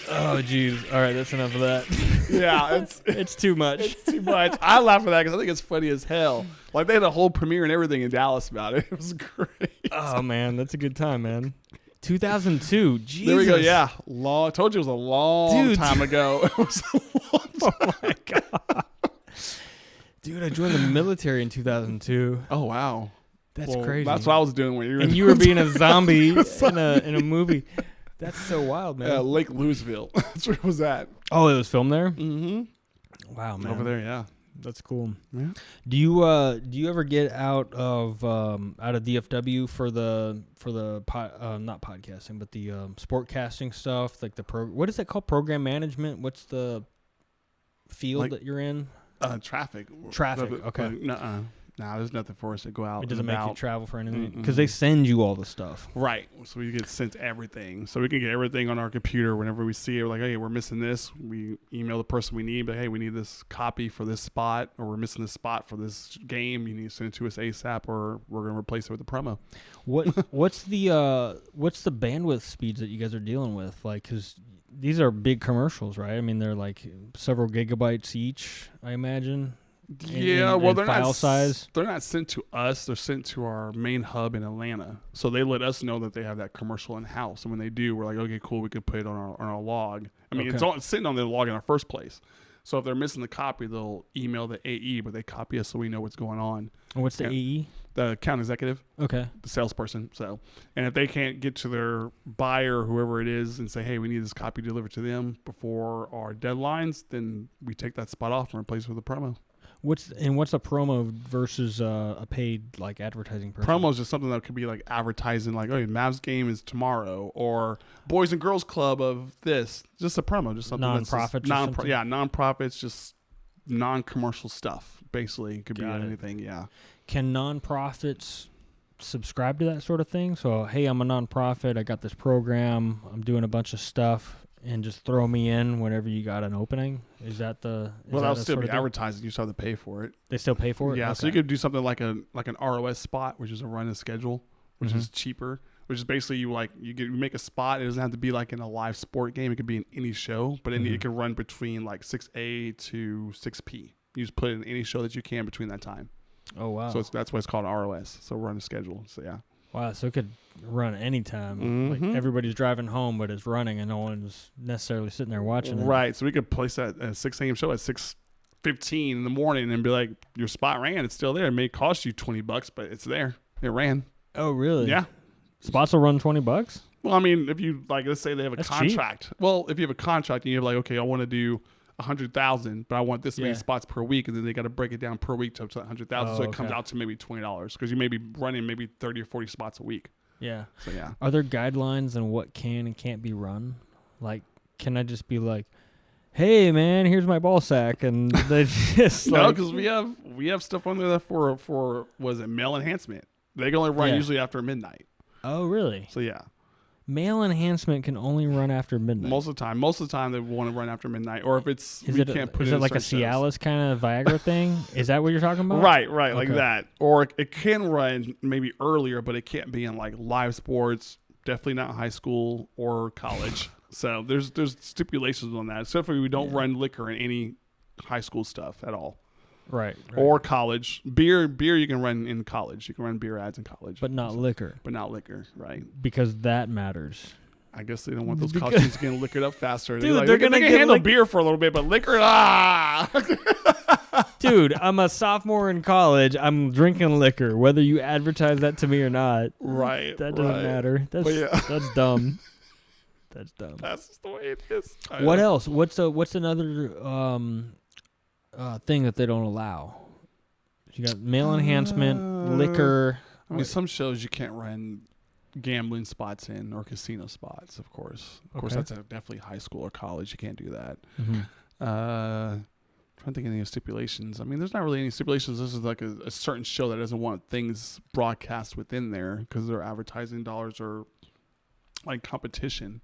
Oh jeez. All right, that's enough of that. Yeah, It's too much. it's too much. I laugh at that because I think it's funny as hell. Like they had a whole premiere and everything in Dallas about it. It was great. Oh man, that's a good time, man. 2002. Jesus. There we go. Yeah, I told you it was a long Dude. time ago. It was a long time. Oh my god. Dude, I joined the military in 2002. Oh wow, That's crazy. That's what I was doing when you were. And you were being a zombie in a movie. That's so wild, man. Lake Louisville. That's where it was at. Oh, it was filmed there? Mm-hmm. Wow, man. Over there, yeah. That's cool. Yeah. Do you ever get out of DFW for the not podcasting, but the sport casting stuff, like what is that called? Program management? What's the field that you're in? Traffic. Okay. Nuh-uh. Nah, there's nothing for us to go out. It doesn't and make you about. travel for anything because they send you all the stuff. Right. So we get sent everything. So we can get everything on our computer whenever we see it. We're like, hey, we're missing this. We email the person we need, but hey, we need this copy for this spot, or we're missing this spot for this game. You need to send it to us ASAP, or we're going to replace it with a promo. What's the bandwidth speeds that you guys are dealing with? Like, because these are big commercials, right? I mean, they're like several gigabytes each, I imagine. They're file size. They're not sent to us. They're sent to our main hub in Atlanta. So they let us know that they have that commercial in house, and when they do, we're like, okay, cool, we can put it on our log. I mean, it's sitting on the log in our first place. So if they're missing the copy, they'll email the AE, but they copy us so we know what's going on. And what's the AE? The account executive. Okay. The salesperson. So, and if they can't get to their buyer, whoever it is, and say, hey, we need this copy delivered to them before our deadlines, then we take that spot off and replace it with a promo. What's a promo versus a paid like advertising person? Promo is just something that could be like advertising, like, oh, Mavs game is tomorrow, or Boys and Girls Club of this. Just a promo, just something non-profits. Non-profits, just non-commercial stuff. Basically, it could be anything. Yeah. Can non-profits subscribe to that sort of thing? So, hey, I'm a non-profit. I got this program. I'm doing a bunch of stuff. And just throw me in whenever you got an opening. Is that the? Well, that'll still be advertising. You still have to pay for it. They still pay for it. Yeah, okay. so you could do something like an ROS spot, which is a run and schedule, which is cheaper. Which is basically you make a spot. It doesn't have to be like in a live sport game. It could be in any show, but it can run between like 6A to 6P. You just put it in any show that you can between that time. Oh wow! So that's why it's called ROS. So run and schedule. So yeah. Wow, so it could run anytime. Like everybody's driving home, but it's running, and no one's necessarily sitting there watching it. Right. So we could place that at 6 a.m. show at 6:15 in the morning and be like, your spot ran. It's still there. It may cost you $20, but it's there. It ran. Oh, really? Yeah. Spots will run $20? Well, I mean, if you let's say they have a That's contract. Cheap. Well, if you have a contract and you're like, okay, I want to do 100,000, but I want this many spots per week, and then they got to break it down per week to 100,000, so it comes out to maybe $20 because you may be running maybe 30 or 40 spots a week. Yeah. So yeah. Are there guidelines on what can and can't be run? Like, can I just be like, hey man, here's my ball sack, and they just no, because we have stuff on there for was it male enhancement? They can only run usually after midnight. Oh really? So yeah. Male enhancement can only run after midnight. Most of the time they want to run after midnight, or if it's is it like a Cialis kind of Viagra thing? Is that what you're talking about? Right, like that. Or it can run maybe earlier, but it can't be in like live sports. Definitely not high school or college. So there's stipulations on that. Except for we don't run liquor in any high school stuff at all. Right. Or college. Beer you can run in college. You can run beer ads in college. But not liquor. But not liquor, right. Because that matters. I guess they don't want those college students getting liquored up faster. Dude, they can handle beer for a little bit, but liquor, Dude, I'm a sophomore in college. I'm drinking liquor, whether you advertise that to me or not. Right. That doesn't matter. That's dumb. That's dumb. That's just the way it is. What else? What's another thing that they don't allow? You got male enhancement, liquor. I mean, some shows you can't run gambling spots in or casino spots, of course. Of course, that's definitely high school or college. You can't do that. Mm-hmm. Trying to think of any stipulations. I mean, there's not really any stipulations. This is like a certain show that doesn't want things broadcast within there because their advertising dollars are like competition.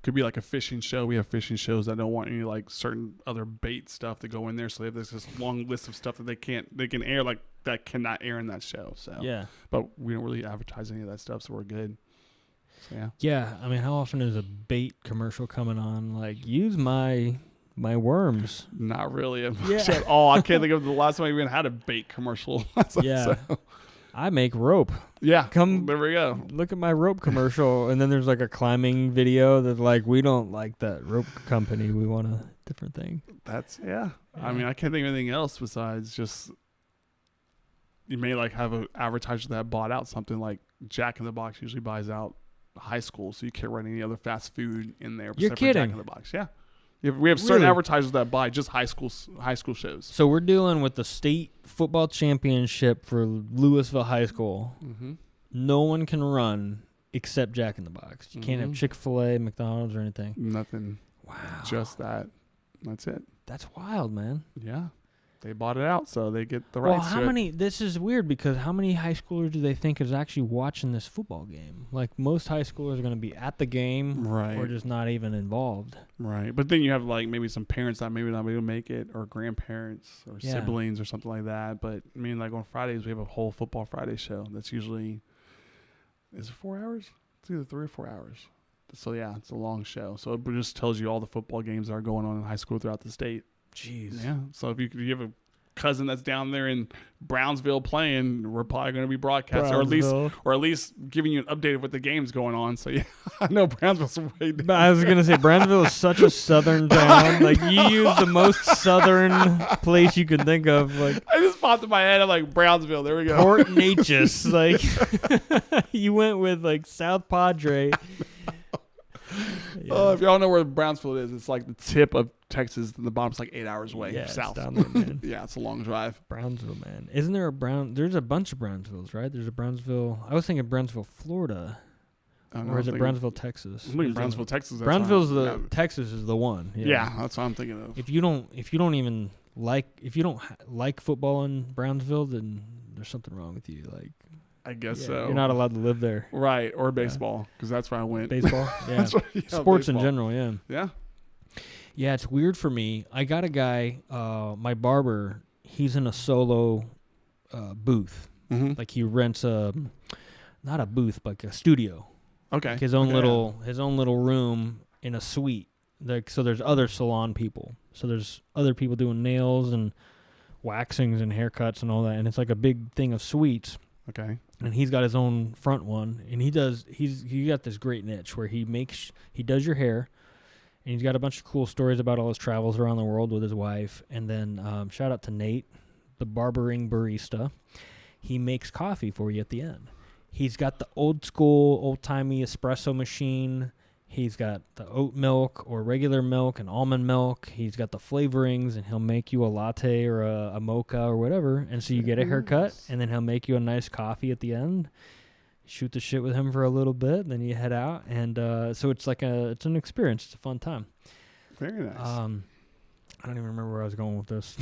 Could be like a fishing show. We have fishing shows that don't want any like certain other bait stuff to go in there. So they have this long list of stuff that they can air like that cannot air in that show. So yeah, but we don't really advertise any of that stuff, so we're good. So yeah. Yeah, I mean, how often is a bait commercial coming on? Like, use my worms. Not really at all. I can't think of the last time I even had a bait commercial. Yeah. So. I make rope. Yeah. There we go. Look at my rope commercial. And then there's like a climbing video that's like, we don't like that rope company. We want a different thing. Yeah. I mean, I can't think of anything else besides just you may like have an advertiser that bought out something like Jack in the Box usually buys out high school. So you can't run any other fast food in there. You're kidding. Jack in the Box. Yeah. We have certain advertisers that buy just high school shows. So we're dealing with the state football championship for Louisville High School. Mm-hmm. No one can run except Jack in the Box. You can't have Chick-fil-A, McDonald's, or anything. Nothing. Wow. Just that. That's it. That's wild, man. Yeah. They bought it out, so they get the rights to it. This is weird because how many high schoolers do they think is actually watching this football game? Like, most high schoolers are going to be at the game or just not even involved. Right. But then you have, like, maybe some parents that maybe not be able to make it or grandparents or siblings or something like that. But, I mean, like, on Fridays, we have a whole Football Friday show that's usually, is it 4 hours? It's either 3 or 4 hours. So, yeah, it's a long show. So it just tells you all the football games that are going on in high school throughout the state. Jeez. Yeah. So if you have a cousin that's down there in Brownsville playing, we're probably going to be broadcasting or at least giving you an update of what the game's going on. So yeah, I know Brownsville's way down. I was going to say Brownsville is such a southern town. Like, you use the most southern place you could think of. Like, I just popped in my head. I'm like, Brownsville. There we go. Port Neches. Like, you went with like South Padre. Yeah. If y'all know where Brownsville is, it's like the tip of Texas, and the bottom's like 8 hours away south. It's down there, man. Yeah, it's a long drive. Brownsville, man. Isn't there there's a bunch of Brownsvilles, right? There's a Brownsville. I was thinking Brownsville, Florida. Or is it Brownsville, Texas? I'm thinking Brownsville, Texas. Brownsville's Texas is the one. Yeah, that's what I'm thinking of. If you don't even like football in Brownsville, then there's something wrong with you. Like, I guess so. You're not allowed to live there. Right, or baseball, because that's where I went. Baseball? Yeah. Sports in general, yeah. Yeah. Yeah, it's weird for me. I got a guy, my barber, he's in a solo booth. Mm-hmm. Like, he rents not a booth, but a studio. Okay. Like his own little room in a suite. Like, so there's other salon people. So there's other people doing nails and waxings and haircuts and all that. And it's like a big thing of suites. Okay. And he's got his own front one, and he got this great niche where he does your hair, and he's got a bunch of cool stories about all his travels around the world with his wife. And then shout out to Nate, the barbering barista. He makes coffee for you at the end. He's got the old school, old timey espresso machine. He's got the oat milk or regular milk and almond milk. He's got the flavorings, and he'll make you a latte or a mocha or whatever. And so you get a haircut, and then he'll make you a nice coffee at the end. Shoot the shit with him for a little bit, then you head out. And so it's like it's an experience. It's a fun time. Very nice. I don't even remember where I was going with this.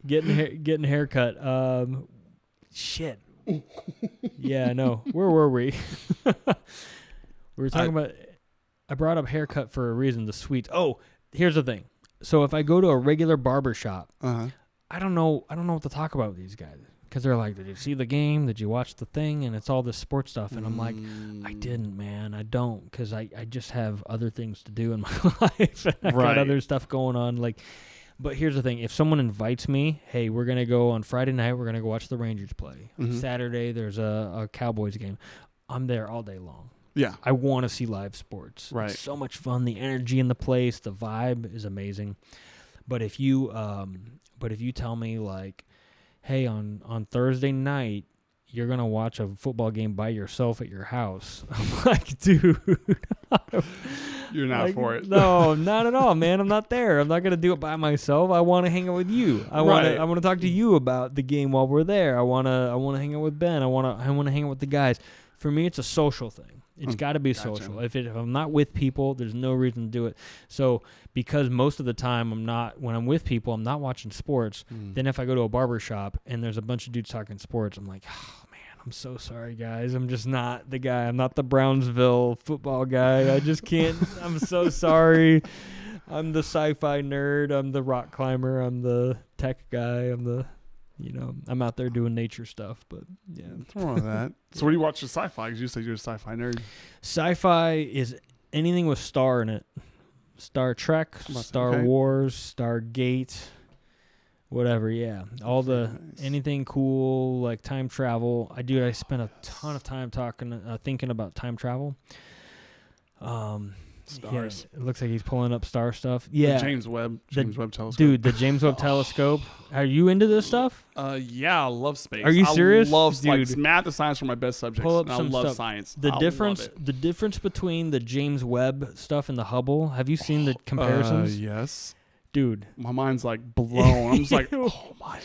Getting a haircut. Shit. Yeah, I know. Where were we? We were talking about. I brought up haircut for a reason. The sweets. Oh, here's the thing. So if I go to a regular barber shop, I don't know what to talk about with these guys, because they're like, "Did you see the game? Did you watch the thing?" And it's all this sports stuff, and I'm like, "I didn't, man. I don't, because I just have other things to do in my life. And I got other stuff going on. Like But here's the thing: if someone invites me, hey, we're gonna go on Friday night. We're gonna go watch the Rangers play. Saturday, there's a Cowboys game. I'm there all day long. Yeah. I want to see live sports. Right. It's so much fun. The energy in the place, the vibe is amazing. But if you tell me like, hey, on Thursday night, you're going to watch a football game by yourself at your house. I'm like, dude. You're not for it. No, not at all, man. I'm not there. I'm not going to do it by myself. I want to hang out with you. I want to talk to you about the game while we're there. I want to hang out with Ben. I want to hang out with the guys. For me, it's a social thing. It's got to be social. If I'm not with people, there's no reason to do it. So because most of the time when I'm with people, I'm not watching sports. Then if I go to a barber shop and there's a bunch of dudes talking sports, I'm like, oh man, I'm so sorry guys. I'm just not the guy. I'm not the Brownsville football guy. I just can't. I'm so sorry. I'm the sci-fi nerd. I'm the rock climber. I'm the tech guy. I'm out there doing nature stuff, but yeah. What's wrong with that? So what do you watch for sci-fi? Because you said you're a sci-fi nerd. Sci-fi is anything with star in it. Star Trek, Star Wars, Stargate, whatever, yeah. Anything cool, like time travel. I spent a ton of time thinking about time travel. Stars. Yeah, it looks like he's pulling up star stuff. Yeah. The James Webb telescope. Dude, the James Webb telescope. Are you into this stuff? Yeah, I love space. Are you serious? I love Dude, math and science are my best subjects. Pull up and some I love stuff. science. The difference between the James Webb stuff and the Hubble. Have you seen the comparisons? Yes. Dude, my mind's like blown. I'm just like, oh my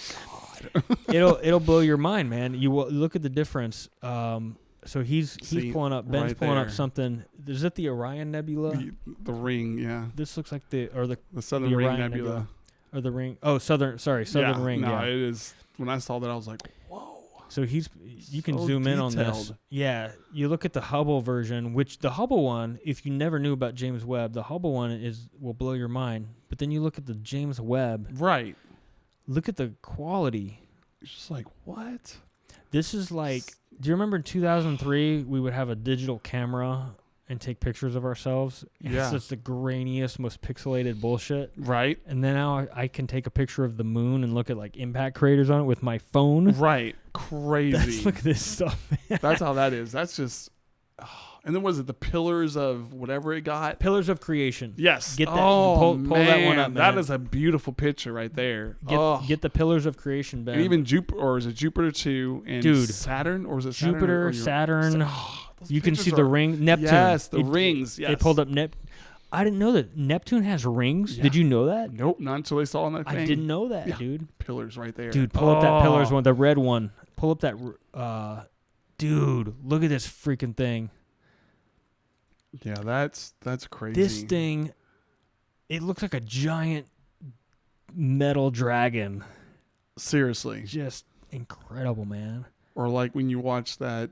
god. it'll blow your mind, man. You look at the difference. So he's pulling up. Ben's pulling up something. Is it the Orion Nebula? The ring, yeah. This looks like the Southern Ring Nebula. Or the ring. Oh, Southern Ring. No, yeah. It is. When I saw that, I was like, whoa. So you can zoom in on this. Yeah, you look at the Hubble version, which the Hubble one, if you never knew about James Webb, the Hubble one will blow your mind. But then you look at the James Webb. Right. Look at the quality. It's just like, what? This is like, do you remember in 2003 we would have a digital camera and take pictures of ourselves? Yeah. It's just the grainiest, most pixelated bullshit. Right. And then now I can take a picture of the moon and look at like impact craters on it with my phone. Right. Crazy. Look at this stuff, man. That's how that is. That's just... and then was it the pillars of whatever it got? Pillars of creation. Yes. Get that. Pull that one up, man. That is a beautiful picture right there. Get the pillars of creation, Ben. And even Jupiter, or is it Jupiter 2 and Saturn? Or is it Saturn? Jupiter, Saturn. You can see the ring. Neptune. Yes, the rings. Yes. They pulled up I didn't know that Neptune has rings. Yeah. Did you know that? Nope, not until they saw on that thing. I didn't know that, dude. Pillars right there. Dude, pull up that pillars one, the red one. Pull up that. Dude, look at this freaking thing. Yeah, that's crazy. This thing, it looks like a giant metal dragon. Seriously. Just incredible, man. Or like when you watch that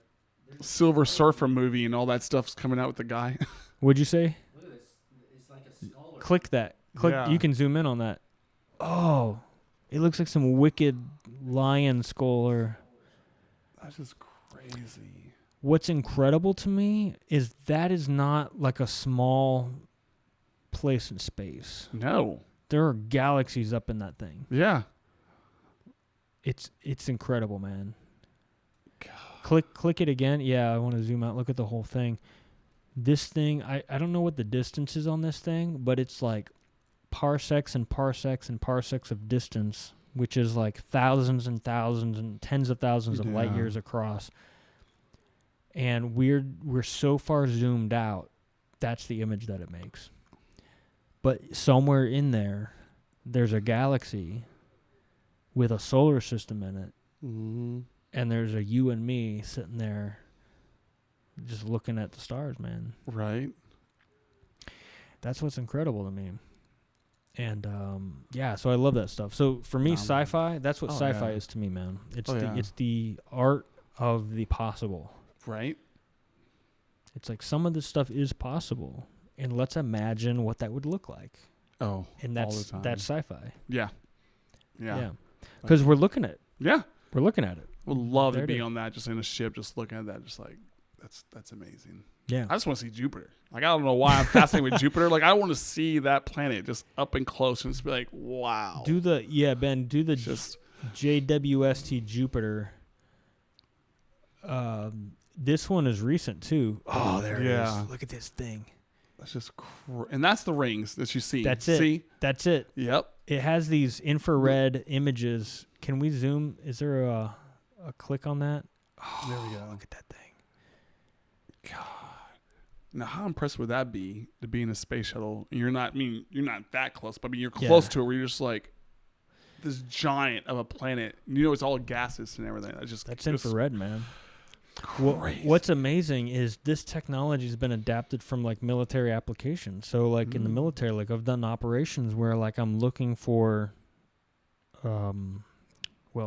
Silver Surfer movie and all that stuff's coming out with the guy. What'd you say? Look at this. It's like a skull. Click that. Yeah. You can zoom in on that. Oh, it looks like some wicked lion skull or... That's just crazy. What's incredible to me is that is not like a small place in space. No. There are galaxies up in that thing. Yeah. It's incredible, man. God. Click it again. Yeah, I want to zoom out. Look at the whole thing. This thing, I don't know what the distance is on this thing, but it's like parsecs and parsecs and parsecs of distance, which is like thousands and thousands and tens of thousands of light years across. And we're so far zoomed out, that's the image that it makes. But somewhere in there, there's a galaxy with a solar system in it. Mm-hmm. And there's a you and me sitting there just looking at the stars, man. Right. That's what's incredible to me. And, so I love that stuff. So for me, sci-fi, that's what sci-fi is to me, man. It's the art of the possible. Right. It's like some of this stuff is possible, and let's imagine what that would look like. Oh, and that's sci-fi. Yeah. Because we're looking at it. Yeah. We're looking at it. Would love to be on that, just in a ship, just looking at that, just like that's amazing. Yeah. I just want to see Jupiter. Like, I don't know why I'm fascinated with Jupiter. Like, I want to see that planet just up and close and just be like, wow. Ben, do the JWST Jupiter. This one is recent too. Oh, there it is. Look at this thing. That's just and that's the rings that you see. That's it. See? That's it. Yep. It has these infrared images. Can we zoom? Is there a click on that? Oh, there we go. Look at that thing. God. Now, how impressed would that be to be in a space shuttle? You're not that close, but you're close to it where you're just like this giant of a planet. You know, it's all gases and everything. That's infrared, man. Crazy. What's amazing is this technology has been adapted from like military applications. So like in the military, like I've done operations where like I'm looking for,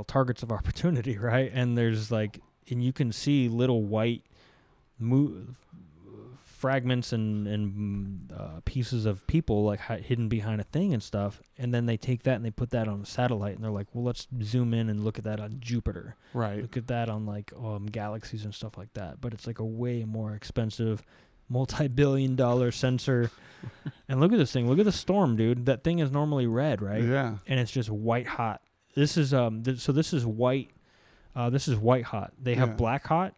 targets of opportunity, right? And there's like, and you can see little white fragments and pieces of people like hidden behind a thing and stuff, and then they take that and they put that on a satellite, and they're like, well, let's zoom in and look at that on Jupiter, right? Look at that on like galaxies and stuff like that. But it's like a way more expensive, multi-billion-dollar sensor. And look at this thing. Look at the storm, dude. That thing is normally red, right? Yeah. And it's just white hot. This is this is white. This is white hot. They have black hot.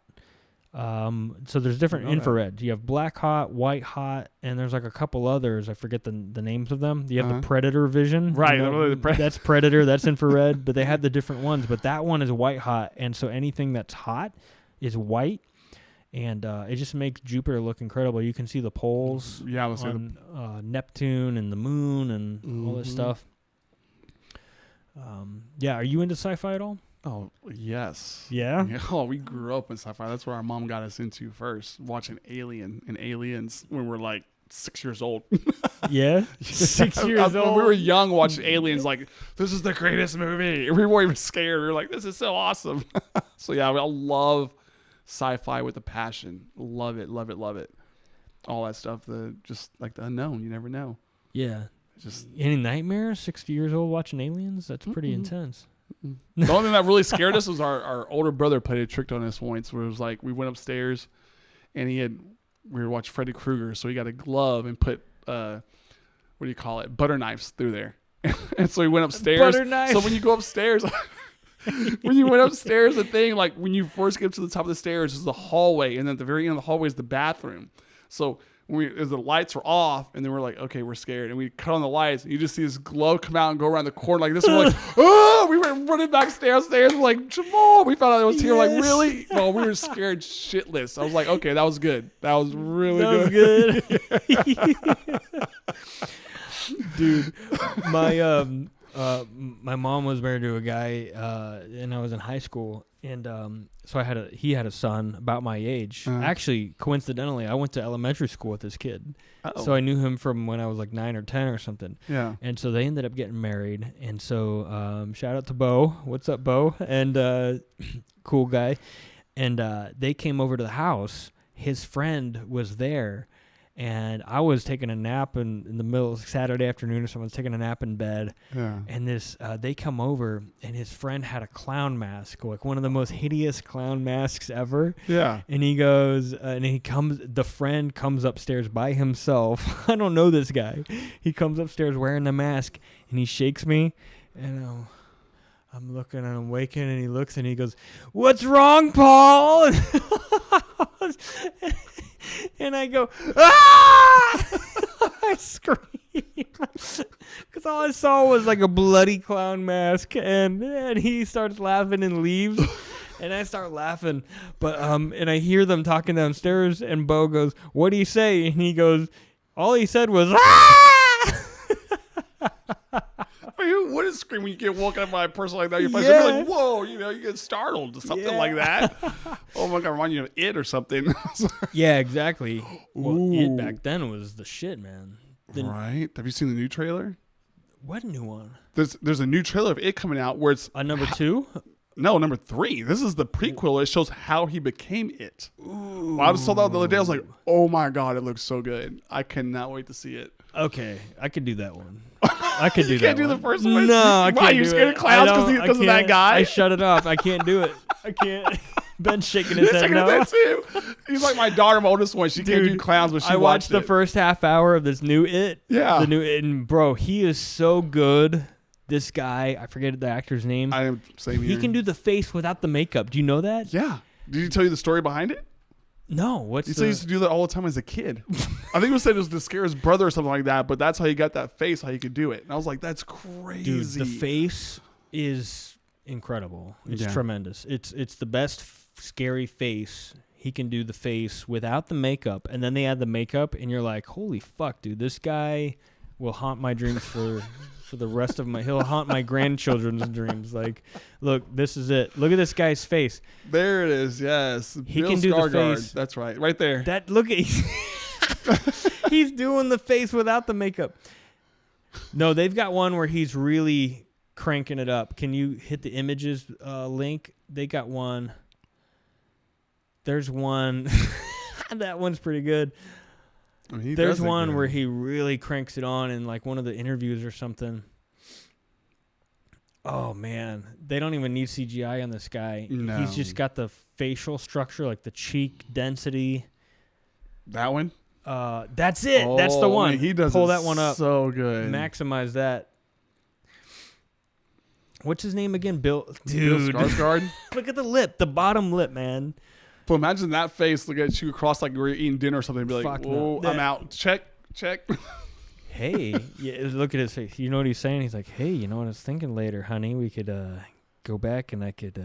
So there's different infrared. You have black hot, white hot, and there's like a couple others. I forget the names of them. You have the Predator vision. Right. You know, that's Predator. That's infrared. But they have the different ones. But that one is white hot. And so anything that's hot is white. And it just makes Jupiter look incredible. You can see the poles on Neptune and the moon and all this stuff. Are you into sci-fi at all? Oh, yes. Yeah? Oh, we grew up in sci-fi. That's where our mom got us into first, watching Alien and Aliens when we were like 6 years old. Yeah? 6 years old? When we were young watching Aliens, like, this is the greatest movie. We weren't even scared. We were like, this is so awesome. So, yeah, I love sci-fi with a passion. Love it, love it, love it. All that stuff, just like the unknown. You never know. Yeah. Any nightmares? 60 years old watching Aliens? That's pretty intense. The only thing that really scared us was our older brother played a trick on us once where it was like we went upstairs and we were watching Freddy Krueger, so he got a glove and put what do you call it, butter knives through there. And so he went upstairs. Butter knife. So when you go upstairs when you went upstairs, the thing, like when you first get to the top of the stairs is the hallway, and then at the very end of the hallway is the bathroom. So as the lights were off, and then we're like, okay, we're scared, and we cut on the lights, and you just see this glove come out and go around the corner like this. And we're like, oh! We went running back downstairs. We're like, Jamal! We found out it was here. Like, really? No, we were scared shitless. I was like, okay, that was good. That was really good. Dude, my mom was married to a guy, and I was in high school, and so he had a son about my age. Actually, coincidentally, I went to elementary school with this kid, so I knew him from when I was like 9 or 10 or something. Yeah. And so they ended up getting married, and so shout out to Bo. What's up, Bo? And cool guy. And they came over to the house. His friend was there. And I was taking a nap in the middle of Saturday afternoon or something. I was taking a nap in bed. Yeah. And they come over, and his friend had a clown mask, like one of the most hideous clown masks ever. Yeah. And he goes, the friend comes upstairs by himself. I don't know this guy. He comes upstairs wearing the mask, and he shakes me, and I'm looking and I'm waking, and he looks and he goes, "What's wrong, Paul?" And I go, ah! I scream because all I saw was like a bloody clown mask, and he starts laughing and leaves, and I start laughing, but and I hear them talking downstairs, and Bo goes, "What do you say?" And he goes, "All he said was ah!" What is scream when you get woken up by a person like that? You're like, whoa, you get startled, something like that. Oh my God, remind you of It or something. Yeah, exactly. Well, It back then was the shit, man. Right? Have you seen the new trailer? What new one? There's a new trailer of It coming out where it's number 2. No, number 3. This is the prequel. It shows how he became It. Well, I just saw that the other day. I was like, oh my God, it looks so good. I cannot wait to see it. Okay, I could do that one. I could do that. You can't do the first one? No, I can't. Why, you scared of clouds because of that guy? I shut it off. I can't do it. I can't. Ben's shaking his head shaking no. his head too. He's like my daughter, my oldest one. She can't do clowns, but she I watched the it. first half hour of this new It. Yeah. The new It, and bro, he is so good. This guy, I forget the actor's name. He can do the face without the makeup. Do you know that? Yeah. Did he tell you the story behind it? No. He said he used to do that all the time as a kid. I think he said it was to scare his brother or something like that, but that's how he got that face, how he could do it. And I was like, that's crazy. Dude, the face is incredible. It's tremendous. It's the best scary face. He can do the face without the makeup, and then they add the makeup, and you're like, holy fuck, dude, this guy will haunt my dreams for the rest of he'll haunt my grandchildren's dreams. Like, look, this is it. Look at this guy's face. There it is. Yes. He Bill can do Skarsgård. the face. That's right. Right there. Look at he's doing the face without the makeup. No, they've got one where he's really cranking it up. Can you hit the images link? They got one. There's one. That one's pretty good. I mean, there's one where he really cranks it on in like one of the interviews or something. Oh man, they don't even need CGI on this guy. No. He's just got the facial structure, like the cheek density. That one? That's it. Oh, that's the one. Man, he does pull that one up. So good. Maximize that. What's his name again? Bill. Dude. Bill Skarsgård. Look at the lip, the bottom lip, man. But imagine that face. Look at you across like we're eating dinner or something. And be like, Fuck whoa, no. I'm out. Check. Hey, yeah, look at his face. You know what he's saying? He's like, hey, you know what I was thinking later, honey? We could go back and I could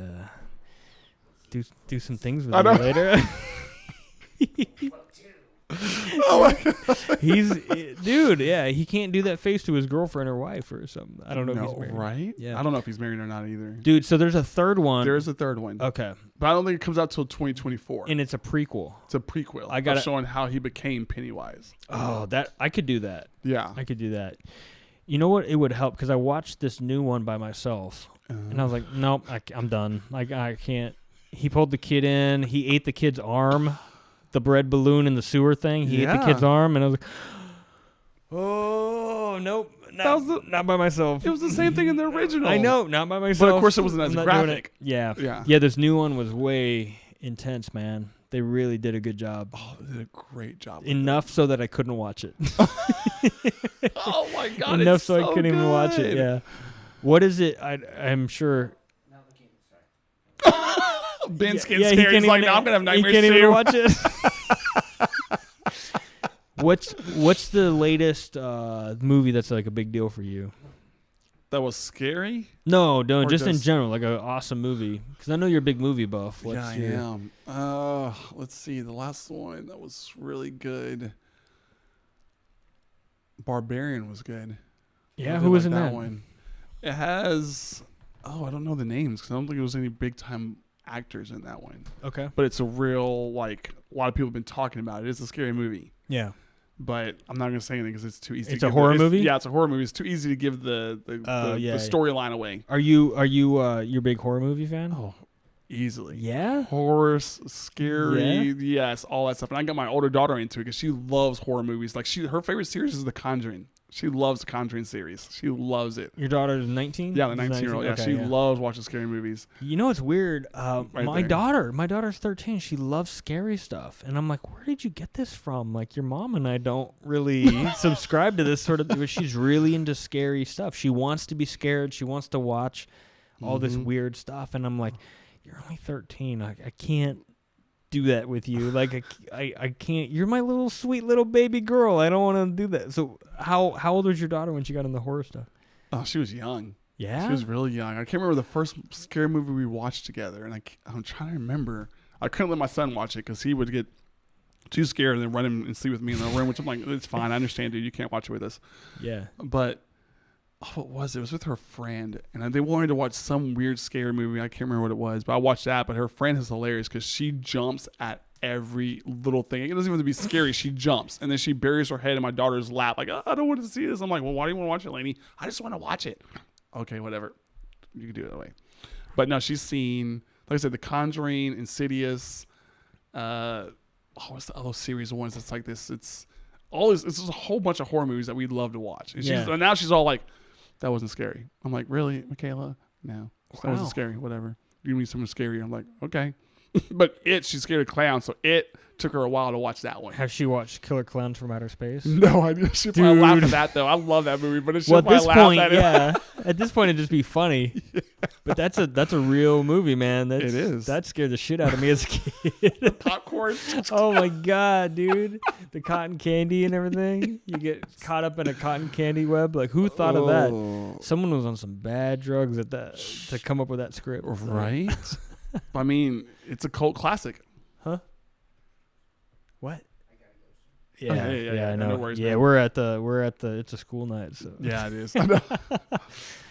do some things with you later. Oh my God. Dude, yeah, he can't do that face to his girlfriend or wife or something. I don't know if he's married. Right? Yeah. I don't know if he's married or not either. Dude, so there's a third one. There is a third one. Okay. But I don't think it comes out till 2024. And it's a prequel. It's a prequel. I got showing how he became Pennywise. Oh, I could do that. Yeah. I could do that. You know what? It would help because I watched this new one by myself. And I was like, nope, I'm done. Like, I can't. He pulled the kid in. He ate the kid's arm. The bread balloon in the sewer thing. He ate the kid's arm, and I was like, oh, nope. Not by myself. It was the same thing in the original. I know, not by myself. But of course it wasn't as graphic. Yeah. Yeah. Yeah, this new one was way intense, man. They really did a good job. Oh, they did a great job. Enough so that I couldn't watch it. Oh, my God. Enough it's so I couldn't even watch it, yeah. What is it? I'm sure. Ben's getting scared. He's like, no, I'm going to have nightmares too. He can't even watch it. What's the latest movie that's like a big deal for you? That was scary? No, just in general, like an awesome movie. Because I know you're a big movie buff. Yeah, I am. Let's see. The last one that was really good. Barbarian was good. Yeah, who was in that one? It has, I don't know the names because I don't think it was any big time actors in that one. Okay. But it's a real, like, a lot of people have been talking about it. It's a scary movie. Yeah. But I'm not going to say anything because it's too easy. It's a horror movie? Yeah, it's a horror movie. It's too easy to give the storyline away. Are you you're a big horror movie fan? Oh, easily. Yeah? Horror, scary, yes, all that stuff. And I got my older daughter into it because she loves horror movies. Like her favorite series is The Conjuring. She loves the Conjuring series. She loves it. Your daughter is 19? Yeah, the 19-year-old. Yeah, she loves watching scary movies. You know what's weird? My daughter's 13. She loves scary stuff. And I'm like, where did you get this from? Like, your mom and I don't really subscribe to this sort of thing. But she's really into scary stuff. She wants to be scared. She wants to watch all this weird stuff. And I'm like, you're only 13. I can't do that with you. Like, I can't. You're my little sweet little baby girl. I don't want to do that. So how old was your daughter when she got into horror stuff? Oh, she was young. Yeah? She was really young. I can't remember the first scary movie we watched together. And I'm trying to remember. I couldn't let my son watch it because he would get too scared and then run him and sleep with me in the room, which I'm like, it's fine. I understand, dude. You can't watch it with us. Yeah. But what was it? It was with her friend. And they wanted to watch some weird scary movie. I can't remember what it was. But I watched that. But her friend is hilarious because she jumps at every little thing. It doesn't even have to be scary. She jumps. And then she buries her head in my daughter's lap. Like, I don't want to see this. I'm like, well, why do you want to watch it, Lainey? I just want to watch it. Okay, whatever. You can do it that way. But no, she's seen, like I said, The Conjuring, Insidious. What's the other series of ones that's like this? It's just a whole bunch of horror movies that we'd love to watch. And and now she's all like, that wasn't scary. I'm like, really, Michaela? No, that wasn't scary. Whatever. You need something scary. I'm like, okay. But she's scared of clowns, so it took her a while to watch that one. Has she watched Killer Clowns from Outer Space? No idea. She probably laughed at that though. I love that movie, but Well, at this point, yeah. At this point, it'd just be funny. Yeah. But that's a real movie, man. It is. That scared the shit out of me as a kid. Popcorn. Oh my god, dude! The cotton candy and everything. You get caught up in a cotton candy web. Like, who thought of that? Someone was on some bad drugs to come up with that script. Right. I mean, it's a cult classic. Huh? What? Yeah, I know. No worries, yeah, man. we're at the. It's a school night, so. Yeah, it is. I know. I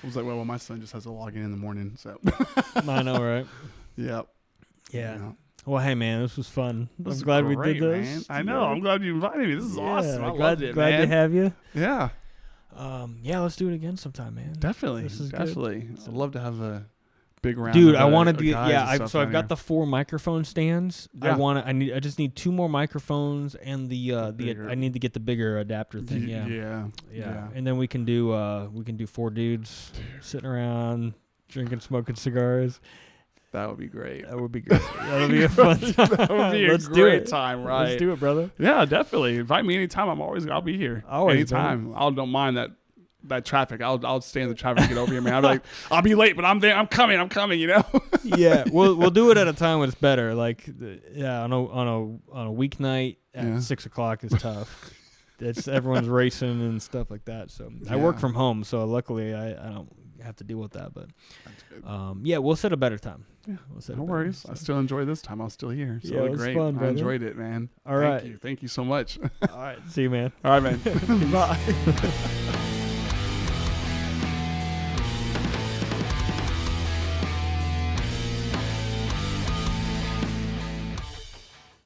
was like, well, my son just has to log in the morning, so. I know, right? Yep. Yeah. Well, hey, man, this was fun. This I'm glad we did this. Man. I know. I'm glad you invited me. This is awesome. I loved it, glad man. to have you. Yeah. Yeah, let's do it again sometime, man. Definitely. This is definitely. good. I'd love to have a big round. Dude, of I want to of do. guys Yeah, and stuff so I've down got here. the 4 microphone stands. Yeah. I just need 2 more microphones and the bigger. I need to get the bigger adapter thing. Yeah. And then we can do 4 dudes sitting around drinking, smoking cigars. That would be great. That would be great. That'll be a fun time. That would be a Let's do great it. time, right? Let's do it, brother. Yeah, definitely. Invite me anytime. I'll be here. Always, anytime. I don't mind that traffic. I'll stay in the traffic to get over here, man. I'll be like, I'll be late, but I'm there. I'm coming. You know. Yeah, we'll do it at a time when it's better. Like, on a weeknight at 6:00 is tough. It's everyone's racing and stuff like that. So I work from home, so luckily I don't have to deal with that. But we'll set a better time. Yeah, we'll no worries. I still enjoy this time. I was still here. So it was great. fun, I brother. enjoyed it, man. All right. Thank you so much. All right, see you, man. All right, man. Bye.